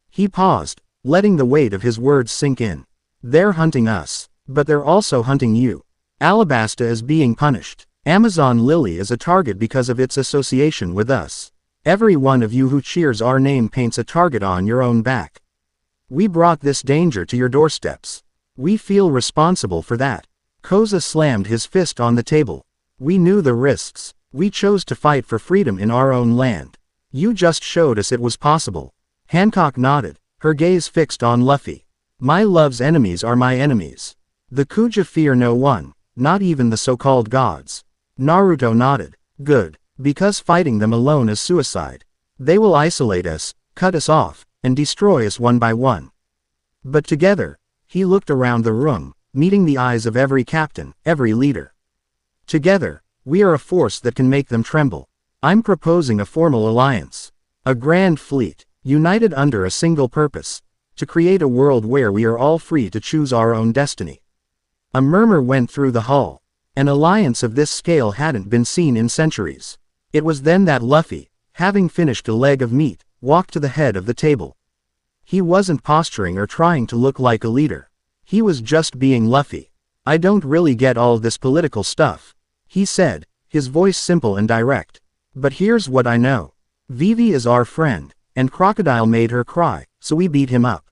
He paused, letting the weight of his words sink in. They're hunting us, but they're also hunting you. Alabasta is being punished, Amazon Lily is a target because of its association with us. Every one of you who cheers our name paints a target on your own back. We brought this danger to your doorsteps. We feel responsible for that. Koza slammed his fist on the table. We knew the risks. We chose to fight for freedom in our own land. You just showed us it was possible. Hancock nodded, her gaze fixed on Luffy. My love's enemies are my enemies. The Kuja fear no one, not even the so-called gods. Naruto nodded. Good, because fighting them alone is suicide. They will isolate us, cut us off, and destroy us one by one. But together, he looked around the room, meeting the eyes of every captain, every leader. Together, we are a force that can make them tremble. I'm proposing a formal alliance. A grand fleet, united under a single purpose. To create a world where we are all free to choose our own destiny. A murmur went through the hall. An alliance of this scale hadn't been seen in centuries. It was then that Luffy, having finished a leg of meat, walked to the head of the table. He wasn't posturing or trying to look like a leader. He was just being Luffy. I don't really get all this political stuff, he said, his voice simple and direct. But here's what I know. Vivi is our friend, and Crocodile made her cry, so we beat him up.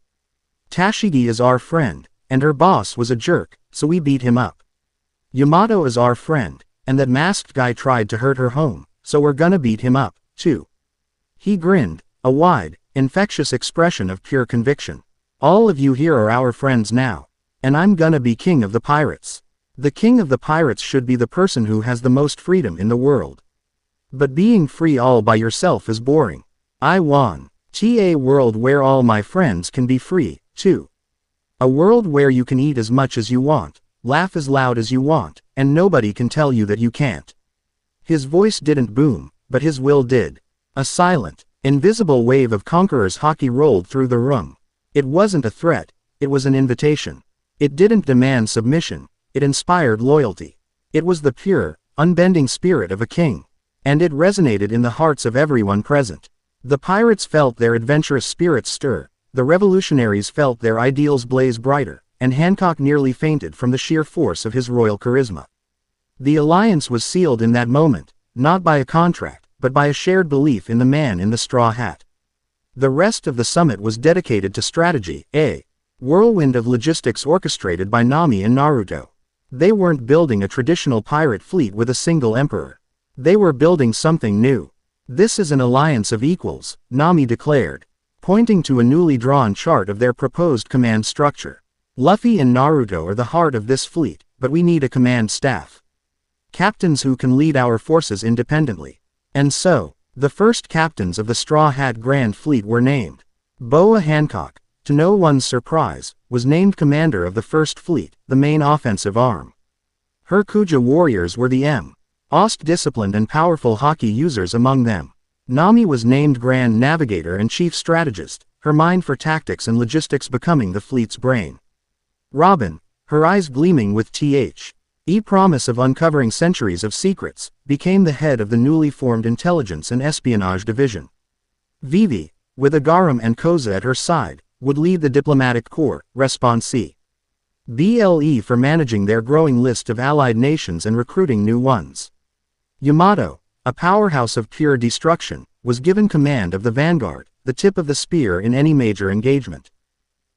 Tashigi is our friend, and her boss was a jerk, so we beat him up. Yamato is our friend, and that masked guy tried to hurt her home, so we're gonna beat him up, too. He grinned, a wide, infectious expression of pure conviction. All of you here are our friends now, and I'm gonna be king of the pirates. The king of the pirates should be the person who has the most freedom in the world. But being free all by yourself is boring. I want a world where all my friends can be free, too. A world where you can eat as much as you want, laugh as loud as you want, and nobody can tell you that you can't. His voice didn't boom, but his will did. A silent, invisible wave of conqueror's hockey rolled through the room. It wasn't a threat, it was an invitation. It didn't demand submission, it inspired loyalty. It was the pure, unbending spirit of a king. And it resonated in the hearts of everyone present. The pirates felt their adventurous spirits stir, the revolutionaries felt their ideals blaze brighter, and Hancock nearly fainted from the sheer force of his royal charisma. The alliance was sealed in that moment, not by a contract, but by a shared belief in the man in the straw hat. The rest of the summit was dedicated to strategy, a whirlwind of logistics orchestrated by Nami and Naruto. They weren't building a traditional pirate fleet with a single emperor. They were building something new. This is an alliance of equals, Nami declared, pointing to a newly drawn chart of their proposed command structure. Luffy and Naruto are the heart of this fleet, but we need a command staff. Captains who can lead our forces independently. And so, the first captains of the Straw Hat Grand Fleet were named. Boa Hancock, to no one's surprise, was named commander of the First Fleet, the main offensive arm. Her Kuja warriors were the most disciplined and powerful hockey users among them. Nami was named Grand Navigator and Chief Strategist, her mind for tactics and logistics becoming the fleet's brain. Robin, her eyes gleaming with promise of uncovering centuries of secrets, became the head of the newly formed Intelligence and Espionage Division. Vivi, with Agaram and Koza at her side, would lead the Diplomatic Corps, Response BLE for managing their growing list of allied nations and recruiting new ones. Yamato, a powerhouse of pure destruction, was given command of the vanguard, the tip of the spear in any major engagement.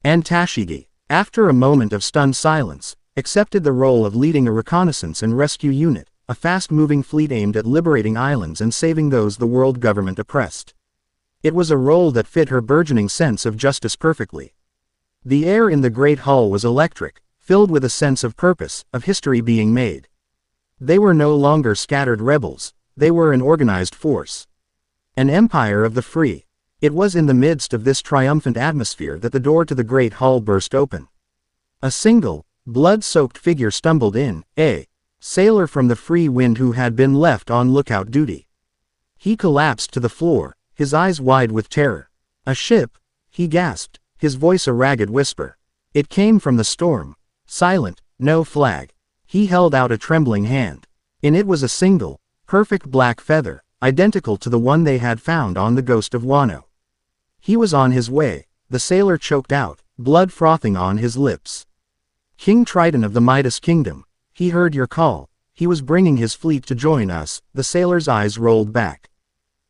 And Tashigi, after a moment of stunned silence, accepted the role of leading a reconnaissance and rescue unit, a fast-moving fleet aimed at liberating islands and saving those the world government oppressed. It was a role that fit her burgeoning sense of justice perfectly. The air in the Great Hall was electric, filled with a sense of purpose, of history being made. They were no longer scattered rebels, they were an organized force. An empire of the free. It was in the midst of this triumphant atmosphere that the door to the Great Hall burst open. A single, blood-soaked figure stumbled in, a sailor from the Free Wind who had been left on lookout duty. He collapsed to the floor, his eyes wide with terror. A ship, he gasped, his voice a ragged whisper. It came from the storm. Silent, no flag. He held out a trembling hand. In it was a single, perfect black feather, identical to the one they had found on the Ghost of Wano. He was on his way, the sailor choked out, blood frothing on his lips. King Triton of the Midas Kingdom, he heard your call, he was bringing his fleet to join us. The sailor's eyes rolled back.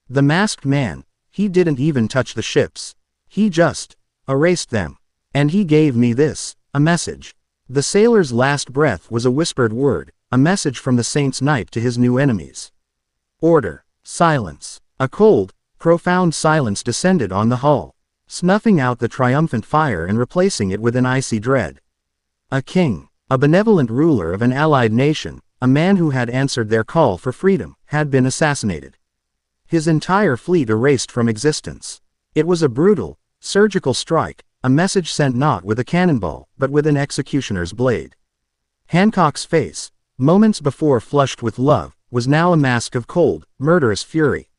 The masked man, he didn't even touch the ships. He just erased them. And he gave me this, a message. The sailor's last breath was a whispered word, a message from the Saint's Knight to his new enemies. Order. Silence. A cold, profound silence descended on the hull, snuffing out the triumphant fire and replacing it with an icy dread. A king, a benevolent ruler of an allied nation, a man who had answered their call for freedom, had been assassinated. His entire fleet erased from existence. It was a brutal, surgical strike, a message sent not with a cannonball, but with an executioner's blade. Hancock's face, moments before flushed with love, was now a mask of cold, murderous fury.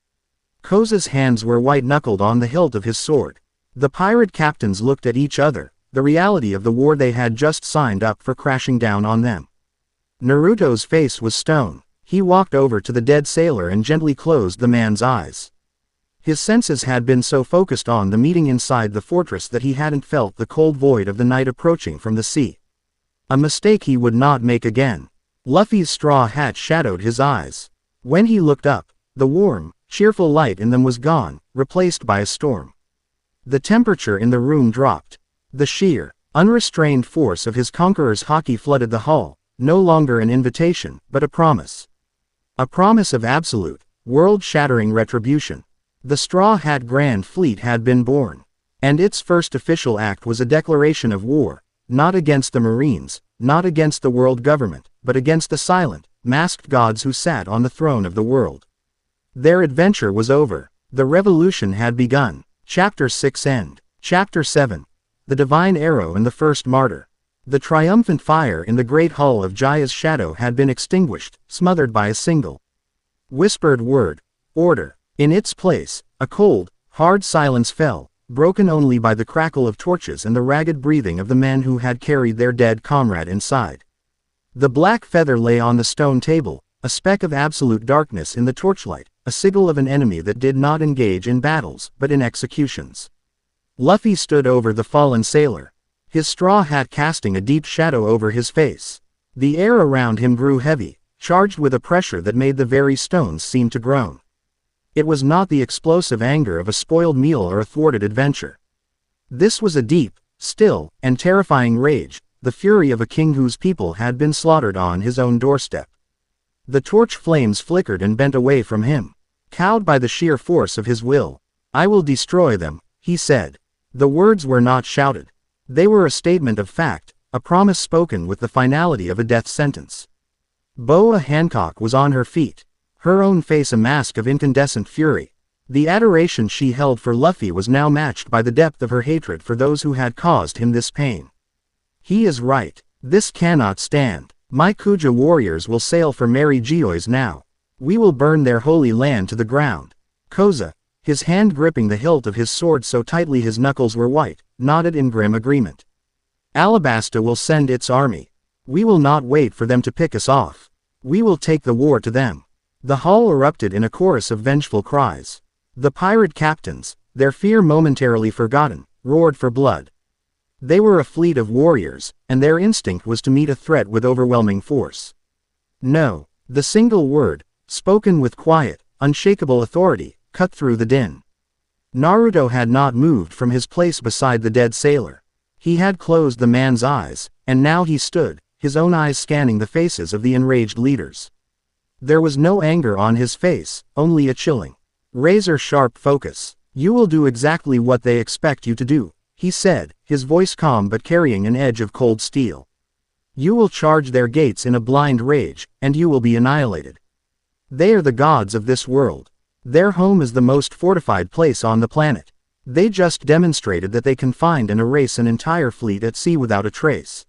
Koza's hands were white-knuckled on the hilt of his sword. The pirate captains looked at each other, the reality of the war they had just signed up for crashing down on them. Naruto's face was stone. He walked over to the dead sailor and gently closed the man's eyes. His senses had been so focused on the meeting inside the fortress that he hadn't felt the cold void of the night approaching from the sea. A mistake he would not make again. Luffy's straw hat shadowed his eyes. When he looked up, the warm, cheerful light in them was gone, replaced by a storm. The temperature in the room dropped. The sheer, unrestrained force of his conqueror's haki flooded the hall, no longer an invitation, but a promise. A promise of absolute, world-shattering retribution. The Straw Hat Grand Fleet had been born. And its first official act was a declaration of war, not against the Marines, not against the world government, but against the silent, masked gods who sat on the throne of the world. Their adventure was over. The revolution had begun. Chapter 6 End. Chapter 7. The Divine Arrow and the First Martyr. The triumphant fire in the great hull of Jaya's shadow had been extinguished, smothered by a single whispered word. Order. In its place, a cold, hard silence fell, broken only by the crackle of torches and the ragged breathing of the men who had carried their dead comrade inside. The black feather lay on the stone table, a speck of absolute darkness in the torchlight, a sigil of an enemy that did not engage in battles, but in executions. Luffy stood over the fallen sailor, his straw hat casting a deep shadow over his face. The air around him grew heavy, charged with a pressure that made the very stones seem to groan. It was not the explosive anger of a spoiled meal or a thwarted adventure. This was a deep, still, and terrifying rage, the fury of a king whose people had been slaughtered on his own doorstep. The torch flames flickered and bent away from him, cowed by the sheer force of his will. "I will destroy them," he said. The words were not shouted. They were a statement of fact, a promise spoken with the finality of a death sentence. Boa Hancock was on her feet, her own face a mask of incandescent fury. The adoration she held for Luffy was now matched by the depth of her hatred for those who had caused him this pain. He is right. This cannot stand. My Kuja warriors will sail for Mary Geoise now. We will burn their holy land to the ground. Koza, his hand gripping the hilt of his sword so tightly his knuckles were white, nodded in grim agreement. Alabasta will send its army. We will not wait for them to pick us off. We will take the war to them. The hall erupted in a chorus of vengeful cries. The pirate captains, their fear momentarily forgotten, roared for blood. They were a fleet of warriors, and their instinct was to meet a threat with overwhelming force. No, the single word, spoken with quiet, unshakable authority, cut through the din. Naruto had not moved from his place beside the dead sailor. He had closed the man's eyes, and now he stood, his own eyes scanning the faces of the enraged leaders. There was no anger on his face, only a chilling, razor-sharp focus. "You will do exactly what they expect you to do," he said, his voice calm but carrying an edge of cold steel. "You will charge their gates in a blind rage, and you will be annihilated. They are the gods of this world. Their home is the most fortified place on the planet. They just demonstrated that they can find and erase an entire fleet at sea without a trace.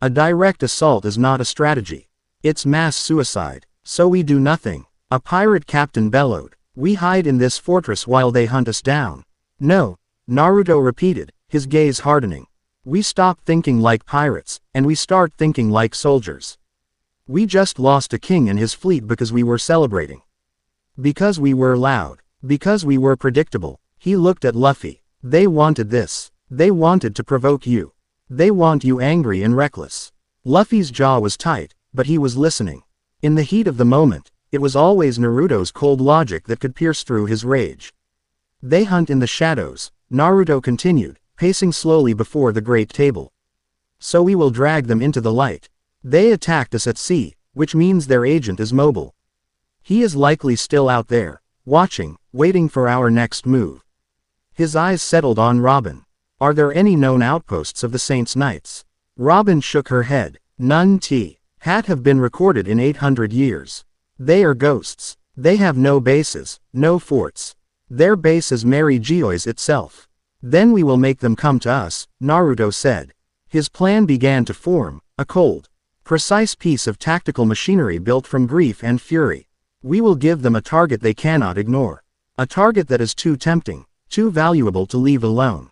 A direct assault is not a strategy. It's mass suicide. So we do nothing." A pirate captain bellowed. "We hide in this fortress while they hunt us down." "No," Naruto repeated, his gaze hardening. "We stop thinking like pirates, and we start thinking like soldiers. We just lost a king and his fleet because we were celebrating. Because we were loud. Because we were predictable." He looked at Luffy. "They wanted this. They wanted to provoke you. They want you angry and reckless." Luffy's jaw was tight, but he was listening. In the heat of the moment, it was always Naruto's cold logic that could pierce through his rage. They hunt in the shadows, Naruto continued, pacing slowly before the great table. So we will drag them into the light. They attacked us at sea, which means their agent is mobile. He is likely still out there, watching, waiting for our next move. His eyes settled on Robin. Are there any known outposts of the Saints' Knights? Robin shook her head. None have been recorded in 800 years. They are ghosts. They have no bases, no forts. Their base is Mary Geoise itself. Then we will make them come to us, Naruto said. His plan began to form, a cold, precise piece of tactical machinery built from grief and fury. We will give them a target they cannot ignore. A target that is too tempting, too valuable to leave alone.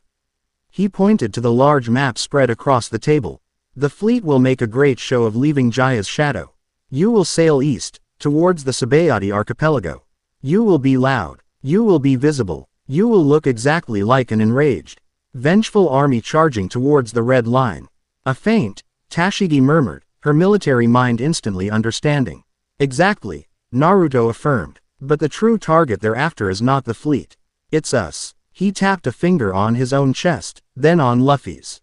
He pointed to the large map spread across the table. The fleet will make a great show of leaving Jaya's shadow. You will sail east, towards the Sabayati archipelago. You will be loud. You will be visible. You will look exactly like an enraged, vengeful army charging towards the red line. A faint, Tashigi murmured, her military mind instantly understanding. Exactly, Naruto affirmed. But the true target they're after is not the fleet. It's us. He tapped a finger on his own chest, then on Luffy's.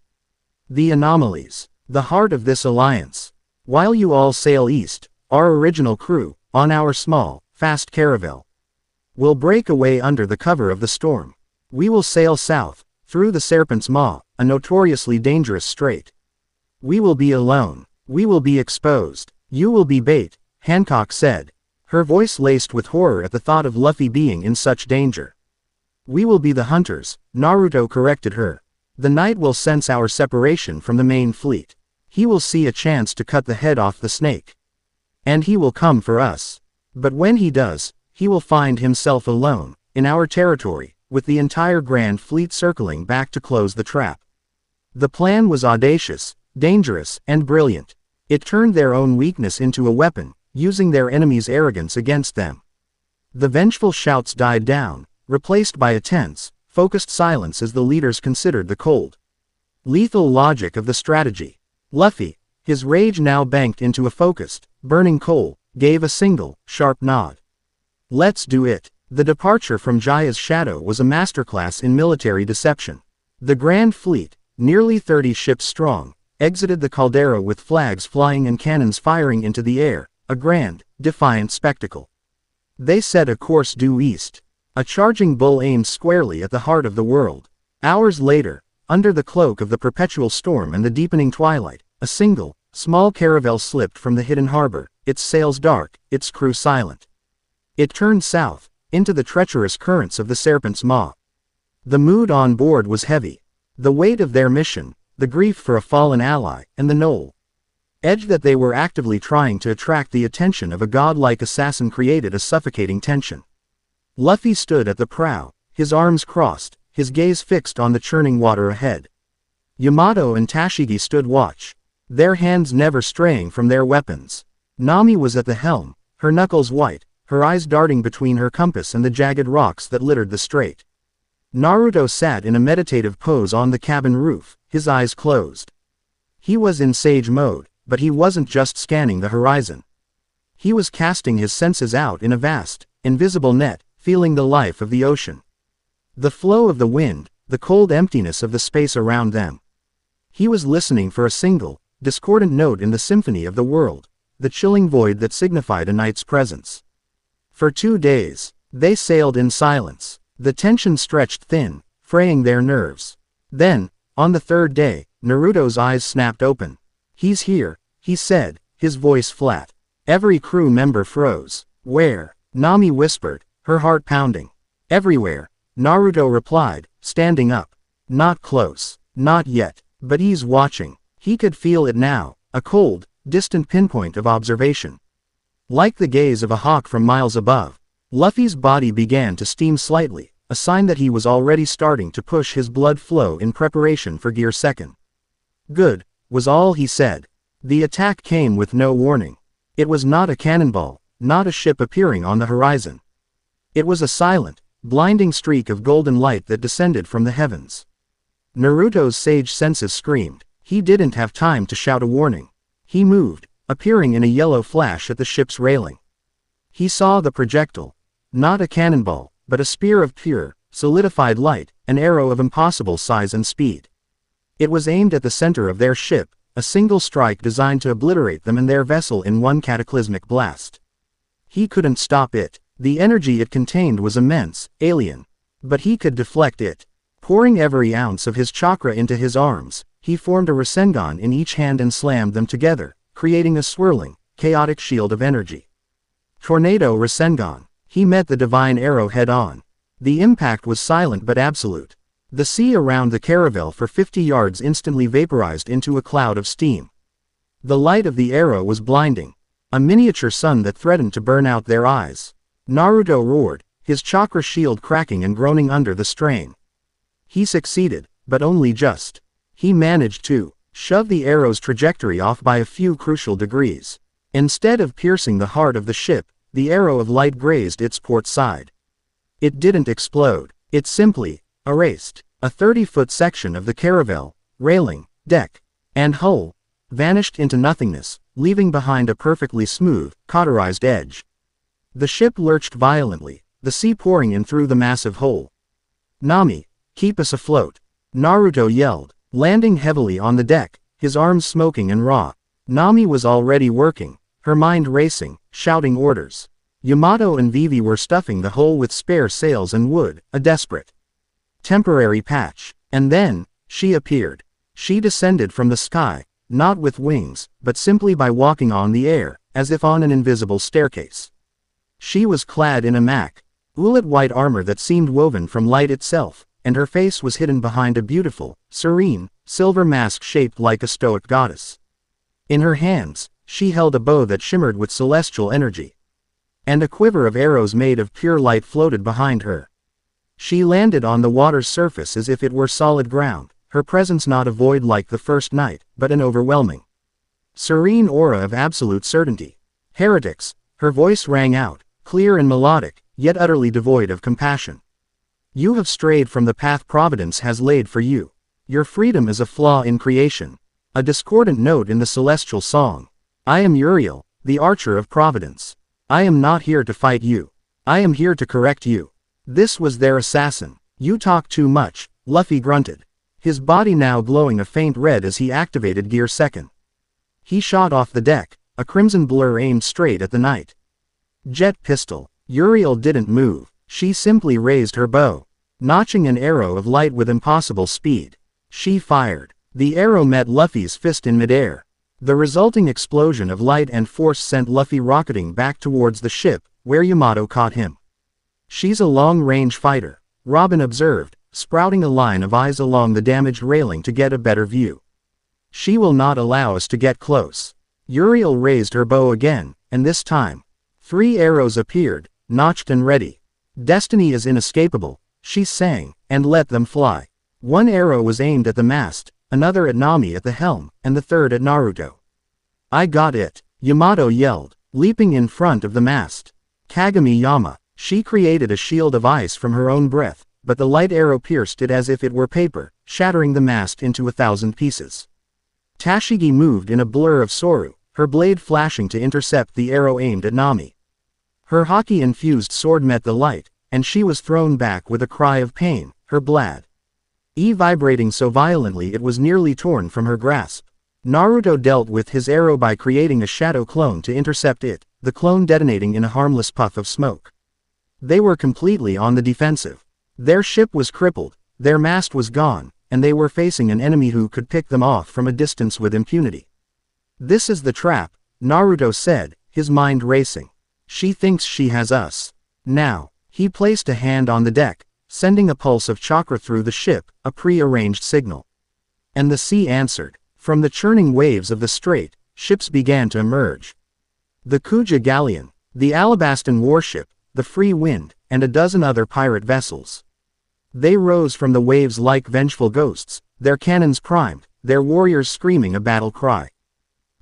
The anomalies. The heart of this alliance. While you all sail east, our original crew, on our small, fast caravel, will break away under the cover of the storm. We will sail south, through the Serpent's Maw, a notoriously dangerous strait. We will be alone. We will be exposed. You will be bait, Hancock said, her voice laced with horror at the thought of Luffy being in such danger. We will be the hunters, Naruto corrected her. The knight will sense our separation from the main fleet. He will see a chance to cut the head off the snake. And he will come for us. But when he does, he will find himself alone, in our territory, with the entire Grand Fleet circling back to close the trap. The plan was audacious, dangerous, and brilliant. It turned their own weakness into a weapon, using their enemy's arrogance against them. The vengeful shouts died down, replaced by a tense, focused silence as the leaders considered the cold, lethal logic of the strategy. Luffy, his rage now banked into a focused, burning coal, gave a single, sharp nod. Let's do it. The departure from Jaya's shadow was a masterclass in military deception. The Grand Fleet, nearly 30 ships strong, exited the caldera with flags flying and cannons firing into the air, a grand, defiant spectacle. They set a course due east. A charging bull aimed squarely at the heart of the world. Hours later, under the cloak of the perpetual storm and the deepening twilight, a single, small caravel slipped from the hidden harbor, its sails dark, its crew silent. It turned south, into the treacherous currents of the Serpent's Maw. The mood on board was heavy. The weight of their mission, the grief for a fallen ally, and the knoll edge that they were actively trying to attract the attention of a godlike assassin created a suffocating tension. Luffy stood at the prow, his arms crossed, his gaze fixed on the churning water ahead. Yamato and Tashigi stood watch, their hands never straying from their weapons. Nami was at the helm, her knuckles white, her eyes darting between her compass and the jagged rocks that littered the strait. Naruto sat in a meditative pose on the cabin roof, his eyes closed. He was in sage mode, but he wasn't just scanning the horizon. He was casting his senses out in a vast, invisible net, feeling the life of the ocean. The flow of the wind, the cold emptiness of the space around them. He was listening for a single, discordant note in the symphony of the world, the chilling void that signified a night's presence. For 2 days, they sailed in silence. The tension stretched thin, fraying their nerves. Then, on the 3rd day, Naruto's eyes snapped open. He's here, he said, his voice flat. Every crew member froze. Where? Nami whispered, her heart pounding. Everywhere, Naruto replied, standing up. Not close. Not yet. But he's watching. He could feel it now, a cold, distant pinpoint of observation. Like the gaze of a hawk from miles above, Luffy's body began to steam slightly, a sign that he was already starting to push his blood flow in preparation for Gear 2. Good, was all he said. The attack came with no warning. It was not a cannonball, not a ship appearing on the horizon. It was a silent, blinding streak of golden light that descended from the heavens. Naruto's sage senses screamed. He didn't have time to shout a warning. He moved, appearing in a yellow flash at the ship's railing. He saw the projectile. Not a cannonball, but a spear of pure, solidified light, an arrow of impossible size and speed. It was aimed at the center of their ship, a single strike designed to obliterate them and their vessel in one cataclysmic blast. He couldn't stop it. The energy it contained was immense, alien. But he could deflect it. Pouring every ounce of his chakra into his arms, he formed a Rasengan in each hand and slammed them together, creating a swirling, chaotic shield of energy. Tornado Rasengan. He met the divine arrow head-on. The impact was silent but absolute. The sea around the caravel for 50 yards instantly vaporized into a cloud of steam. The light of the arrow was blinding. A miniature sun that threatened to burn out their eyes. Naruto roared, his chakra shield cracking and groaning under the strain. He succeeded, but only just. He managed to shove the arrow's trajectory off by a few crucial degrees. Instead of piercing the heart of the ship, the arrow of light grazed its port side. It didn't explode. It simply erased. A 30-foot section of the caravel, railing, deck, and hull vanished into nothingness, leaving behind a perfectly smooth, cauterized edge. The ship lurched violently, the sea pouring in through the massive hole. "Nami, keep us afloat," Naruto yelled, landing heavily on the deck, his arms smoking and raw. Nami was already working, her mind racing, shouting orders. Yamato and Vivi were stuffing the hole with spare sails and wood, a desperate temporary patch. And then, she appeared. She descended from the sky, not with wings, but simply by walking on the air, as if on an invisible staircase. She was clad in a ullet white armor that seemed woven from light itself, and her face was hidden behind a beautiful, serene, silver mask shaped like a stoic goddess. In her hands, she held a bow that shimmered with celestial energy. And a quiver of arrows made of pure light floated behind her. She landed on the water's surface as if it were solid ground, her presence not a void like the first night, but an overwhelming, serene aura of absolute certainty. "Heretics," her voice rang out, clear and melodic, yet utterly devoid of compassion. "You have strayed from the path Providence has laid for you. Your freedom is a flaw in creation." A discordant note in the celestial song. "I am Uriel, the archer of Providence. I am not here to fight you. I am here to correct you." This was their assassin. "You talk too much," Luffy grunted, his body now glowing a faint red as he activated Gear Second. He shot off the deck, a crimson blur aimed straight at the night. Jet pistol. Uriel didn't move, she simply raised her bow, notching an arrow of light with impossible speed. She fired. The arrow met Luffy's fist in midair. The resulting explosion of light and force sent Luffy rocketing back towards the ship, where Yamato caught him. "She's a long-range fighter," Robin observed, sprouting a line of eyes along the damaged railing to get a better view. "She will not allow us to get close." Uriel raised her bow again, and this time, 3 arrows appeared, notched and ready. "Destiny is inescapable," she sang, and let them fly. 1 arrow was aimed at the mast, another at Nami at the helm, and the third at Naruto. "I got it," Yamato yelled, leaping in front of the mast. Kagami Yama. She created a shield of ice from her own breath, but the light arrow pierced it as if it were paper, shattering the mast into 1,000 pieces. Tashigi moved in a blur of Soru, her blade flashing to intercept the arrow aimed at Nami. Her hockey-infused sword met the light, and she was thrown back with a cry of pain, her blade vibrating so violently it was nearly torn from her grasp. Naruto dealt with his arrow by creating a shadow clone to intercept it, the clone detonating in a harmless puff of smoke. They were completely on the defensive. Their ship was crippled, their mast was gone, and they were facing an enemy who could pick them off from a distance with impunity. "This is the trap," Naruto said, his mind racing. "She thinks she has us." Now, he placed a hand on the deck, sending a pulse of chakra through the ship, a pre-arranged signal. And the sea answered. From the churning waves of the strait, ships began to emerge. The Kuja galleon, the Alabastan warship, the Free Wind, and a dozen other pirate vessels. They rose from the waves like vengeful ghosts, their cannons primed, their warriors screaming a battle cry.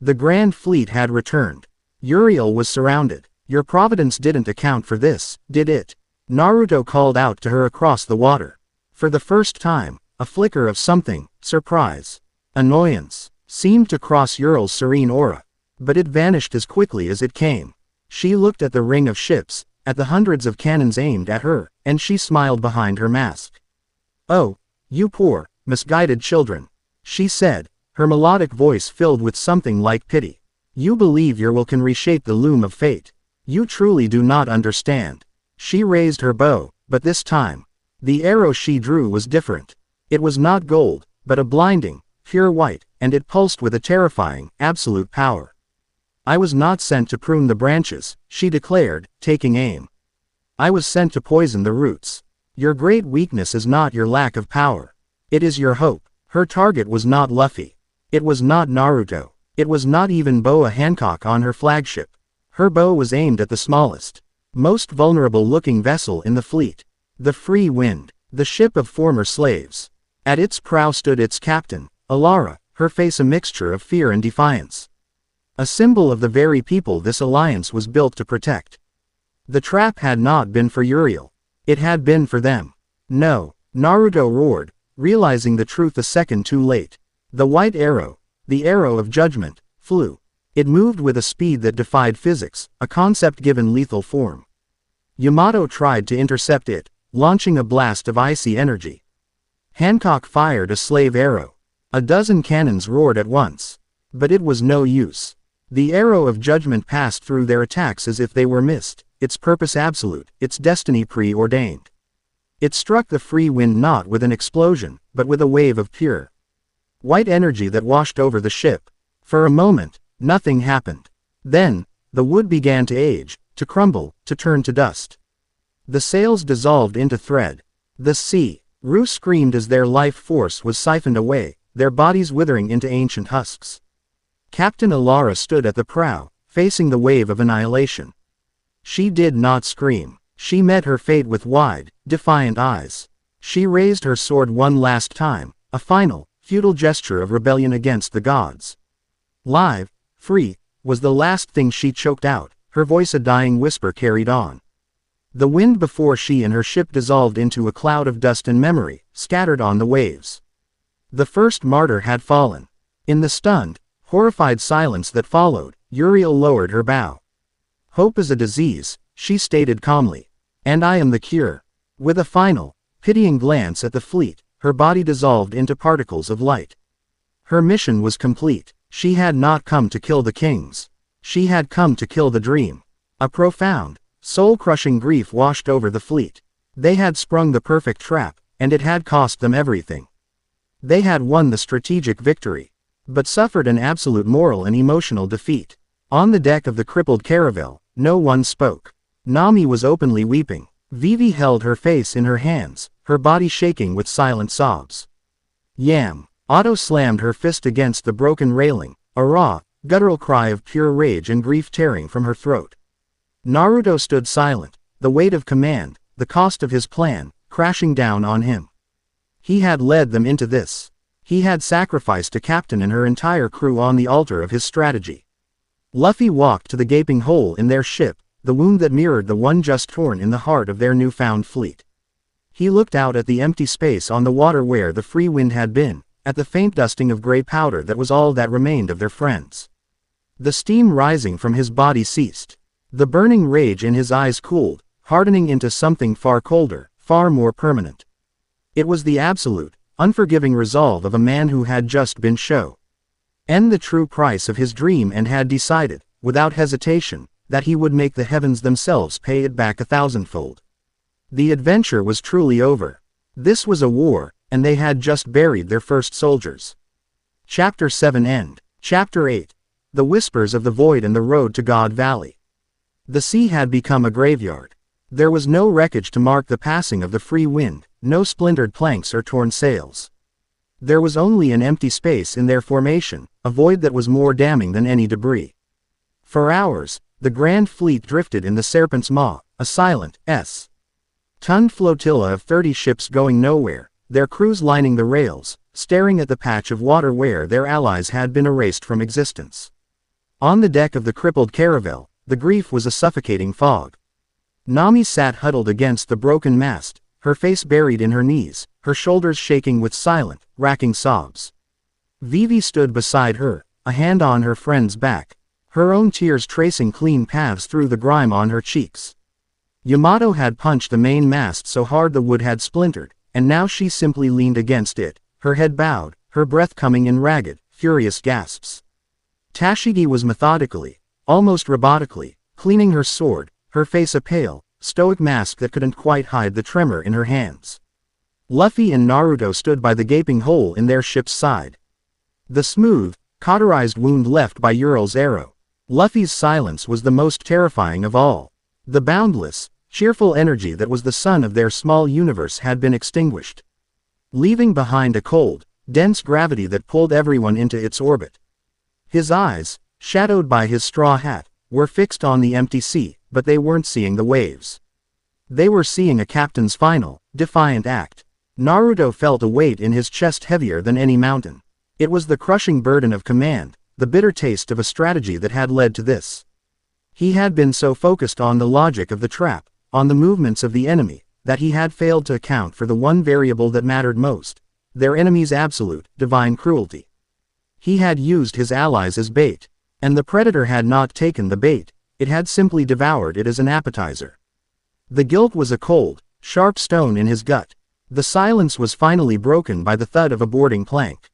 The Grand Fleet had returned. Uriel was surrounded. "Your providence didn't account for this, did it?" Naruto called out to her across the water. For the first time, a flicker of something, surprise, annoyance, seemed to cross Uriel's serene aura. but it vanished as quickly as it came. She looked at the ring of ships, at the hundreds of cannons aimed at her, and she smiled behind her mask. "Oh, you poor, misguided children," she said, her melodic voice filled with something like pity. "You believe your will can reshape the loom of fate. You truly do not understand." She raised her bow, but this time, the arrow she drew was different. It was not gold, but a blinding, pure white, and it pulsed with a terrifying, absolute power. "I was not sent to prune the branches," she declared, taking aim. "I was sent to poison the roots. Your great weakness is not your lack of power. It is your hope." Her target was not Luffy. It was not Naruto. It was not even Boa Hancock on her flagship. Her bow was aimed at the smallest, most vulnerable-looking vessel in the fleet. The Free Wind, the ship of former slaves. At its prow stood its captain, Alara, her face a mixture of fear and defiance. A symbol of the very people this alliance was built to protect. The trap had not been for Uriel. It had been for them. "No," Naruto roared, realizing the truth a second too late. The white arrow, the arrow of judgment, flew. It moved with a speed that defied physics, a concept given lethal form. Yamato tried to intercept it, launching a blast of icy energy. Hancock fired a slave arrow. A dozen cannons roared at once. But it was no use. The arrow of judgment passed through their attacks as if they were mist, its purpose absolute, its destiny preordained. It struck the Free Wind not with an explosion, but with a wave of pure white energy that washed over the ship. For a moment, nothing happened. Then, the wood began to age, to crumble, to turn to dust. The sails dissolved into thread. The sea, Rue screamed as their life force was siphoned away, their bodies withering into ancient husks. Captain Alara stood at the prow, facing the wave of annihilation. She did not scream. She met her fate with wide, defiant eyes. She raised her sword one last time, a final, futile gesture of rebellion against the gods. "Live, free," was the last thing she choked out, her voice a dying whisper carried on. The wind before she and her ship dissolved into a cloud of dust and memory, scattered on the waves. The first martyr had fallen. In the stunned, horrified silence that followed, Uriel lowered her bow. "Hope is a disease," she stated calmly. "And I am the cure." With a final, pitying glance at the fleet, her body dissolved into particles of light. Her mission was complete. She had not come to kill the kings. She had come to kill the dream. A profound, soul-crushing grief washed over the fleet. They had sprung the perfect trap, and it had cost them everything. They had won the strategic victory, but suffered an absolute moral and emotional defeat. On the deck of the crippled caravel, no one spoke. Nami was openly weeping. Vivi held her face in her hands, her body shaking with silent sobs. Yam! Otto slammed her fist against the broken railing, a raw, guttural cry of pure rage and grief tearing from her throat. Naruto stood silent, the weight of command, the cost of his plan, crashing down on him. He had led them into this. He had sacrificed a captain and her entire crew on the altar of his strategy. Luffy walked to the gaping hole in their ship, the wound that mirrored the one just torn in the heart of their newfound fleet. He looked out at the empty space on the water where the Free Wind had been, at the faint dusting of gray powder that was all that remained of their friends. The steam rising from his body ceased. The burning rage in his eyes cooled, hardening into something far colder, far more permanent. It was the absolute, unforgiving resolve of a man who had just been shown the true price of his dream and had decided, without hesitation, that he would make the heavens themselves pay it back 1,000-fold. The adventure was truly over. This was a war, and they had just buried their first soldiers. Chapter 7 End. Chapter 8. The Whispers of the Void and the Road to God Valley. The sea had become a graveyard. There was no wreckage to mark the passing of the Free Wind, no splintered planks or torn sails. There was only an empty space in their formation, a void that was more damning than any debris. For hours, the Grand Fleet drifted in the Serpent's Maw, a silent, ton flotilla of 30 ships going nowhere, their crews lining the rails, staring at the patch of water where their allies had been erased from existence. On the deck of the crippled caravel, the grief was a suffocating fog. Nami sat huddled against the broken mast, her face buried in her knees, her shoulders shaking with silent, racking sobs. Vivi stood beside her, a hand on her friend's back. her own tears tracing clean paths through the grime on her cheeks. Yamato had punched the main mast so hard the wood had splintered, and now she simply leaned against it, her head bowed, her breath coming in ragged, furious gasps. Tashigi was methodically, almost robotically, cleaning her sword, her face a pale, stoic mask that couldn't quite hide the tremor in her hands. Luffy and Naruto stood by the gaping hole in their ship's side. The smooth, cauterized wound left by Ural's arrow. Luffy's silence was the most terrifying of all. The boundless, cheerful energy that was the sun of their small universe had been extinguished, leaving behind a cold, dense gravity that pulled everyone into its orbit. His eyes, shadowed by his straw hat, were fixed on the empty sea, but they weren't seeing the waves. They were seeing a captain's final, defiant act. Naruto felt a weight in his chest heavier than any mountain. It was the crushing burden of command, the bitter taste of a strategy that had led to this. He had been so focused on the logic of the trap, on the movements of the enemy, that he had failed to account for the one variable that mattered most, their enemy's absolute, divine cruelty. He had used his allies as bait, and the predator had not taken the bait, it had simply devoured it as an appetizer. The guilt was a cold, sharp stone in his gut. The silence was finally broken by the thud of a boarding plank.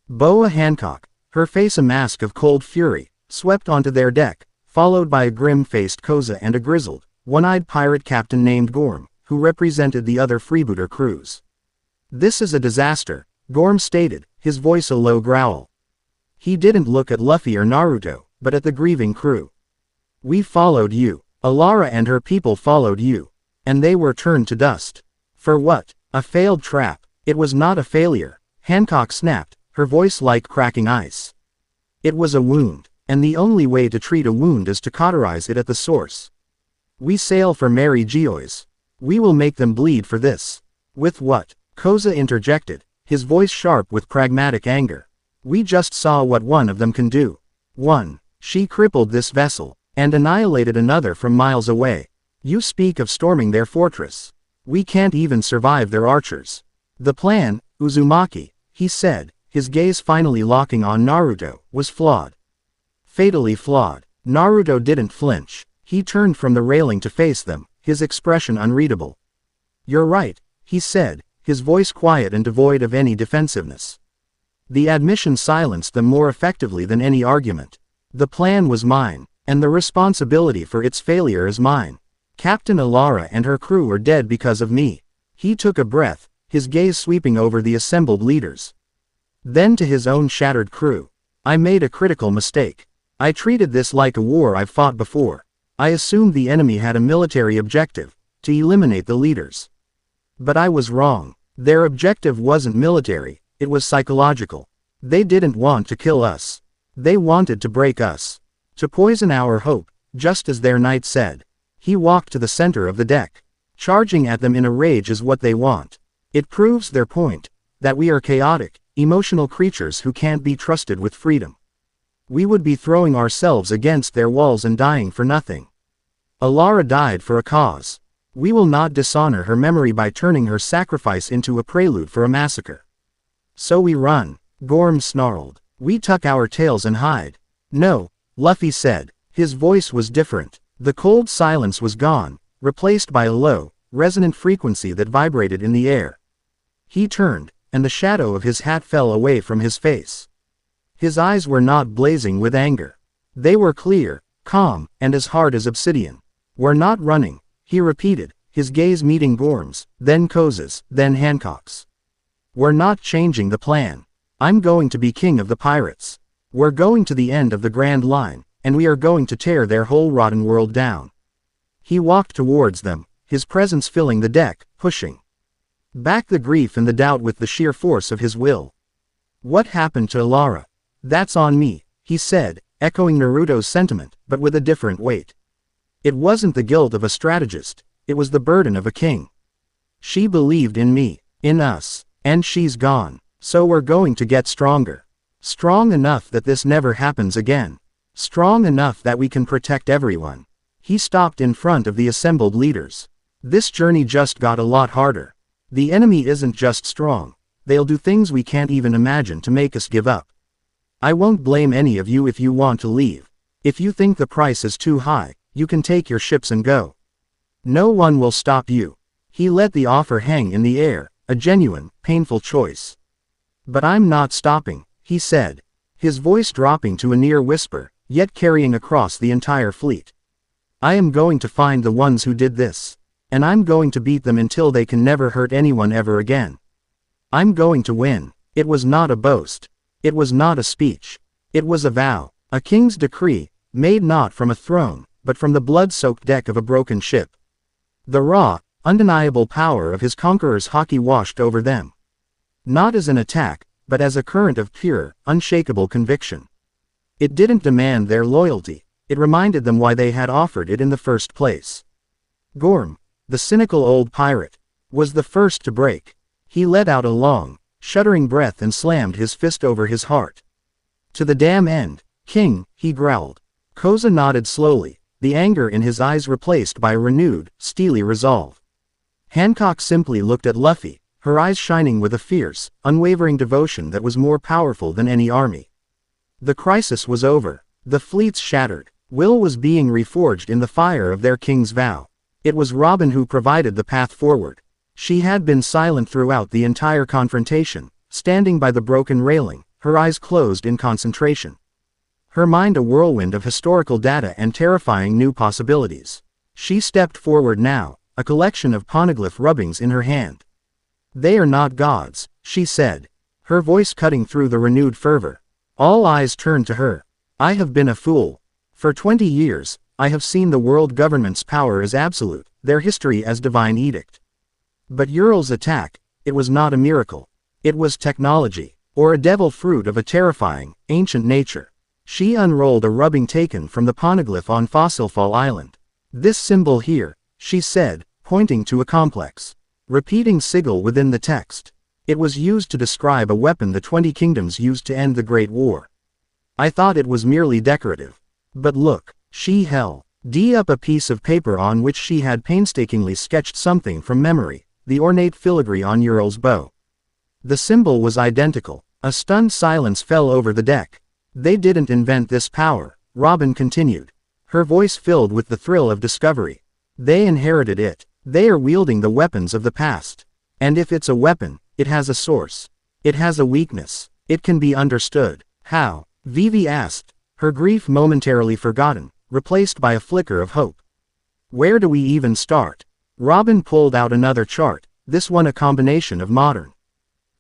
Boa Hancock, her face a mask of cold fury, swept onto their deck, followed by a grim-faced Koza and a grizzled, one-eyed pirate captain named Gorm, who represented the other freebooter crews. "This is a disaster," Gorm stated, his voice a low growl. He didn't look at Luffy or Naruto, but at the grieving crew. "We followed you. Alara and her people followed you. And they were turned to dust. For what? A failed trap." "It was not a failure," Hancock snapped, her voice like cracking ice. "It was a wound. And the only way to treat a wound is to cauterize it at the source. We sail for Mary Geoise. We will make them bleed for this." "With what?" Koza interjected, his voice sharp with pragmatic anger. "We just saw what one of them can do. One, she crippled this vessel, and annihilated another from miles away. You speak of storming their fortress. We can't even survive their archers. The plan, Uzumaki," he said, his gaze finally locking on Naruto, "was flawed. Fatally flawed." Naruto didn't flinch. He turned from the railing to face them, his expression unreadable. "You're right," he said, his voice quiet and devoid of any defensiveness. The admission silenced them more effectively than any argument. "The plan was mine, and the responsibility for its failure is mine. Captain Alara and her crew are dead because of me." He took a breath, his gaze sweeping over the assembled leaders. Then to his own shattered crew. "I made a critical mistake. I treated this like a war I've fought before. I assumed the enemy had a military objective, to eliminate the leaders. But I was wrong. Their objective wasn't military, it was psychological. They didn't want to kill us. They wanted to break us. To poison our hope, just as their knight said." He walked to the center of the deck. "Charging at them in a rage is what they want. It proves their point, that we are chaotic, emotional creatures who can't be trusted with freedom. We would be throwing ourselves against their walls and dying for nothing. Alara died for a cause. We will not dishonor her memory by turning her sacrifice into a prelude for a massacre. So we run," Gorm snarled. "We tuck our tails and hide." "No," Luffy said. His voice was different. The cold silence was gone, replaced by a low, resonant frequency that vibrated in the air. He turned, and the shadow of his hat fell away from his face. His eyes were not blazing with anger. They were clear, calm, and as hard as obsidian. "We're not running," he repeated, his gaze meeting Gorm's, then Koza's, then Hancock's. "We're not changing the plan. I'm going to be king of the pirates. We're going to the end of the Grand Line, and we are going to tear their whole rotten world down." He walked towards them, his presence filling the deck, pushing back the grief and the doubt with the sheer force of his will. "What happened to Alara?" "That's on me," he said, echoing Naruto's sentiment, but with a different weight. "It wasn't the guilt of a strategist, it was the burden of a king. She believed in me, in us, and she's gone. So we're going to get stronger. Strong enough that this never happens again. Strong enough that we can protect everyone." He stopped in front of the assembled leaders. "This journey just got a lot harder. The enemy isn't just strong, they'll do things we can't even imagine to make us give up. I won't blame any of you if you want to leave. If you think the price is too high, you can take your ships and go. No one will stop you. He let the offer hang in the air, a genuine, painful choice. But I'm not stopping, he said, his voice dropping to a near whisper, yet carrying across the entire fleet. I am going to find the ones who did this. And I'm going to beat them until they can never hurt anyone ever again. I'm going to win. It was not a boast. It was not a speech. It was a vow, a king's decree, made not from a throne, but from the blood-soaked deck of a broken ship. The raw, undeniable power of his conqueror's haki washed over them. Not as an attack, but as a current of pure, unshakable conviction. It didn't demand their loyalty, it reminded them why they had offered it in the first place. Gorm, the cynical old pirate, was the first to break. He let out a long, shuddering breath and slammed his fist over his heart. To the damn end, King, he growled. Koza nodded slowly, the anger in his eyes replaced by a renewed, steely resolve. Hancock simply looked at Luffy, her eyes shining with a fierce, unwavering devotion that was more powerful than any army. The crisis was over. The fleets shattered. Will was being reforged in the fire of their king's vow. It was Robin who provided the path forward. She had been silent throughout the entire confrontation, standing by the broken railing, her eyes closed in concentration. Her mind a whirlwind of historical data and terrifying new possibilities. She stepped forward now, a collection of poneglyph rubbings in her hand. They are not gods, she said, her voice cutting through the renewed fervor. All eyes turned to her. I have been a fool. For 20 years, I have seen the world government's power as absolute, their history as divine edict. But Ural's attack, it was not a miracle. It was technology, or a devil fruit of a terrifying, ancient nature. She unrolled a rubbing taken from the poneglyph on Fossilfall Island. This symbol here, she said, pointing to a complex, repeating sigil within the text. It was used to describe a weapon the 20 kingdoms used to end the Great War. I thought it was merely decorative. But look, she held up a piece of paper on which she had painstakingly sketched something from memory, the ornate filigree on Ural's bow. The symbol was identical. A stunned silence fell over the deck. They didn't invent this power, Robin continued, her voice filled with the thrill of discovery. They inherited it. They are wielding the weapons of the past. And if it's a weapon, it has a source. It has a weakness. It can be understood. How? Vivi asked, her grief momentarily forgotten, replaced by a flicker of hope. Where do we even start? Robin pulled out another chart, this one a combination of modern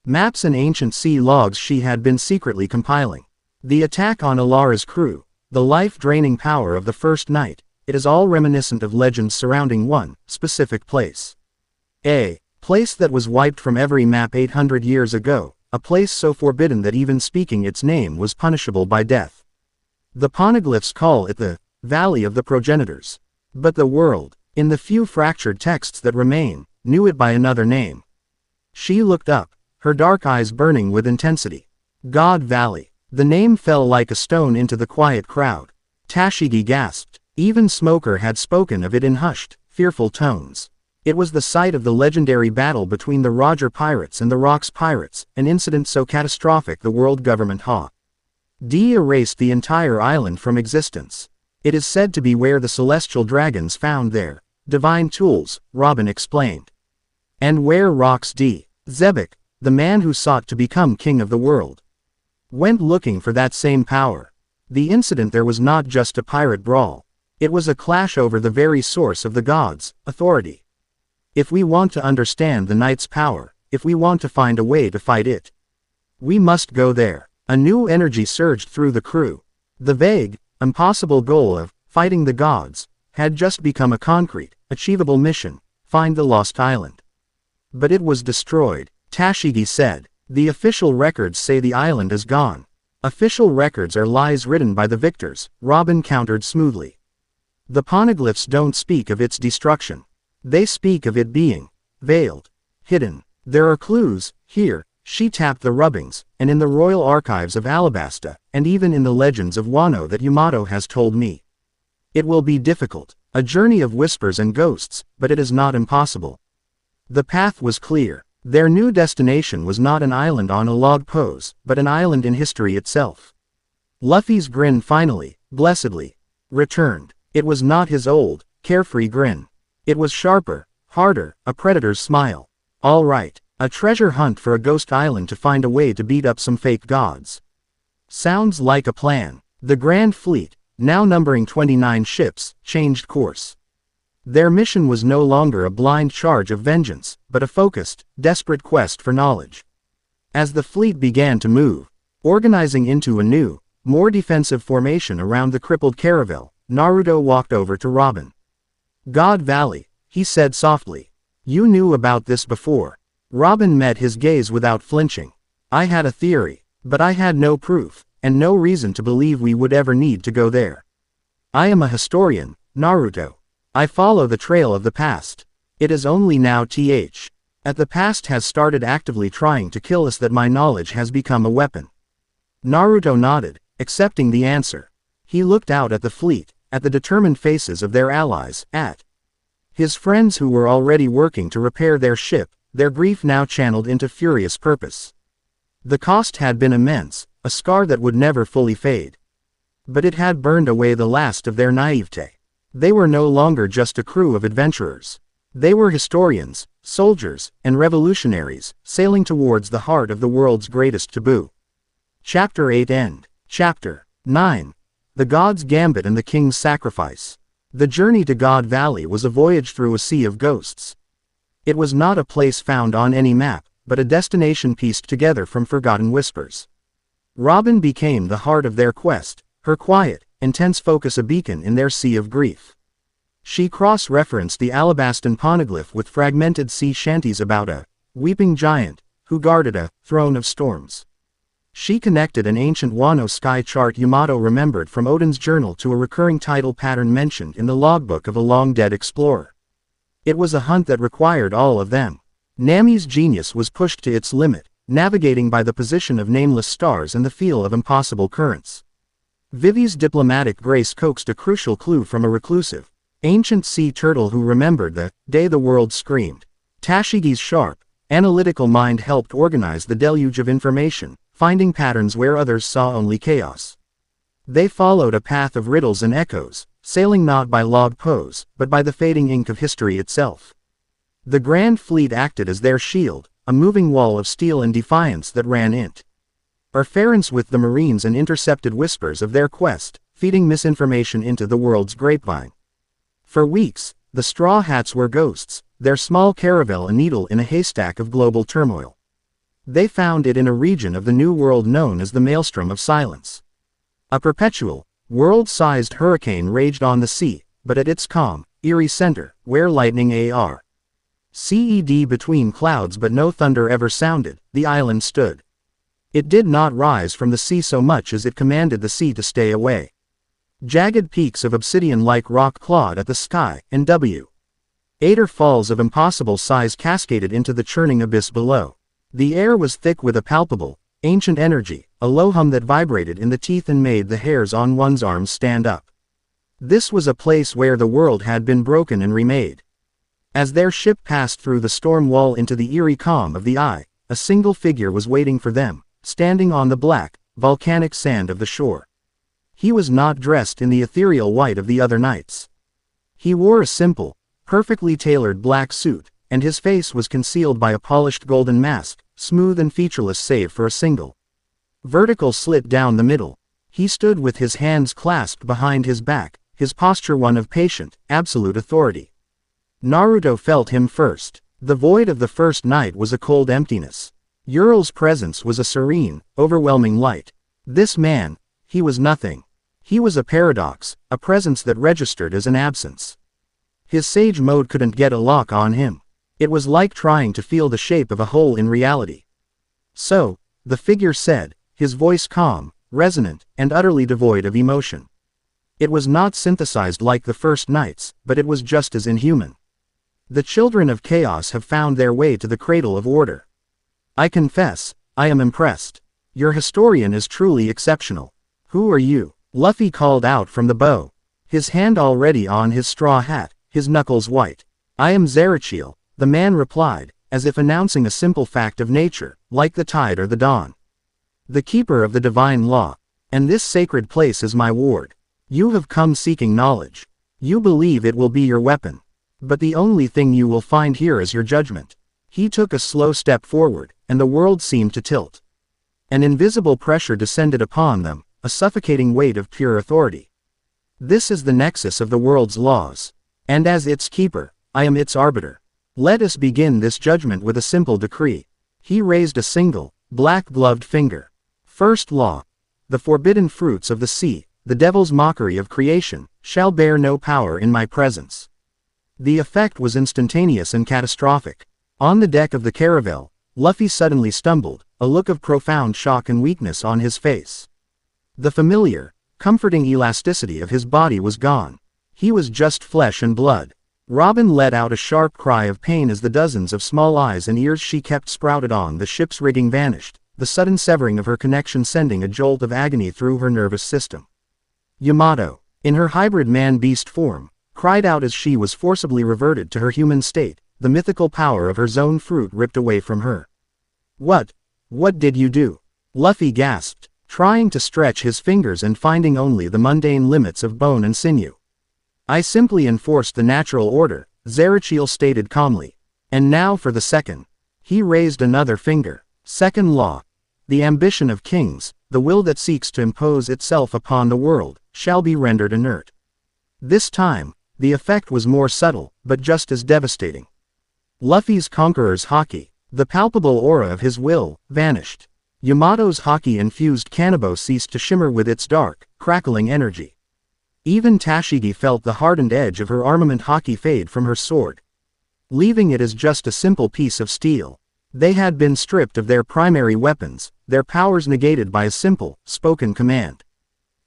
maps and ancient sea logs she had been secretly compiling. The attack on Alara's crew, the life-draining power of the first night, it is all reminiscent of legends surrounding one specific place. A place that was wiped from every map 800 years ago, a place so forbidden that even speaking its name was punishable by death. The poneglyphs call it the Valley of the Progenitors. But the world, in the few fractured texts that remain, knew it by another name. She looked up, her dark eyes burning with intensity. God Valley. The name fell like a stone into the quiet crowd. Tashigi gasped. Even Smoker had spoken of it in hushed, fearful tones. It was the site of the legendary battle between the Roger Pirates and the Rocks Pirates, an incident so catastrophic the world government erased the entire island from existence. It is said to be where the celestial dragons found their divine tools, Robin explained. And where Rocks Zebek, the man who sought to become king of the world, went looking for that same power. The incident there was not just a pirate brawl. It was a clash over the very source of the gods' authority. If we want to understand the night's power, if we want to find a way to fight it, we must go there. A new energy surged through the crew. The vague, impossible goal of fighting the gods had just become a concrete, achievable mission: find the lost island. But it was destroyed, Tashigi said. The official records say the island is gone. Official records are lies written by the victors, Robin countered smoothly. The poneglyphs don't speak of its destruction. They speak of it being veiled, hidden. There are clues, here, she tapped the rubbings, and in the royal archives of Alabasta, and even in the legends of Wano that Yamato has told me. It will be difficult, a journey of whispers and ghosts, but it is not impossible. The path was clear. Their new destination was not an island on a log pose, but an island in history itself. Luffy's grin finally, blessedly, returned. It was not his old, carefree grin. It was sharper, harder, a predator's smile. All right, a treasure hunt for a ghost island to find a way to beat up some fake gods. Sounds like a plan. The Grand Fleet, now numbering 29 ships, changed course. Their mission was no longer a blind charge of vengeance, but a focused, desperate quest for knowledge. As the fleet began to move, organizing into a new, more defensive formation around the crippled caravel, Naruto walked over to Robin. "God Valley," he said softly. "You knew about this before." Robin met his gaze without flinching. "I had a theory, but I had no proof, and no reason to believe we would ever need to go there. I am a historian, Naruto. I follow the trail of the past. It is only now that the past has started actively trying to kill us that my knowledge has become a weapon." Naruto nodded, accepting the answer. He looked out at the fleet, at the determined faces of their allies, at his friends who were already working to repair their ship, their grief now channeled into furious purpose. The cost had been immense, a scar that would never fully fade. But it had burned away the last of their naivete. They were no longer just a crew of adventurers. They were historians, soldiers, and revolutionaries, sailing towards the heart of the world's greatest taboo. Chapter 8 End. Chapter 9. The God's Gambit and the King's Sacrifice. The journey to God Valley was a voyage through a sea of ghosts. It was not a place found on any map, but a destination pieced together from forgotten whispers. Robin became the heart of their quest, her quiet, intense focus a beacon in their sea of grief. She cross-referenced the Alabastan poneglyph with fragmented sea shanties about a weeping giant who guarded a throne of storms. She connected an ancient Wano sky chart Yamato remembered from Odin's journal to a recurring tidal pattern mentioned in the logbook of a long-dead explorer. It was a hunt that required all of them. Nami's genius was pushed to its limit, navigating by the position of nameless stars and the feel of impossible currents. Vivi's diplomatic grace coaxed a crucial clue from a reclusive, ancient sea turtle who remembered the day the world screamed. Tashigi's sharp, analytical mind helped organize the deluge of information, finding patterns where others saw only chaos. They followed a path of riddles and echoes, sailing not by log pose, but by the fading ink of history itself. The Grand Fleet acted as their shield, a moving wall of steel and defiance that ran interference with the Marines and intercepted whispers of their quest, feeding misinformation into the world's grapevine. For weeks, the Straw Hats were ghosts, their small caravel a needle in a haystack of global turmoil. They found it in a region of the New World known as the Maelstrom of Silence. A perpetual, world-sized hurricane raged on the sea, but at its calm, eerie center, where lightning ced between clouds but no thunder ever sounded, the island stood. It did not rise from the sea so much as it commanded the sea to stay away. Jagged peaks of obsidian-like rock clawed at the sky, and falls of impossible size cascaded into the churning abyss below. The air was thick with a palpable, ancient energy, a low hum that vibrated in the teeth and made the hairs on one's arms stand up. This was a place where the world had been broken and remade. As their ship passed through the storm wall into the eerie calm of the eye, a single figure was waiting for them, standing on the black, volcanic sand of the shore. He was not dressed in the ethereal white of the other knights. He wore a simple, perfectly tailored black suit, and his face was concealed by a polished golden mask, smooth and featureless save for a single vertical slit down the middle. He stood with his hands clasped behind his back, his posture one of patient, absolute authority. Naruto felt him first. The void of the first night was a cold emptiness. Ural's presence was a serene, overwhelming light. This man, he was nothing. He was a paradox, a presence that registered as an absence. His sage mode couldn't get a lock on him. It was like trying to feel the shape of a hole in reality. "So," the figure said, his voice calm, resonant, and utterly devoid of emotion. It was not synthesized like the first nights, but it was just as inhuman. "The children of chaos have found their way to the cradle of order. I confess, I am impressed. Your historian is truly exceptional." "Who are you?" Luffy called out from the bow, his hand already on his straw hat, his knuckles white. "I am Zerachiel," the man replied, as if announcing a simple fact of nature, like the tide or the dawn. "The keeper of the divine law. And this sacred place is my ward." You have come seeking knowledge. You believe it will be your weapon. But the only thing you will find here is your judgment. He took a slow step forward, and the world seemed to tilt. An invisible pressure descended upon them, a suffocating weight of pure authority. This is the nexus of the world's laws. And as its keeper, I am its arbiter. Let us begin this judgment with a simple decree. He raised a single, black-gloved finger. First law. The forbidden fruits of the sea, the devil's mockery of creation, shall bear no power in my presence. The effect was instantaneous and catastrophic. On the deck of the caravel, Luffy suddenly stumbled, a look of profound shock and weakness on his face. The familiar, comforting elasticity of his body was gone. He was just flesh and blood. Robin let out a sharp cry of pain as the dozens of small eyes and ears she kept sprouted on the ship's rigging vanished, the sudden severing of her connection sending a jolt of agony through her nervous system. Yamato, in her hybrid man-beast form, cried out as she was forcibly reverted to her human state, the mythical power of her zone fruit ripped away from her. What did you do? Luffy gasped, trying to stretch his fingers and finding only the mundane limits of bone and sinew. I simply enforced the natural order, Zerachiel stated calmly. And now for the second. He raised another finger. Second law. The ambition of kings, the will that seeks to impose itself upon the world, shall be rendered inert. This time, the effect was more subtle, but just as devastating. Luffy's conqueror's haki, the palpable aura of his will, vanished. Yamato's haki-infused kanabo ceased to shimmer with its dark, crackling energy. Even Tashigi felt the hardened edge of her armament haki fade from her sword, leaving it as just a simple piece of steel. They had been stripped of their primary weapons, their powers negated by a simple, spoken command.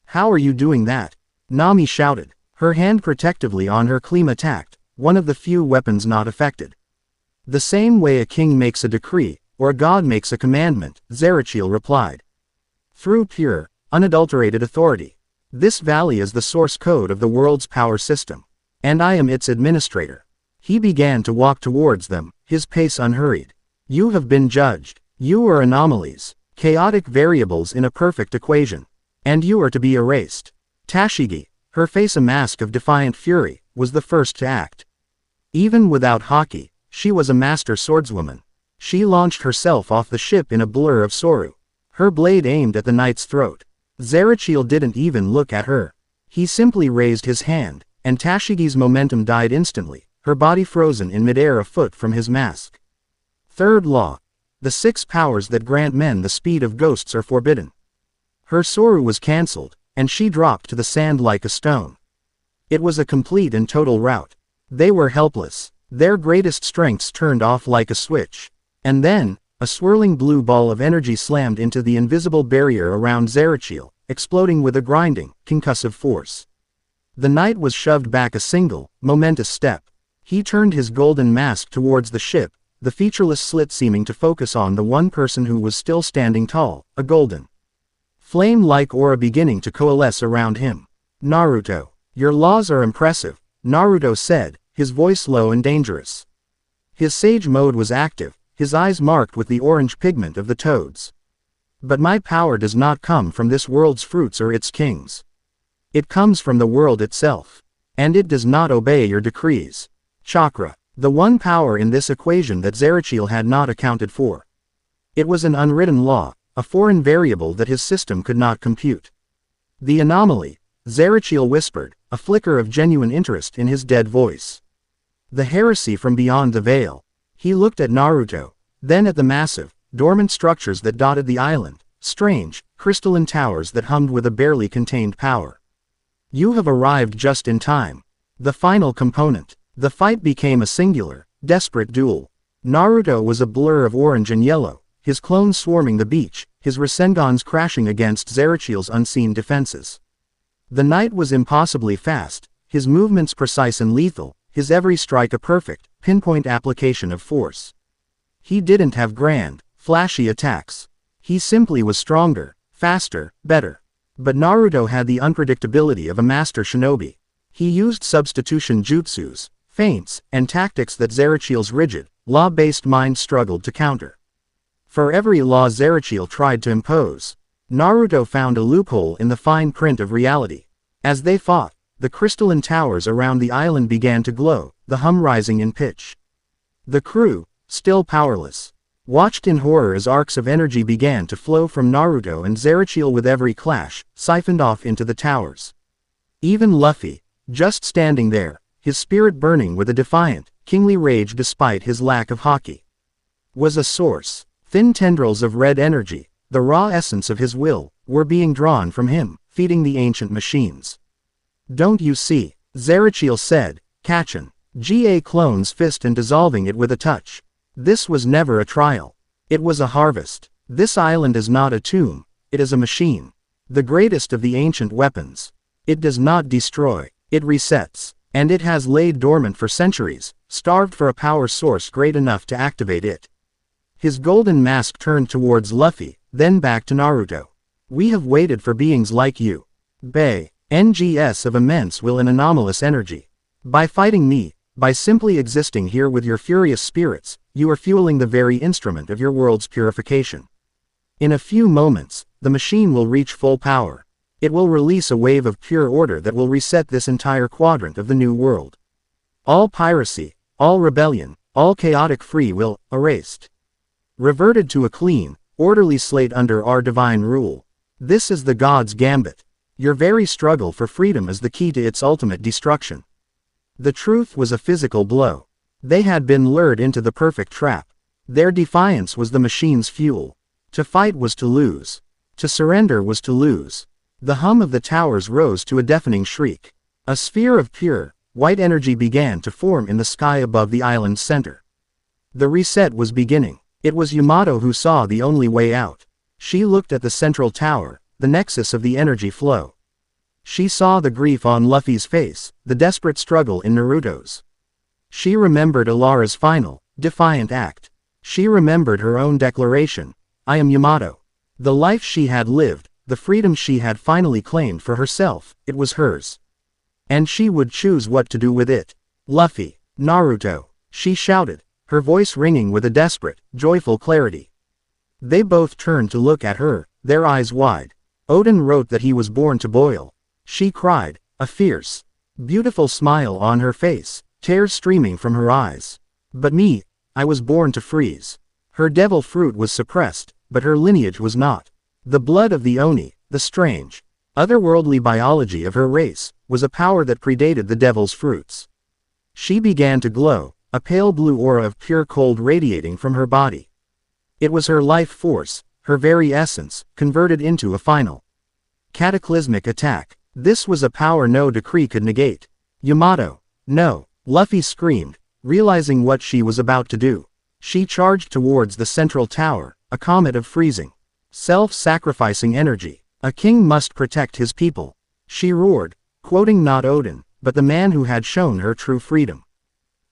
How are you doing that? Nami shouted, her hand protectively on her klima tacked, one of the few weapons not affected. The same way a king makes a decree, or a god makes a commandment, Zerachiel replied. Through pure, unadulterated authority. This valley is the source code of the world's power system. And I am its administrator. He began to walk towards them, his pace unhurried. You have been judged. You are anomalies, chaotic variables in a perfect equation. And you are to be erased. Tashigi, her face a mask of defiant fury, was the first to act. Even without haki, she was a master swordswoman. She launched herself off the ship in a blur of Soru. Her blade aimed at the knight's throat. Zerachiel didn't even look at her. He simply raised his hand, and Tashigi's momentum died instantly, her body frozen in midair a foot from his mask. Third law. The 6 powers that grant men the speed of ghosts are forbidden. Her Soru was cancelled, and she dropped to the sand like a stone. It was a complete and total rout. They were helpless, their greatest strengths turned off like a switch. And then, a swirling blue ball of energy slammed into the invisible barrier around Zerachiel, exploding with a grinding, concussive force. The knight was shoved back a single, momentous step. He turned his golden mask towards the ship, the featureless slit seeming to focus on the one person who was still standing tall, a golden flame-like aura beginning to coalesce around him. Naruto, your laws are impressive, Naruto said, his voice low and dangerous. His sage mode was active, his eyes marked with the orange pigment of the toads. But my power does not come from this world's fruits or its kings. It comes from the world itself. And it does not obey your decrees. Chakra, the one power in this equation that Zerachiel had not accounted for. It was an unwritten law, a foreign variable that his system could not compute. The anomaly, Zerachiel whispered, a flicker of genuine interest in his dead voice. The heresy from beyond the veil. He looked at Naruto, then at the massive, dormant structures that dotted the island, strange, crystalline towers that hummed with a barely contained power. You have arrived just in time. The final component. The fight became a singular, desperate duel. Naruto was a blur of orange and yellow, his clones swarming the beach, his Rasengans crashing against Zerachiel's unseen defenses. The knight was impossibly fast, his movements precise and lethal, his every strike a perfect, pinpoint application of force. He didn't have grand, flashy attacks. He simply was stronger, faster, better. But Naruto had the unpredictability of a master shinobi. He used substitution jutsus, feints, and tactics that Zerachiel's rigid, law-based mind struggled to counter. For every law Zerachiel tried to impose, Naruto found a loophole in the fine print of reality. As they fought, the crystalline towers around the island began to glow, the hum rising in pitch. The crew, still powerless, watched in horror as arcs of energy began to flow from Naruto and Zerachiel with every clash, siphoned off into the towers. Even Luffy, just standing there, his spirit burning with a defiant, kingly rage despite his lack of haki, was a source. Thin tendrils of red energy, the raw essence of his will, were being drawn from him, feeding the ancient machines. "Don't you see?" Zerachiel said, catching Ga Clone's fist and dissolving it with a touch. "This was never a trial. It was a harvest. This island is not a tomb, it is a machine. The greatest of the ancient weapons. It does not destroy, it resets. And it has laid dormant for centuries, starved for a power source great enough to activate it." His golden mask turned towards Luffy, then back to Naruto. "We have waited for beings like you. NGS of immense will and anomalous energy. By fighting me, by simply existing here with your furious spirits, you are fueling the very instrument of your world's purification. In a few moments, the machine will reach full power. It will release a wave of pure order that will reset this entire quadrant of the new world. All piracy, all rebellion, all chaotic free will, erased. Reverted to a clean, orderly slate under our divine rule. This is the God's gambit. Your very struggle for freedom is the key to its ultimate destruction." The truth was a physical blow. They had been lured into the perfect trap. Their defiance was the machine's fuel. To fight was to lose. To surrender was to lose. The hum of the towers rose to a deafening shriek. A sphere of pure, white energy began to form in the sky above the island's center. The reset was beginning. It was Yamato who saw the only way out. She looked at the central tower, the nexus of the energy flow. She saw the grief on Luffy's face, the desperate struggle in Naruto's. She remembered Ilara's final, defiant act. She remembered her own declaration, "I am Yamato." The life she had lived, the freedom she had finally claimed for herself, it was hers. And she would choose what to do with it. "Luffy, Naruto," she shouted, her voice ringing with a desperate, joyful clarity. They both turned to look at her, their eyes wide. Odin wrote that he was born to boil. She cried, a fierce, beautiful smile on her face, tears streaming from her eyes. "But me, I was born to freeze." Her devil fruit was suppressed, but her lineage was not. The blood of the Oni, the strange, otherworldly biology of her race, was a power that predated the devil's fruits. She began to glow, a pale blue aura of pure cold radiating from her body. It was her life force, her very essence, converted into a final, cataclysmic attack. This was a power no decree could negate. "Yamato, no!" Luffy screamed, realizing what she was about to do. She charged towards the central tower, a comet of freezing, self-sacrificing energy. "A king must protect his people," she roared, quoting not Odin, but the man who had shown her true freedom.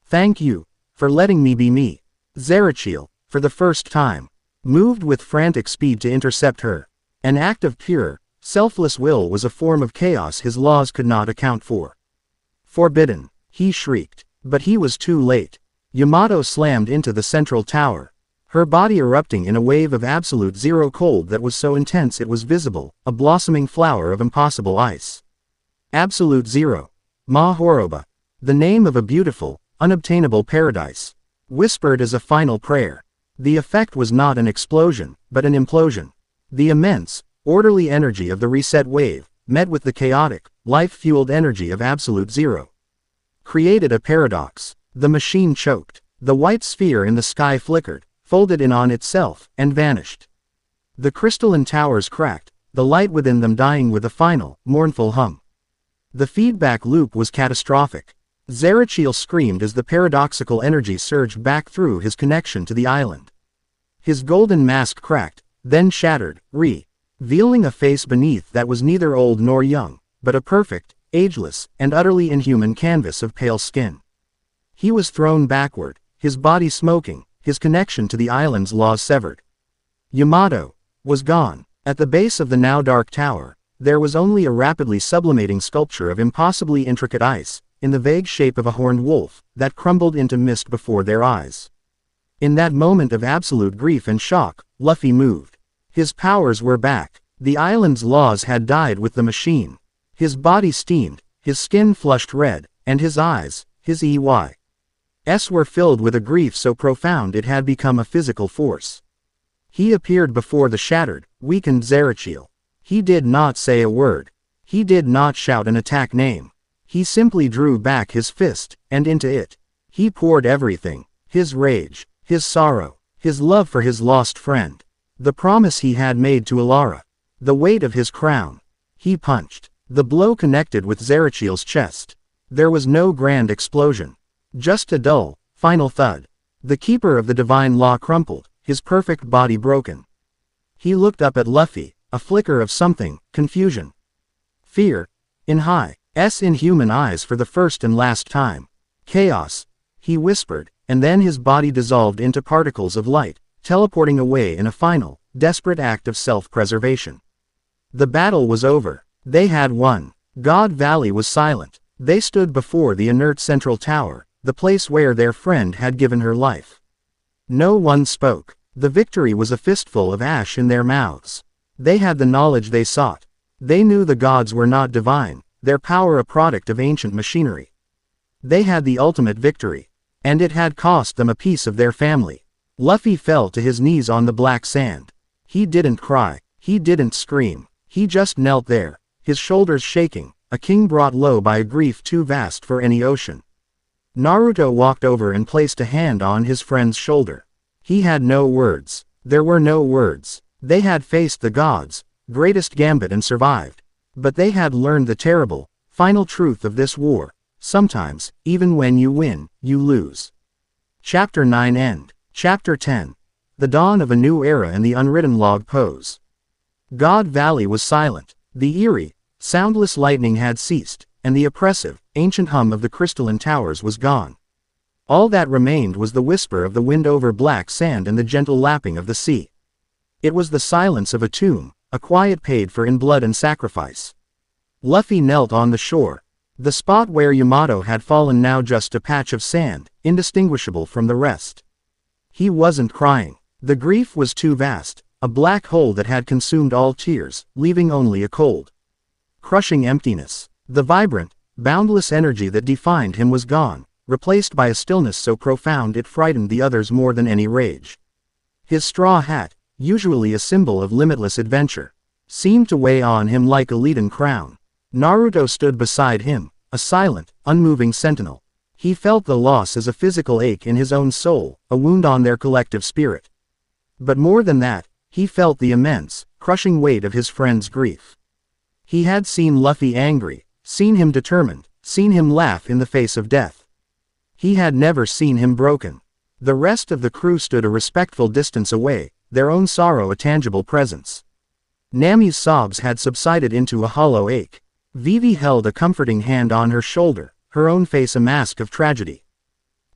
"Thank you, for letting me be me." Zerachiel, for the first time, moved with frantic speed to intercept her. An act of pure, selfless will was a form of chaos his laws could not account for. "Forbidden," he shrieked, but he was too late. Yamato slammed into the central tower, her body erupting in a wave of absolute zero cold that was so intense it was visible, a blossoming flower of impossible ice. Absolute zero. Mahoroba. The name of a beautiful, unobtainable paradise. Whispered as a final prayer. The effect was not an explosion, but an implosion. The immense, orderly energy of the reset wave, met with the chaotic, life-fueled energy of absolute zero, created a paradox. The machine choked. The white sphere in the sky flickered, folded in on itself, and vanished. The crystalline towers cracked, the light within them dying with a final, mournful hum. The feedback loop was catastrophic. Zerachiel screamed as the paradoxical energy surged back through his connection to the island. His golden mask cracked, then shattered, revealing a face beneath that was neither old nor young, but a perfect, ageless, and utterly inhuman canvas of pale skin. He was thrown backward, his body smoking, his connection to the island's laws severed. Yamato was gone. At the base of the now dark tower, there was only a rapidly sublimating sculpture of impossibly intricate ice, in the vague shape of a horned wolf, that crumbled into mist before their eyes. In that moment of absolute grief and shock, Luffy moved. His powers were back. The island's laws had died with the machine. His body steamed, his skin flushed red, and his eyes, his eyes were filled with a grief so profound it had become a physical force. He appeared before the shattered, weakened Zerachiel. He did not say a word. He did not shout an attack name. He simply drew back his fist, and into it he poured everything: his rage, his sorrow, his love for his lost friend, the promise he had made to Alara, the weight of his crown. He punched. The blow connected with Zerachiel's chest. There was no grand explosion. Just a dull, final thud. The keeper of the divine law crumpled, his perfect body broken. He looked up at Luffy, a flicker of something: confusion, fear, in his inhuman eyes for the first and last time. Chaos, he whispered, and then his body dissolved into particles of light, teleporting away in a final, desperate act of self-preservation. The battle was over. They had won. God Valley was silent. They stood before the inert central tower, the place where their friend had given her life. No one spoke. The victory was a fistful of ash in their mouths. They had the knowledge they sought. They knew the gods were not divine, their power a product of ancient machinery. They had the ultimate victory. And it had cost them a piece of their family. Luffy fell to his knees on the black sand. He didn't cry. He didn't scream. He just knelt there, his shoulders shaking, a king brought low by a grief too vast for any ocean. Naruto walked over and placed a hand on his friend's shoulder. He had no words. There were no words. They had faced the gods, greatest gambit, and survived. But they had learned the terrible, final truth of this war: sometimes, even when you win, you lose. Chapter 9 End. Chapter 10. The Dawn of a New Era in the Unwritten Log Pose. God Valley was silent. The eerie, soundless lightning had ceased, and the oppressive, ancient hum of the crystalline towers was gone. All that remained was the whisper of the wind over black sand and the gentle lapping of the sea. It was the silence of a tomb, a quiet paid for in blood and sacrifice. Luffy knelt on the shore. The spot where Yamato had fallen now just a patch of sand, indistinguishable from the rest. He wasn't crying. The grief was too vast, a black hole that had consumed all tears, leaving only a cold, crushing emptiness. The vibrant, boundless energy that defined him was gone, replaced by a stillness so profound it frightened the others more than any rage. His straw hat, usually a symbol of limitless adventure, seemed to weigh on him like a leaden crown. Naruto stood beside him, a silent, unmoving sentinel. He felt the loss as a physical ache in his own soul, a wound on their collective spirit. But more than that, he felt the immense, crushing weight of his friend's grief. He had seen Luffy angry, seen him determined, seen him laugh in the face of death. He had never seen him broken. The rest of the crew stood a respectful distance away, their own sorrow a tangible presence. Nami's sobs had subsided into a hollow ache. Vivi held a comforting hand on her shoulder, her own face a mask of tragedy.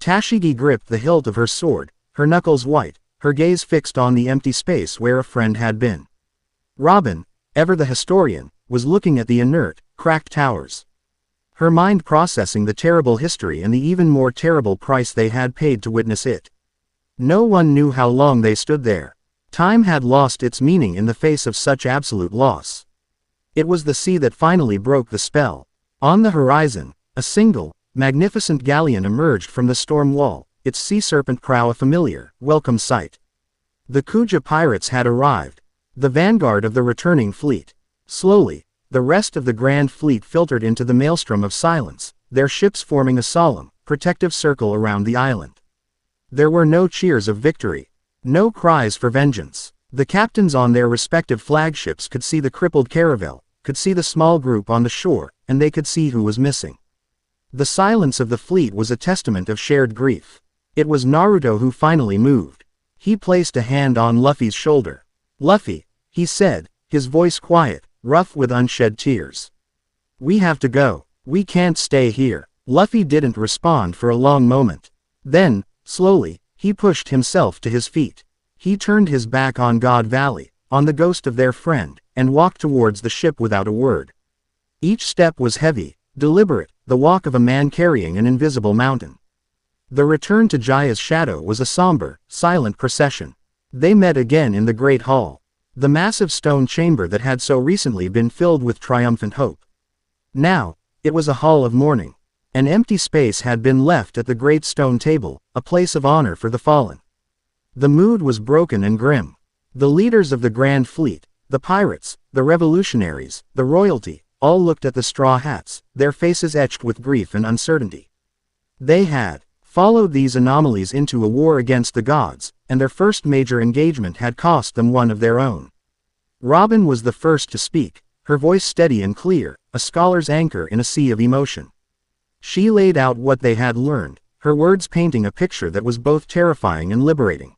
Tashigi gripped the hilt of her sword, her knuckles white, her gaze fixed on the empty space where a friend had been. Robin, ever the historian, was looking at the inert, cracked towers. Her mind processing the terrible history and the even more terrible price they had paid to witness it. No one knew how long they stood there. Time had lost its meaning in the face of such absolute loss. It was the sea that finally broke the spell. On the horizon, a single, magnificent galleon emerged from the storm wall, its sea serpent prow a familiar, welcome sight. The Kuja pirates had arrived, the vanguard of the returning fleet. Slowly, the rest of the Grand Fleet filtered into the maelstrom of silence, their ships forming a solemn, protective circle around the island. There were no cheers of victory, no cries for vengeance. The captains on their respective flagships could see the crippled caravel, could see the small group on the shore, and they could see who was missing. The silence of the fleet was a testament of shared grief. It was Naruto who finally moved. He placed a hand on Luffy's shoulder. "Luffy," he said, his voice quiet, rough with unshed tears. "We have to go. We can't stay here." Luffy didn't respond for a long moment. Then, slowly, he pushed himself to his feet. He turned his back on God Valley, on the ghost of their friend, and walked towards the ship without a word. Each step was heavy, deliberate, the walk of a man carrying an invisible mountain. The return to Jaya's shadow was a somber, silent procession. They met again in the Great Hall, the massive stone chamber that had so recently been filled with triumphant hope. Now, it was a hall of mourning. An empty space had been left at the great stone table, a place of honor for the fallen. The mood was broken and grim. The leaders of the Grand Fleet, the pirates, the revolutionaries, the royalty, all looked at the straw hats, their faces etched with grief and uncertainty. They had followed these anomalies into a war against the gods, and their first major engagement had cost them one of their own. Robin was the first to speak, her voice steady and clear, a scholar's anchor in a sea of emotion. She laid out what they had learned, her words painting a picture that was both terrifying and liberating.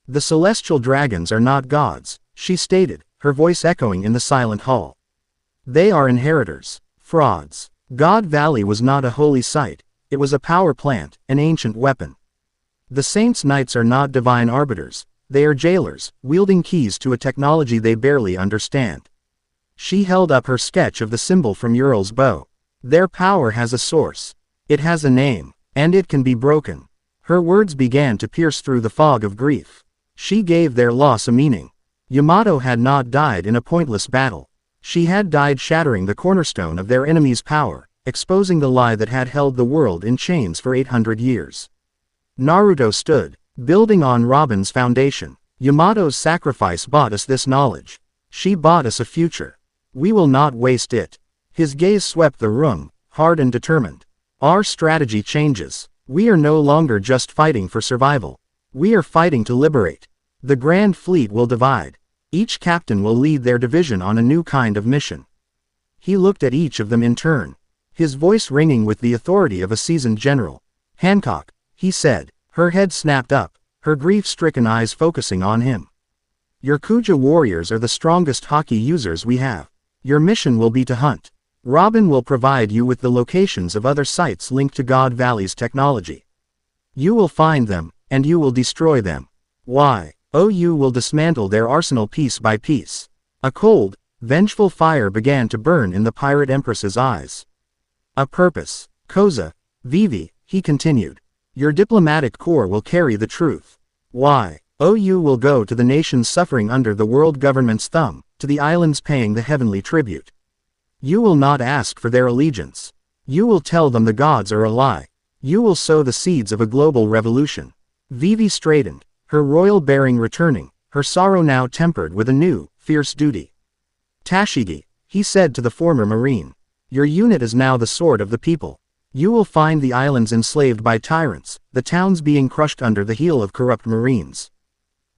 The celestial dragons are not gods, she stated, her voice echoing in the silent hall. They are inheritors, frauds. God Valley was not a holy site, it was a power plant, an ancient weapon. The Saints' Knights are not divine arbiters, they are jailers, wielding keys to a technology they barely understand. She held up her sketch of the symbol from Ural's bow. Their power has a source. It has a name, and it can be broken. Her words began to pierce through the fog of grief. She gave their loss a meaning. Yamato had not died in a pointless battle. She had died shattering the cornerstone of their enemy's power, exposing the lie that had held the world in chains for 800 years. Naruto stood, building on Robin's foundation. Yamato's sacrifice bought us this knowledge. She bought us a future. We will not waste it. His gaze swept the room, hard and determined. Our strategy changes. We are no longer just fighting for survival. We are fighting to liberate. The Grand Fleet will divide. Each captain will lead their division on a new kind of mission. He looked at each of them in turn, his voice ringing with the authority of a seasoned general. Hancock, he said, her head snapped up, her grief-stricken eyes focusing on him. Your Kuja warriors are the strongest hockey users we have. Your mission will be to hunt. Robin will provide you with the locations of other sites linked to God Valley's technology. You will find them, and you will destroy them. You will dismantle their arsenal piece by piece. A cold, vengeful fire began to burn in the pirate empress's eyes. A purpose. Koza, Vivi, he continued. Your diplomatic corps will carry the truth. You will go to the nations suffering under the world government's thumb, to the islands paying the heavenly tribute. You will not ask for their allegiance. You will tell them the gods are a lie. You will sow the seeds of a global revolution. Vivi straightened, her royal bearing returning, her sorrow now tempered with a new, fierce duty. Tashigi, he said to the former marine. Your unit is now the sword of the people. You will find the islands enslaved by tyrants, the towns being crushed under the heel of corrupt marines.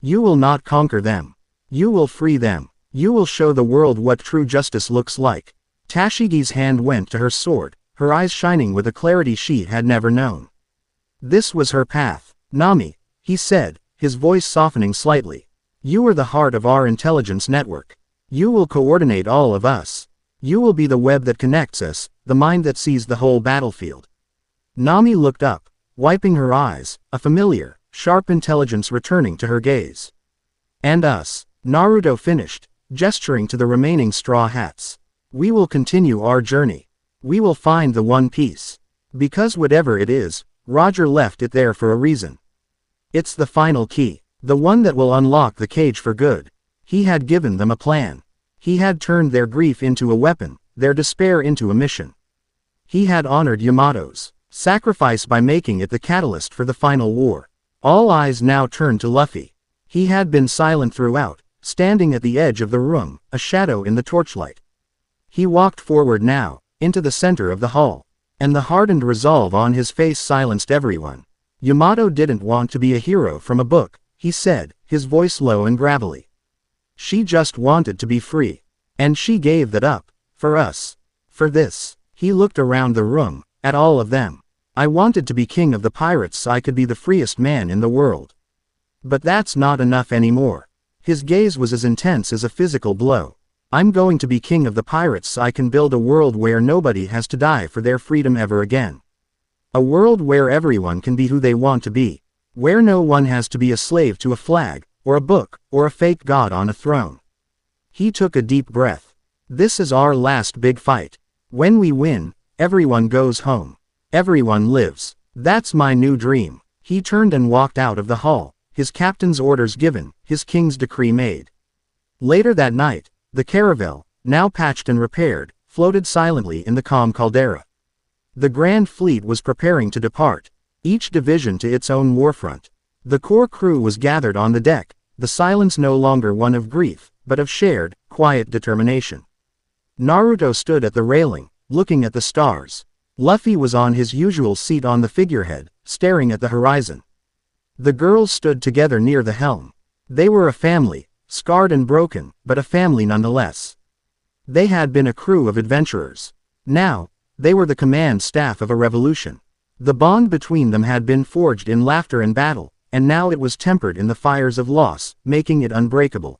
You will not conquer them. You will free them. You will show the world what true justice looks like. Tashigi's hand went to her sword, her eyes shining with a clarity she had never known. This was her path. Nami, he said, his voice softening slightly. You are the heart of our intelligence network. You will coordinate all of us. You will be the web that connects us, the mind that sees the whole battlefield. Nami looked up, wiping her eyes, a familiar, sharp intelligence returning to her gaze. And us, Naruto finished, gesturing to the remaining straw hats. We will continue our journey. We will find the One Piece. Because whatever it is, Roger left it there for a reason. It's the final key, the one that will unlock the cage for good. He had given them a plan. He had turned their grief into a weapon, their despair into a mission. He had honored Yamato's sacrifice by making it the catalyst for the final war. All eyes now turned to Luffy. He had been silent throughout, standing at the edge of the room, a shadow in the torchlight. He walked forward now, into the center of the hall, and the hardened resolve on his face silenced everyone. Yamato didn't want to be a hero from a book, he said, his voice low and gravelly. She just wanted to be free. And she gave that up. For us. For this. He looked around the room, at all of them. I wanted to be king of the pirates so I could be the freest man in the world. But that's not enough anymore. His gaze was as intense as a physical blow. I'm going to be king of the pirates so I can build a world where nobody has to die for their freedom ever again. A world where everyone can be who they want to be. Where no one has to be a slave to a flag, or a book, or a fake god on a throne. He took a deep breath. This is our last big fight. When we win, everyone goes home. Everyone lives. That's my new dream. He turned and walked out of the hall, his captain's orders given, his king's decree made. Later that night, the caravel, now patched and repaired, floated silently in the calm caldera. The Grand Fleet was preparing to depart, each division to its own warfront. The core crew was gathered on the deck, the silence no longer one of grief, but of shared, quiet determination. Naruto stood at the railing, looking at the stars. Luffy was on his usual seat on the figurehead, staring at the horizon. The girls stood together near the helm. They were a family, scarred and broken, but a family nonetheless. They had been a crew of adventurers. Now, they were the command staff of a revolution. The bond between them had been forged in laughter and battle, and now it was tempered in the fires of loss, making it unbreakable.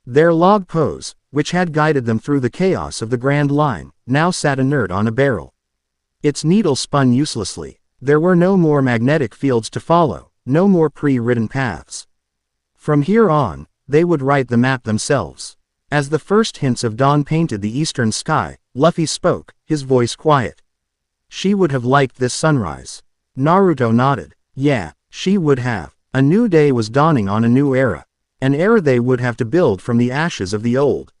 Their log pose, which had guided them through the chaos of the Grand Line, now sat inert on a barrel. Its needle spun uselessly. There were no more magnetic fields to follow, no more pre-written paths. From here on, they would write the map themselves. As the first hints of dawn painted the eastern sky, Luffy spoke, his voice quiet. She would have liked this sunrise. Naruto nodded. Yeah, she would have. A new day was dawning on a new era. An era they would have to build from the ashes of the old.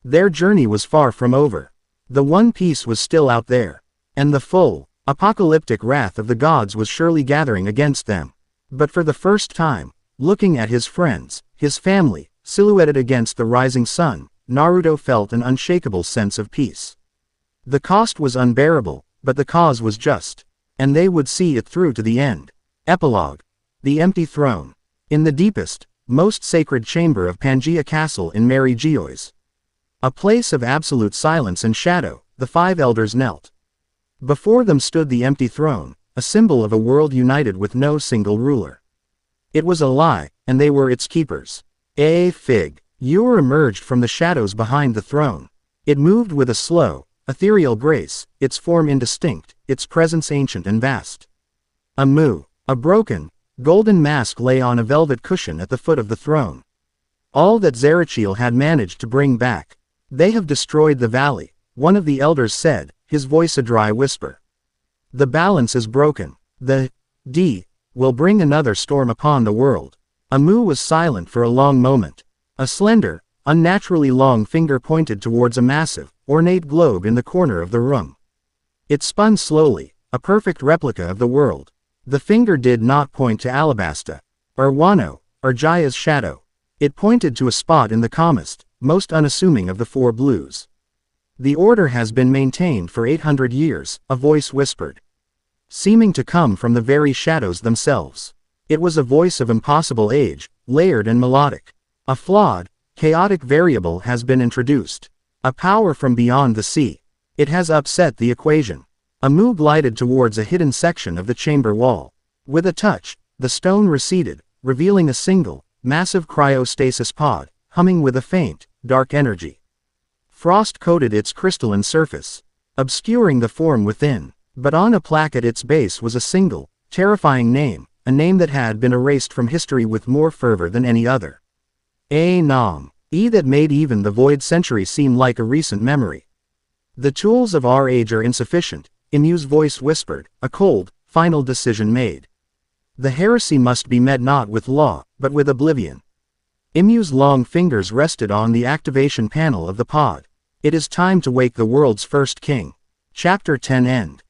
Their journey was far from over. The One Piece was still out there. And the full, apocalyptic wrath of the gods was surely gathering against them. But for the first time, looking at his friends, his family, silhouetted against the rising sun, Naruto felt an unshakable sense of peace. The cost was unbearable, but the cause was just. And they would see it through to the end. Epilogue. The Empty Throne. In the deepest, most sacred chamber of Pangaea Castle in Mary Geoise. A place of absolute silence and shadow, the five elders knelt. Before them stood the empty throne, a symbol of a world united with no single ruler. It was a lie, and they were its keepers. Fig. Yor emerged from the shadows behind the throne. It moved with a slow, ethereal grace, its form indistinct, its presence ancient and vast. A broken, golden mask lay on a velvet cushion at the foot of the throne. All that Zerachiel had managed to bring back. They have destroyed the valley, one of the elders said, his voice a dry whisper. The balance is broken. The will bring another storm upon the world. Amu was silent for a long moment. A slender, unnaturally long finger pointed towards a massive, ornate globe in the corner of the room. It spun slowly, a perfect replica of the world. The finger did not point to Alabasta, or Wano, or Jaya's shadow. It pointed to a spot in the calmest, most unassuming of the four blues. The order has been maintained for 800 years, a voice whispered. Seeming to come from the very shadows themselves. It was a voice of impossible age, layered and melodic. A flawed, chaotic variable has been introduced. A power from beyond the sea. It has upset the equation. Amu glided towards a hidden section of the chamber wall. With a touch, the stone receded, revealing a single, massive cryostasis pod, humming with a faint, dark energy. Frost coated its crystalline surface, obscuring the form within, but on a plaque at its base was a single, terrifying name, a name that had been erased from history with more fervor than any other. Nam. That made even the void century seem like a recent memory. The tools of our age are insufficient, Imu's voice whispered, a cold, final decision made. The heresy must be met not with law, but with oblivion. Imu's long fingers rested on the activation panel of the pod. It is time to wake the world's first king. Chapter 10 End.